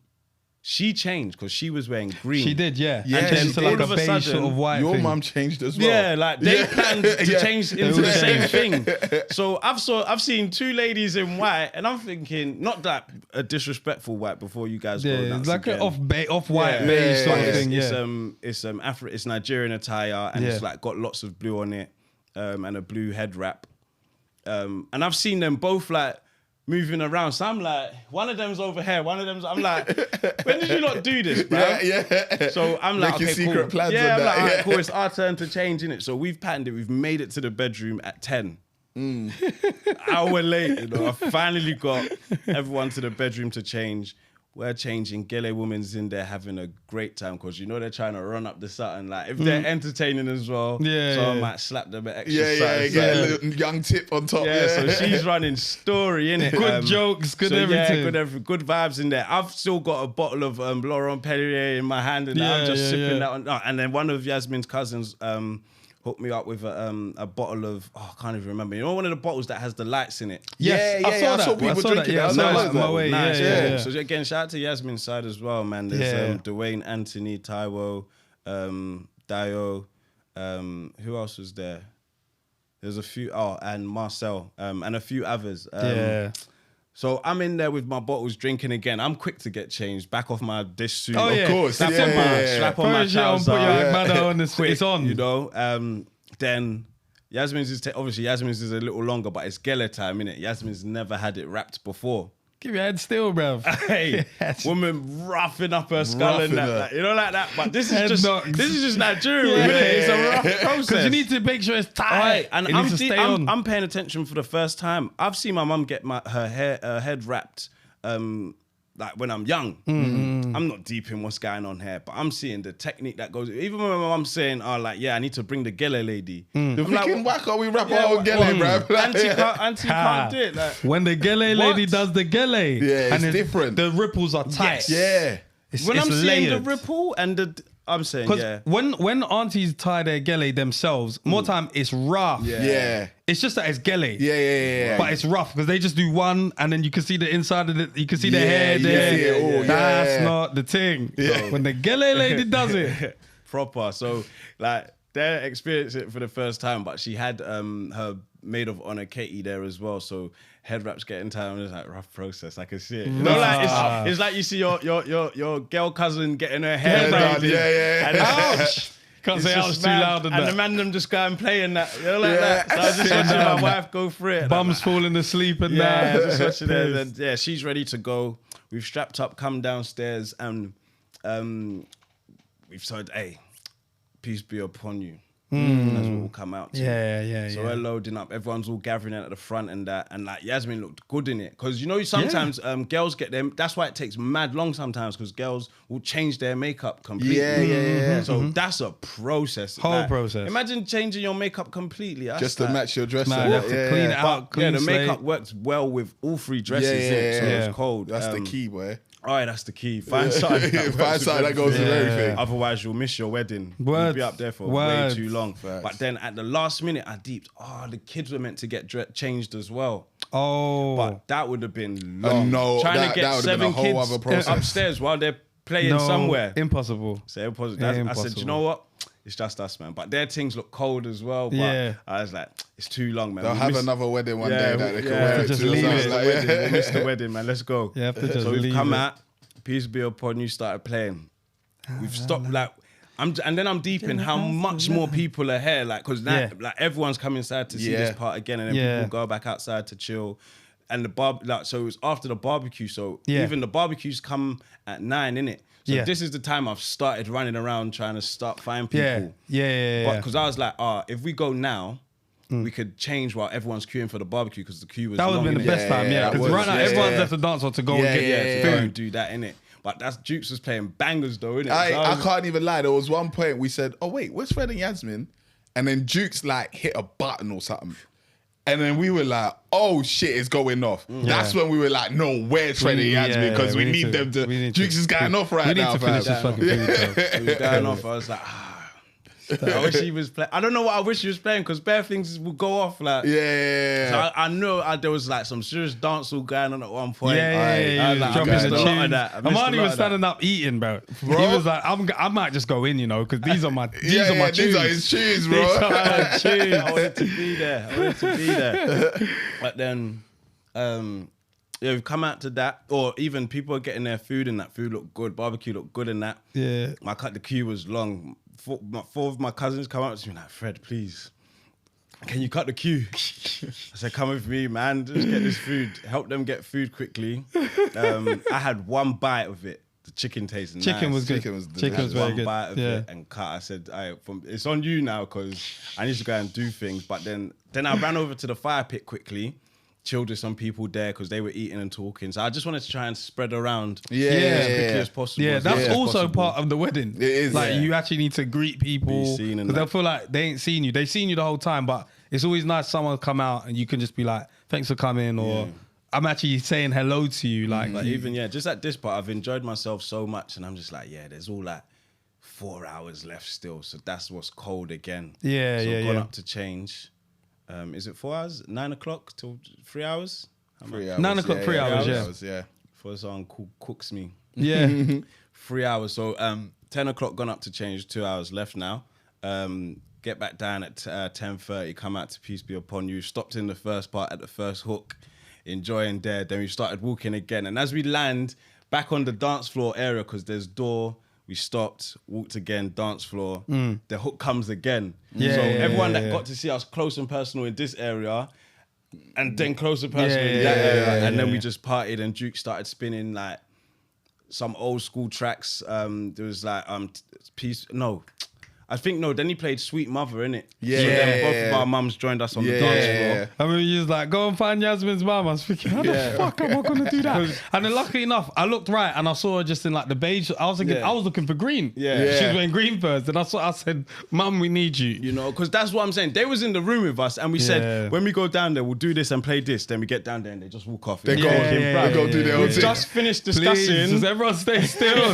she changed because she was wearing green. She did, yeah. Yeah, And then she to did. like All a of a beige sudden, sort of white Your thing. mum changed as well. Yeah, like they planned to Yeah. change into the Yeah. same thing. So I've seen 2 ladies in white, and I'm thinking not that a disrespectful white before you guys go Yeah, nuts it's like again. an off-white Yeah. beige sort But of thing, it's Nigerian attire, and it's Yeah. like got lots of blue on it, and a blue head wrap. And I've seen them both like moving around. So I'm like, one of them's over here, one of them's. I'm like, when did you not do this, bro? Yeah. So I'm like, Making okay, secret cool. plans Yeah, and I'm that, like, all right, yeah. cool. It's our turn to change, innit? So we've patterned it. We've made it to the bedroom at 10. Hour late, you know. I finally got everyone to the bedroom to change. We're changing. Gele woman's in there having a great time because you know they're trying to run up the Sutton. Like if they're entertaining as well, Yeah, so yeah. I might slap them an extra Yeah, Sutton. get a little young tip on top. Yeah, so she's running story, innit? Good jokes, good everything. Yeah, good vibes in there. I've still got a bottle of Laurent Perrier in my hand, and Yeah, I'm just yeah, sipping yeah. that one. Oh, and then one of Yasmin's cousins hooked me up with a bottle of, I can't even remember. You know, one of the bottles that has the lights in it. Yes, Yeah, I saw I that. saw people drinking Yeah, I that. saw Nice, that on my man. way. Nice, Yeah, yeah, yeah. So again, shout out to Yasmin's side as well, man. There's Yeah. Dwayne, Anthony, Taiwo, Dio. Who else was there? There's a few. Oh, and Marcel, and a few others. Yeah. So I'm in there with my bottles drinking again. I'm quick to get changed. Back off my dish suit. Oh, yeah. Of course. Slap Yeah, on my, yeah, yeah. slap on Put my your shit on, trouser. put your Yeah. Madder on, it's on. You know. Then Yasmin's is obviously Yasmin's is a little longer, but it's Gele time, innit? Yasmin's never had it wrapped before. Give your head still, bruv. Hey, woman roughing up her skull and Roughing that, her. like, you know, like that. But this Head is just knocks. Nigerian. Yeah. Innit? It's a rough process. Because you need to make sure it's tight. Right, and it needs to stay on. I'm paying attention for the first time. I've seen my mum get her head wrapped, like when I'm young. I'm not deep in what's going on here, but I'm seeing the technique that goes. Even when my mum's saying, "Oh, like yeah, I need to bring the Gele lady." I'm like, thinking, why can't we rap Yeah, our own what- gele, bro? Auntie can't do it. Like, When the gele What? lady does the gele, Yeah, it's and different. The ripples are tight. Yes. Yeah. It's, when it's I'm seeing layered. the ripple and I'm saying, Because yeah. when aunties tie their gele themselves, more time it's rough. Yeah. It's just that it's gele. Yeah. But it's rough because they just do one and then you can see the inside of it. You can see the Yeah, hair you there. see it all, That's yeah. not the thing. So when the gele lady does it, Proper. So like they experienced it for the first time, but she had her maid of honor Katie there as well. So head wraps getting time, it's like rough process. I can see it. You know, like it's like you see your girl cousin getting her hair done. braided. Yeah. And ouch. Can't it's say just ouch too mad. loud And and the that. man them just go and play in that. You know, like Yeah. that. So I was just watching my wife go through it. Bums falling asleep and Yeah, that. just watching it. And yeah, she's ready to go. We've strapped up, come downstairs, and we've said, "Hey, peace be upon you." That's what will come out. To. Yeah. So we're loading up. Everyone's all gathering at the front and that. And like Yasmin looked good in it. Because you know, sometimes girls get them. That's why it takes mad long sometimes because girls will change their makeup completely. Yeah. So that's a process. Whole process. Imagine changing your makeup completely. That's Just to like- match your dress. Man, and you what, have to yeah. clean it out. yeah, Clean the makeup slate. works well with all 3 dresses. Yeah, innit? So yeah. it's cold. That's the key, boy. All right, that's the key. Find something. Find something that goes with everything. Otherwise, you'll miss your wedding. You'll Words. be up there for Words. way too long. Facts. But then at the last minute, I deeped. The kids were meant to get changed as well. Oh. But that would have been long. no, Trying that- to that get would have been a 7 whole kids other process. upstairs while they're playing no, somewhere. Impossible. So I said, Impossible. you know what? It's just us, man. But their things look cold as well. But Yeah. I was like, it's too long, man. They'll We have missed- another wedding one day that they can yeah, wear it just to. leave So it. it's like, Wedding. We'll miss the wedding, man. Let's go. You have to just so we've leave come it. out. Peace be upon you. Started playing. We've stopped like. And then I'm deep in how much more people are here, like because now Yeah. like everyone's come inside to see Yeah. this part again, and then Yeah. people go back outside to chill. And so it was after the barbecue. So Yeah. even the barbecues come at 9, innit? So Yeah. this is the time I've started running around trying to start finding people. Yeah. Because I was like, if we go now, we could change while everyone's queuing for the barbecue because the queue was That would long. have been the innit? best time, yeah. that Because was, right now, yeah, everyone's yeah. left the dance hall to go Yeah, and get Yeah, to go food. and do that, innit? But that's Jukes was playing bangers though, innit? I So I was- can't even lie. There was one point we said, "Oh wait, where's Fred and Yasmin?" And then Jukes like hit a button or something, and then we were like, "Oh shit, it's going off." That's when we were like, "No, where's Fred and Yasmin?" Because we need them to. Jukes is going off right now, We need to finish this fam. fucking food. It was going off. I was like, I wish he was playing. I don't know what I wish he was playing because bare things would go off. Like, Yeah. So I know there was like some serious dancehall going on at one point. Yeah. I Dropping missed the a lot of tunes. that. I missed a Amani lot was of that. standing up eating, bro. He was like, I might just go in, you know, because these are my tunes. These are his tunes, bro. These are my tunes. I wanted to be there. But then, we've come out to that, or even people are getting their food and that food looked good. Barbecue looked good and that. Yeah. The queue was long. Four of my cousins come up to me like, Fred, please, can you cut the queue? I said, come with me, man. Just get this food. Help them get food quickly. I had one bite of it. The chicken tasted nice. Chicken was good. Chicken was Chicken was very one good. bite of it and cut. I said, it's on you now because I need to go and do things. But then I ran over to the fire pit quickly, chilled with some people there because they were eating and talking. So I just wanted to try and spread around as quickly as possible. Yeah, that's as also possible. part of the wedding. It is, like yeah. you actually need to greet people Be seen and because they'll that. feel like they ain't seen you. They've seen you the whole time, but it's always nice someone come out and you can just be like, "Thanks for coming," or "I'm actually saying hello to you." Like, But even just at this part, I've enjoyed myself so much, and I'm just like, there's all like 4 hours left still, so that's what's cold again. Yeah, so yeah, I've gone yeah. up to change. Is it 4 hours? 9 o'clock till 3 hours? 3 hours. 9 o'clock, 3 hours, yeah. Before someone cooks me. yeah, 3 hours. So 10 o'clock gone up to change. 2 hours left now. Get back down at 10:30. Come out to Peace Be Upon You. Stopped in the first part at the first hook, enjoying there. Then we started walking again. And as we land back on the dance floor area, because there's door, we stopped, walked again, dance floor. The hook comes again. Yeah, so yeah, everyone yeah, that yeah. got to see us close and personal in this area, and then close and personal in that area, and then we just partied. And Duke started spinning like some old school tracks. There was like then he played Sweet Mother, innit? Yeah, So then both yeah. of our mums joined us on the Yeah. dance floor. I mean, he was like, "Go and find Yasmin's mum." I was thinking, "How the fuck am I gonna do that?" And then, luckily enough, I looked right and I saw her just in like the beige. I was thinking, Yeah. I was looking for green. Yeah. She was wearing green first, and I said, "Mum, we need you." You know, because that's what I'm saying. They was in the room with us, and we Yeah. said, when we go down there, we'll do this and play this. Then we get down there and they just walk off. They It's go, fucking bruv. they go do their own We've thing. just finished Please, discussing. just everyone stay still.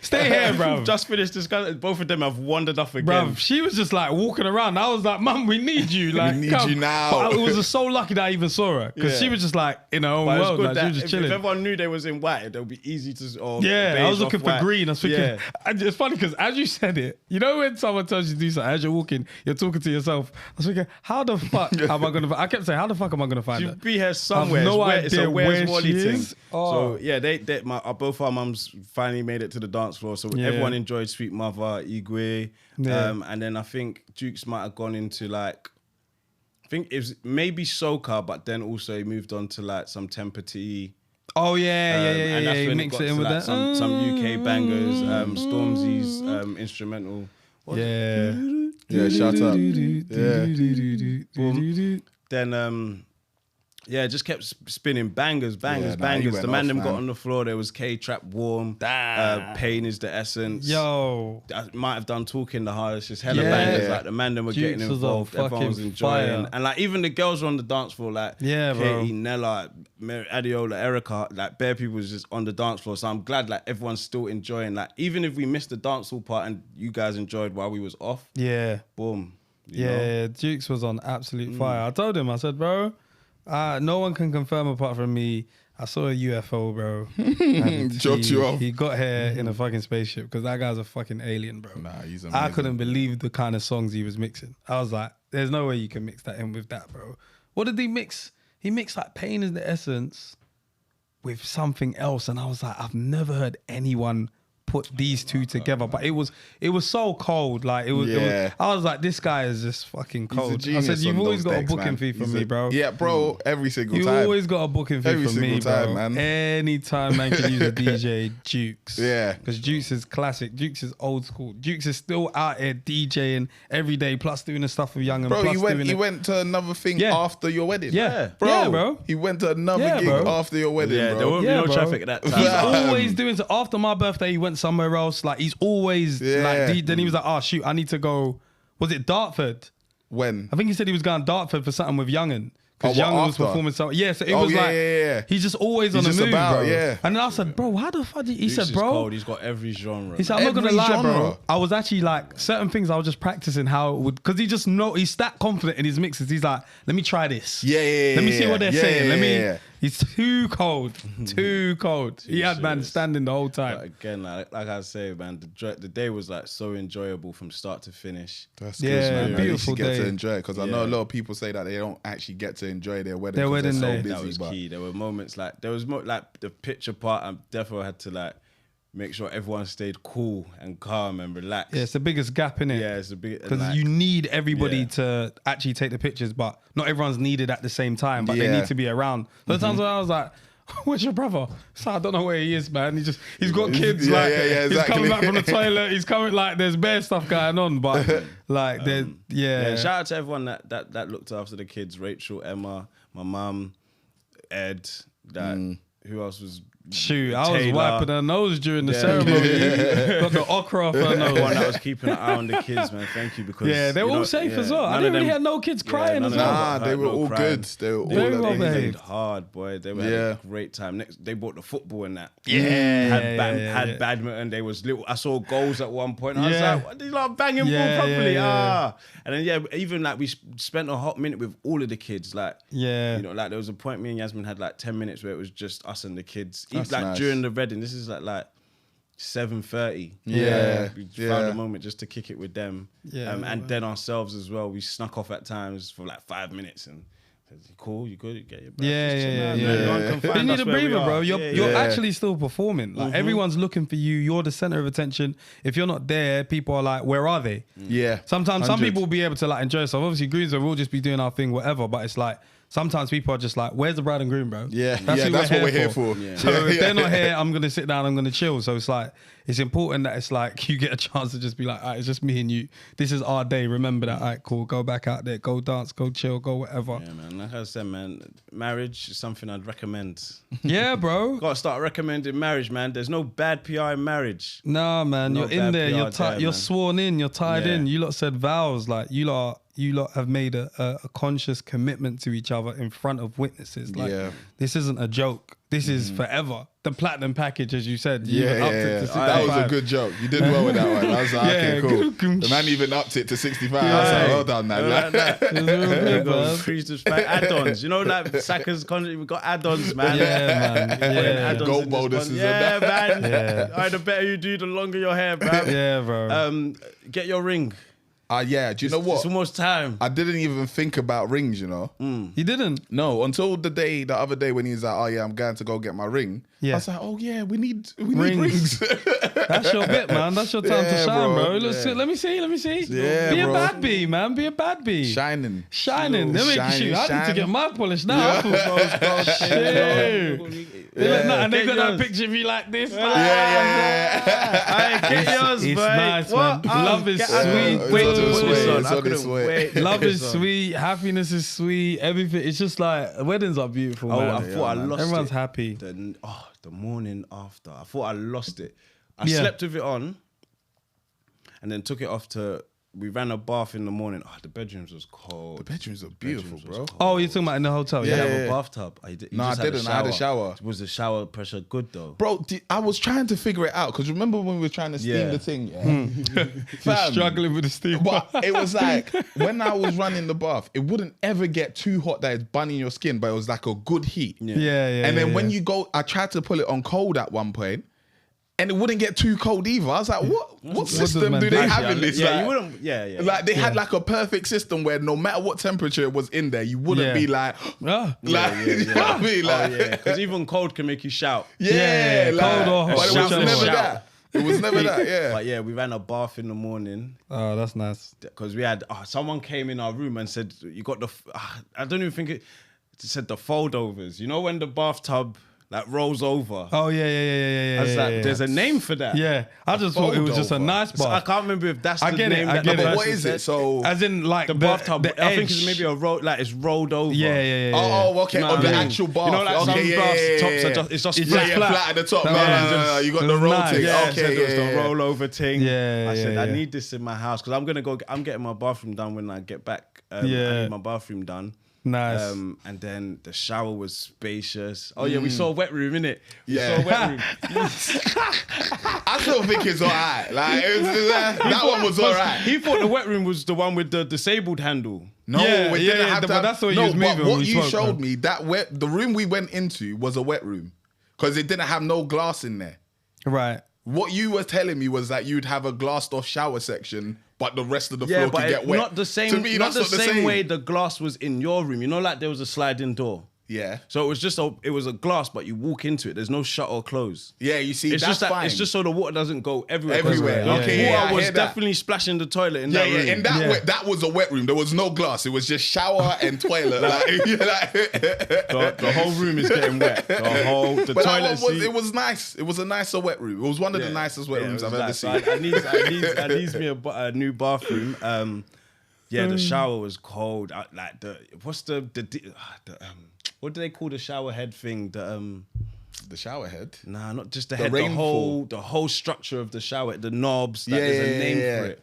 stay here, bro. Just finished discussing. Both of them have wandered off again. Bruv, she was just like walking around. I was like, "Mum, we need you." Like, need come. you now. But it was just so lucky that I even saw her because Yeah. she was just like in her own But it's world. good Like, she that was just if chilling. everyone knew they was in white, it'll be easy to. Or Yeah, I beige was looking off for white. green. I was thinking, Yeah. and it's funny because as you said it, you know when someone tells you to do something, as you're walking, you're talking to yourself. I was thinking, how the fuck am I gonna? I kept saying, how the fuck am I gonna find her? She'll be here somewhere. no It's a idea Where's where Wally she thing. is. Oh. So yeah, both our mums finally made it to the dance floor. So Yeah. everyone enjoyed Sweet Mother, Igwe, Yeah. and then I think Dukes might have gone into like, I think it was maybe soca, but then also he moved on to like some Temper T. Oh yeah. And that's You when mix got it in to, with like, that. some UK bangers, Stormzy's instrumental. Yeah. Yeah, shout out. Then it just kept spinning bangers. Yeah, nah, he The went man off, them got man. on the floor. There was K-Trap Warm. Pain is the essence. Yo. I might have done talking the hardest. Just hella Yeah. bangers. Like the man them were Dukes getting was on involved. Everyone was fucking enjoying. fire. And like even the girls were on the dance floor. Like Yeah, bro. Katie, Nella, Mary, Adiola, Erica. Like bare people was just on the dance floor. So I'm glad like everyone's still enjoying. Like even if we missed the dance hall part and you guys enjoyed while we was off. Yeah. Boom. You know? Yeah, Dukes was on absolute fire. I told him, I said, bro, no one can confirm apart from me. I saw a UFO, bro. And Dropped you off. He got here in a fucking spaceship because that guy's a fucking alien, bro. Nah, he's I amazing. couldn't believe the kind of songs he was mixing. I was like, there's no way you can mix that in with that, bro. What did he mix? He mixed like Pain is the Essence with something else. And I was like, I've never heard anyone put these two together, but it was so cold. Like it was, Yeah. I was like, this guy is just fucking He's a cold. I genius said, you've on always those got decks, a booking man. fee from He's me, a- bro. Yeah, bro, every single You time. always got a booking fee Every from me, single time, bro. man. Anytime man can use a DJ, Dukes. Yeah. Because Dukes is classic. Dukes is old school. Dukes is still out here DJing every day, plus doing the stuff with Young and Bro, plus he went to another thing Yeah. after your wedding. Yeah. Bro, Yeah, bro. He went to another Yeah, gig bro. after your wedding, Yeah, bro. there won't be Yeah, no bro. traffic at that He's time. always doing so. After my birthday, he went somewhere else. Like he's always Yeah. then he was like, oh shoot, I need to go. Was it Dartford? When? I think he said he was going Dartford for something with Young'un Because Oh, what, Young was after? performing so so it Oh, was yeah, like yeah. he's just always He's on the just move, about, bro. yeah. And then I said, bro, how the fuck? He said, Luke's is bro. cold. He's got every genre. He said, man. I'm not gonna Every lie, bro. genre. I was actually like certain things I was just practicing how it would, because he just he's that confident in his mixes. He's like, let me try this. Yeah, yeah, Let me see yeah, what they're yeah, saying. Let me. yeah. He's too cold, too cold. He had man serious. standing the whole But time. again, like I say, man, the day was like so enjoyable from start to finish. That's Yeah, good, man. At least beautiful you get day. to enjoy it because I know a Yeah. lot of people say that they don't actually get to enjoy their wedding. Their 'cause wedding they're day. so busy, That was but key. There were moments like like the picture part. I definitely had to like make sure everyone stayed cool and calm and relaxed. Yeah, it's the biggest gap in it. Yeah, it's a big Because like, you need everybody Yeah. to actually take the pictures, but not everyone's needed at the same time. But they Yeah. need to be around. The times where I was like, "Where's your brother?" So I don't know where he is, man. He's got kids. Yeah, like yeah, he's coming exactly. back from the toilet. He's coming like there's bare stuff going on, but like there's yeah. Shout out to everyone that looked after the kids. Rachel, Emma, my mum, Ed. Who else was? Shoot, I was Taylor. wiping her nose during the ceremony. Got the okra off her The nose. one that was keeping an eye on the kids, man. Thank you because Yeah, they were you all know, safe yeah, as well. I none didn't of really them- hear no kids crying none as of them well. nah, got they hurt, were no all crying. good. They were all Very well amazing. behaved. Played hard, boy. They had Yeah. a great time. Next, they brought the football and that. Yeah, had badminton. They was little. I saw goals at one point. I was Yeah. like, what, these like banging Yeah, ball properly. yeah. And then even like we spent a hot minute with all of the kids. Like Yeah. you know, like there was a point me and Yasmin had like 10 minutes where it was just us and the kids. That's Like nice. during the wedding. This is like 7:30. Yeah. We Yeah. found a moment just to kick it with them. Yeah, And then ourselves as well. We snuck off at times for like 5 minutes and said, "You cool, you good, you get your breakfast." Yeah, Chill yeah, out, yeah. man. No one can But you find need us a where we breather, are. bro. You're Yeah. actually still performing. Like everyone's looking for you. You're the center of attention. If you're not there, people are like, "Where are they?" Yeah. Sometimes some 100. people will be able to like enjoy yourself. Obviously, Greensboro will just be doing our thing, whatever. But it's like sometimes people are just like, "Where's the bride and groom, bro?" Yeah. that's Yeah, who that's what we're here for. Yeah. So Yeah, if yeah. they're not here, I'm gonna sit down. I'm gonna chill. So it's like it's important that it's like you get a chance to just be like, "All right, it's just me and you. This is our day. Remember that. All right, cool. Go back out there. Go dance. Go chill. Go whatever." Yeah, man. Like I said, man, marriage is something I'd recommend. Yeah, bro. Got to start recommending marriage, man. There's no bad PR in marriage. Nah, man, No you're in bad there. PR You're there, you're man. sworn in. You're tied Yeah. in. You lot said vows. Like you lot have made a conscious commitment to each other in front of witnesses. Like Yeah. this isn't a joke. This is forever. The platinum package, as you said. you Yeah, even upped yeah, it yeah. to That was a 65. good joke. You did well with that one. I was like, okay, Yeah, cool. good. The man even upped it to 65. I was like, well done, man. Like that. It's real There you good, go. man. Increase the add-ons. You know, like Saka's contract, we got add-ons, man. Yeah, man. Putting Yeah. add-ons Gold in this bonuses one. and Yeah, that. man. Yeah. All right, the better you do, the longer your hair, bro. Yeah, bro. Get your ring. Yeah, do you know what? It's almost time. I didn't even think about rings, you know? You didn't. No, until the other day when he was like, oh yeah, I'm going to go get my ring. Yeah. I was like, oh yeah, we need Rings. rings. That's your bit, man. That's your time to Yeah, shine, bro. bro. Let's see. Let me see. Yeah, Be bro. a bad bee, man. Be a bad bee. Shining. Shining. They make you Shining, shoot. I need to shining. get my polish now. Shit. And they got that picture of you like this. Yeah. Get yours, It's boy. nice, What? man. Love is Get- sweet. I couldn't It's wait on to its put way. this on. It's I on its couldn't way. wait. to Love put is this on. sweet. Happiness is sweet. Everything. It's just like weddings are beautiful, Oh, man. I thought I lost Everyone's it. happy. The morning after, I thought I lost it. I Yeah. slept with it on, and then took it off to. We ran a bath in the morning. Oh, the bedrooms was cold. The bedrooms are beautiful, Bedrooms was bro. cold. Oh, you're talking about in the hotel? Did you Yeah. have yeah. a bathtub? You No, I just had didn't. I had a shower. Was the shower pressure good though? Bro, I was trying to figure it out because remember when we were trying to steam Yeah. the thing? Yeah? You're Fam, struggling with the steam. But it was like when I was running the bath, it wouldn't ever get too hot that it's burning your skin, but it was like a good heat. Yeah. And then when you go, I tried to pull it on cold at one point, and it wouldn't get too cold either. I was like, what does system man do do? they have in this? Yeah, Like, you wouldn't. Yeah. like they had like a perfect system where no matter what temperature was in there, you wouldn't Yeah. be like, Ah. like, you know what I mean? Like, Oh, yeah, because even cold can make you shout. yeah, Yeah, like, cold or hot. but it was Shout, never shout. that. It was never that, yeah. But yeah, we ran a bath in the morning Oh, that's nice. because we had someone came in our room and said, "You got the." I don't even think it said the foldovers. You know when the bathtub like rolls over. Oh yeah. I was like, there's a name for that. Yeah, I just thought it was just a fold-over. nice So I bath. can't remember if that's I the get it, name. I that get the it. But what person is said. it? So, As in like The bathtub. the I think it's edge. maybe like it's rolled over. Yeah. oh, okay, You know on what the I mean? actual bath. You know, like some okay, baths, tops are just, it's just It's flat. just flat at the top. No, No, no, you got it the was roll nice. thing. Yeah, Okay, so it was yeah. the rollover thing. Yeah, I said yeah, I yeah. need this in my house because I'm getting my bathroom done when I get back. I Yeah. need my bathroom done. Nice. And then the shower was spacious. Oh yeah, we saw a wet room, innit? Yeah. We saw a wet room. I still think it's alright. Like that one was alright. He thought the wet room was the one with the disabled handle. No, Yeah, it yeah, didn't yeah, have to but have- that's what he no, was moving but when what we you spoke, showed bro. me, the room we went into was a wet room because it didn't have no glass in there. Right. What you were telling me was that you'd have a glassed off shower section, but the rest of the Yeah, floor but could get wet. not the same. To me, not that's the not same way the glass was in your room. You know, like there was a sliding door. Yeah. So it was just it was a glass, but you walk into it. There's no shut or close. Yeah, you see, It's that's just that, fine. It's just so the water doesn't go everywhere. Everywhere. The Okay, yeah, water I was hear that. definitely splashing the toilet in Yeah, that room. yeah, and that was a wet room. There was no glass. It was just shower and toilet. the whole room is getting wet. The but that toilet one seat. it was nice. It was a nicer wet room. It was one of the nicest wet rooms it I've was ever nice. seen. So I need me a new bathroom. The shower was cold. Like what do they call the shower head thing? The shower head. Nah, not just the The head. rainfall. The whole structure of the shower, the knobs. Yeah, There's a yeah, name yeah. for it.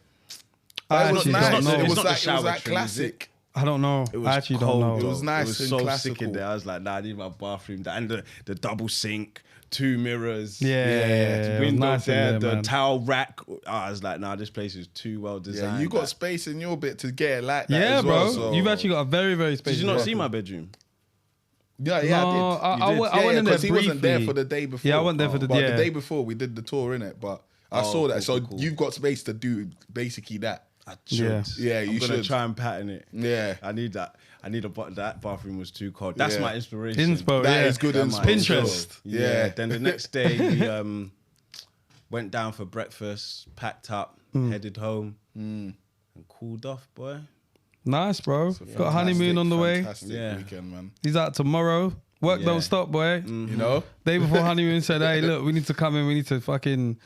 I It was actually nice. don't know. It It's was not the like shower trim, is classic. I don't know. It was I actually cold, don't know. It was nice It was and so sick classical. in there. I was like, nah, I need my bathroom. And the double sink, 2 mirrors. Yeah, it was Window nice in there, there, the man. towel rack. I was like, nah, this place is too well designed. Yeah, you got Like, space in your bit to get it like that. Yeah, as bro. well, so- You've actually got a very, very spacious. did you not see bathroom. my bedroom? Yeah, No, I did. I You went- did. I went in there because he wasn't there briefly. for the day before. Yeah, I went there for the- but yeah. the day before we did the tour in it. But I saw that. cool, So cool. you've got space to do basically that. I should. Yeah, I'm you gonna should. try and pattern it. Yeah. I need that. That bathroom was too cold. That's Yeah. my inspiration. Inspo, That yeah. is good That's inspo. my Pinterest. Yeah. Yeah. Then the next day we went down for breakfast, packed up, headed home, and cooled off, boy. Nice, bro. Got honeymoon on the way. Fantastic Yeah. weekend, man. He's out tomorrow. Work Yeah. don't stop, boy. You know? Day before honeymoon said, hey, look, we need to come in. We need to fucking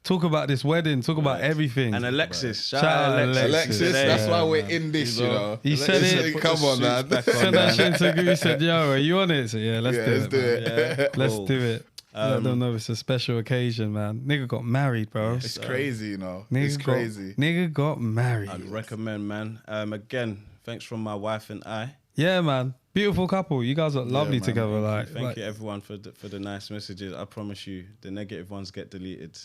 talk about this wedding, talk about everything. And Alexis, shout Shout out out Alexis. Alexis, today. that's why we're in this, you know. He said Alexis, it. Put Come the on, suits man. back on, Send that man. shit into the group. He said, yo, are you on it? So yeah, let's Yeah, do let's it. do man. it. Yeah, Let's cool. do it. Let them know it's a special occasion, man. Nigga got married, bro. It's crazy, you know. Nigga It's crazy. Nigga got married. I'd recommend, man. Again, thanks from my wife and I. Yeah, man. Beautiful couple. You guys are lovely man. together. Like, Thank you, everyone, for the nice messages. I promise you, the negative ones get deleted.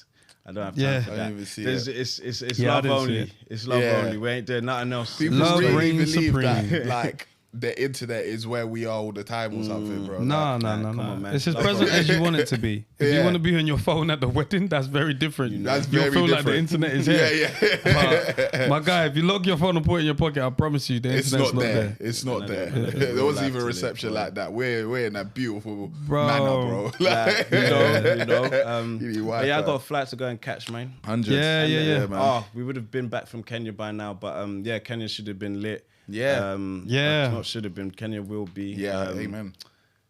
I don't have time Yeah. for I that. didn't even see There's- it. It's Yeah, I love didn't see only. it. It's love Yeah. only. We ain't doing nothing else. People Love really reigns believe supreme. that, like, the internet is where we are all the time or something, bro. No, Like, no, nah, no, come no. on, man. It's as Love present only. as you want it to be. If you Yeah. want to be on your phone at the wedding, that's very different. That's You'll very feel like the different. internet is here. Yeah, But, my guy, if you lock your phone and put it in your pocket, I promise you, the It's internet's not there. there. It's not there. Yeah. There wasn't Life even to a live, reception bro. like that. We're in a beautiful Bro. manner, bro. Like, you know. You need But yeah, I Wi-Fi. got a flight to go and catch, man. Hundreds. Yeah, yeah. man. Oh, we would have been back from Kenya by now, but yeah, Kenya should have been lit. Yeah. Yeah. Not should have been. Kenya will be. Yeah, amen.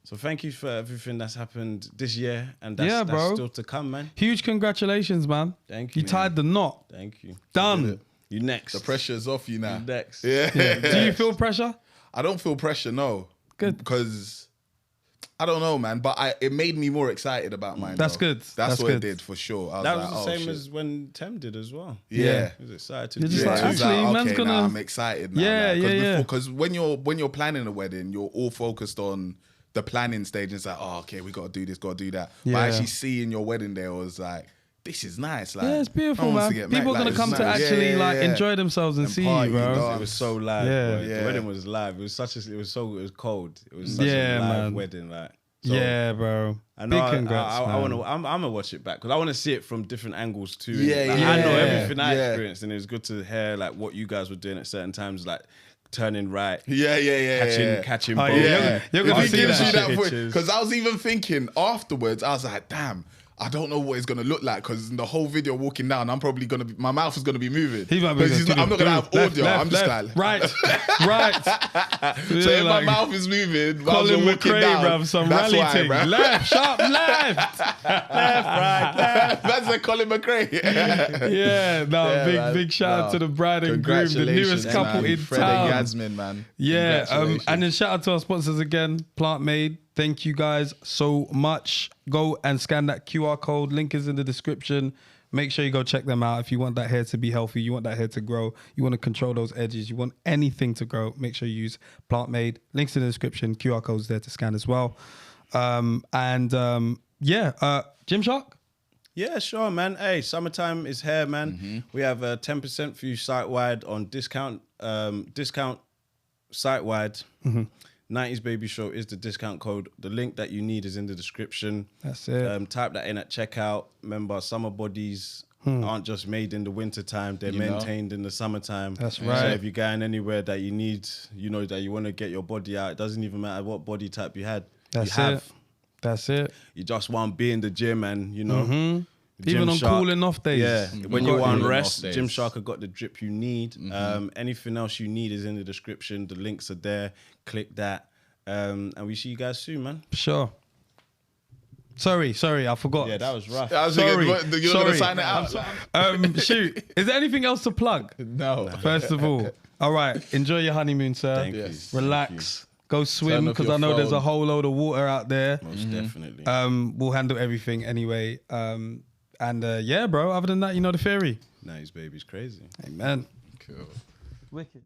So thank you for everything that's happened this year, and that's, Yeah, that's bro. still to come, man. Huge congratulations, man. Thank you. You tied the knot. Thank you. Done. You next. The pressure's off you now. You next. Yeah. Do you feel pressure? I don't feel pressure, no. Good. Because I don't know, man, but it made me more excited about mine. That's though. good. That's That's what good. it did for sure. I was That like, was the oh, same shit. as when Tem did as well. Yeah. He was excited to You're do just it. like, it was actually, okay, man's now gonna- I'm excited now. Yeah, like, 'cause yeah. Because when you're planning a wedding, you're all focused on the planning stage. And it's like, oh, okay, we got to do this, got to do that. Yeah. But actually seeing your wedding there was like, this is nice. Like, Yeah, it's beautiful, no one wants man. to get People married. are Like, gonna come it's to nice. actually Yeah, like yeah. enjoy themselves and, And see party, you, bro. dog. It was so live. Yeah. Bro. Yeah. The wedding was live. It was cold. It was such Yeah, a live man. wedding. Like, so, Yeah, bro. I Big know. congrats, I man. want to. I'm gonna watch it back because I want to see it from different angles too. Yeah, Like, yeah. I know everything I Yeah. experienced, and it was good to hear like what you guys were doing at certain times, like turning right, Yeah. catching Oh, both. yeah. You're gonna If he see gives that you that shit. voice, Pictures. because I was even thinking afterwards, I was like, damn, I don't know what it's gonna look like because in the whole video walking down, I'm probably gonna be, my mouth is gonna be moving. He might be 'Cause going I'm not gonna have audio. left, I'm just left, like, right. So Yeah, if like my mouth is moving, while Colin I'm walking McRae, down, bruv, some that's rally why, thing. bruv. Left, sharp, left. That's a Colin McRae. Yeah, no, Yeah, big shout out to the bride and groom, the newest couple in Fred town. and Yasmin, man. Yeah, Congratulations. and then shout out to our sponsors again, Plant Made. Thank you guys so much. Go and scan that QR code. Link is in the description. Make sure you go check them out. If you want that hair to be healthy, you want that hair to grow, you want to control those edges, you want anything to grow, make sure you use Plant Made. Links in the description, QR codes there to scan as well. Gymshark? Yeah, sure, man. Hey, summertime is here, man. We have 10% for you site-wide on discount site-wide. 90s Baby Show is the discount code. The link that you need is in the description. That's it. Type that in at checkout. Remember, summer bodies aren't just made in the winter time. They're maintained in the summertime. That's So right. if you're going anywhere that you need, that you want to get your body out, it doesn't even matter what body type you had. That's you have. it. That's it. You just want to be in the gym and, Even on cooling off days. Yeah, when you got want cooling rest, off days. Gymshark have got the drip you need. Anything else you need is in the description. The links are there. Click that. And we see you guys soon, man. For sure. Sorry, I forgot. Yeah, that was rough. I was Sorry, thinking, you're going to sign it out. Shoot. Is there anything else to plug? No. First of all right, enjoy your honeymoon, sir. Thank you. Yes. Relax. Go swim, Turn off because your I know there's a phone. whole load of water out there. Most definitely. We'll handle everything anyway. Yeah, bro. Other than that, you know the theory. Now his baby's crazy. Amen. Cool. Wicked.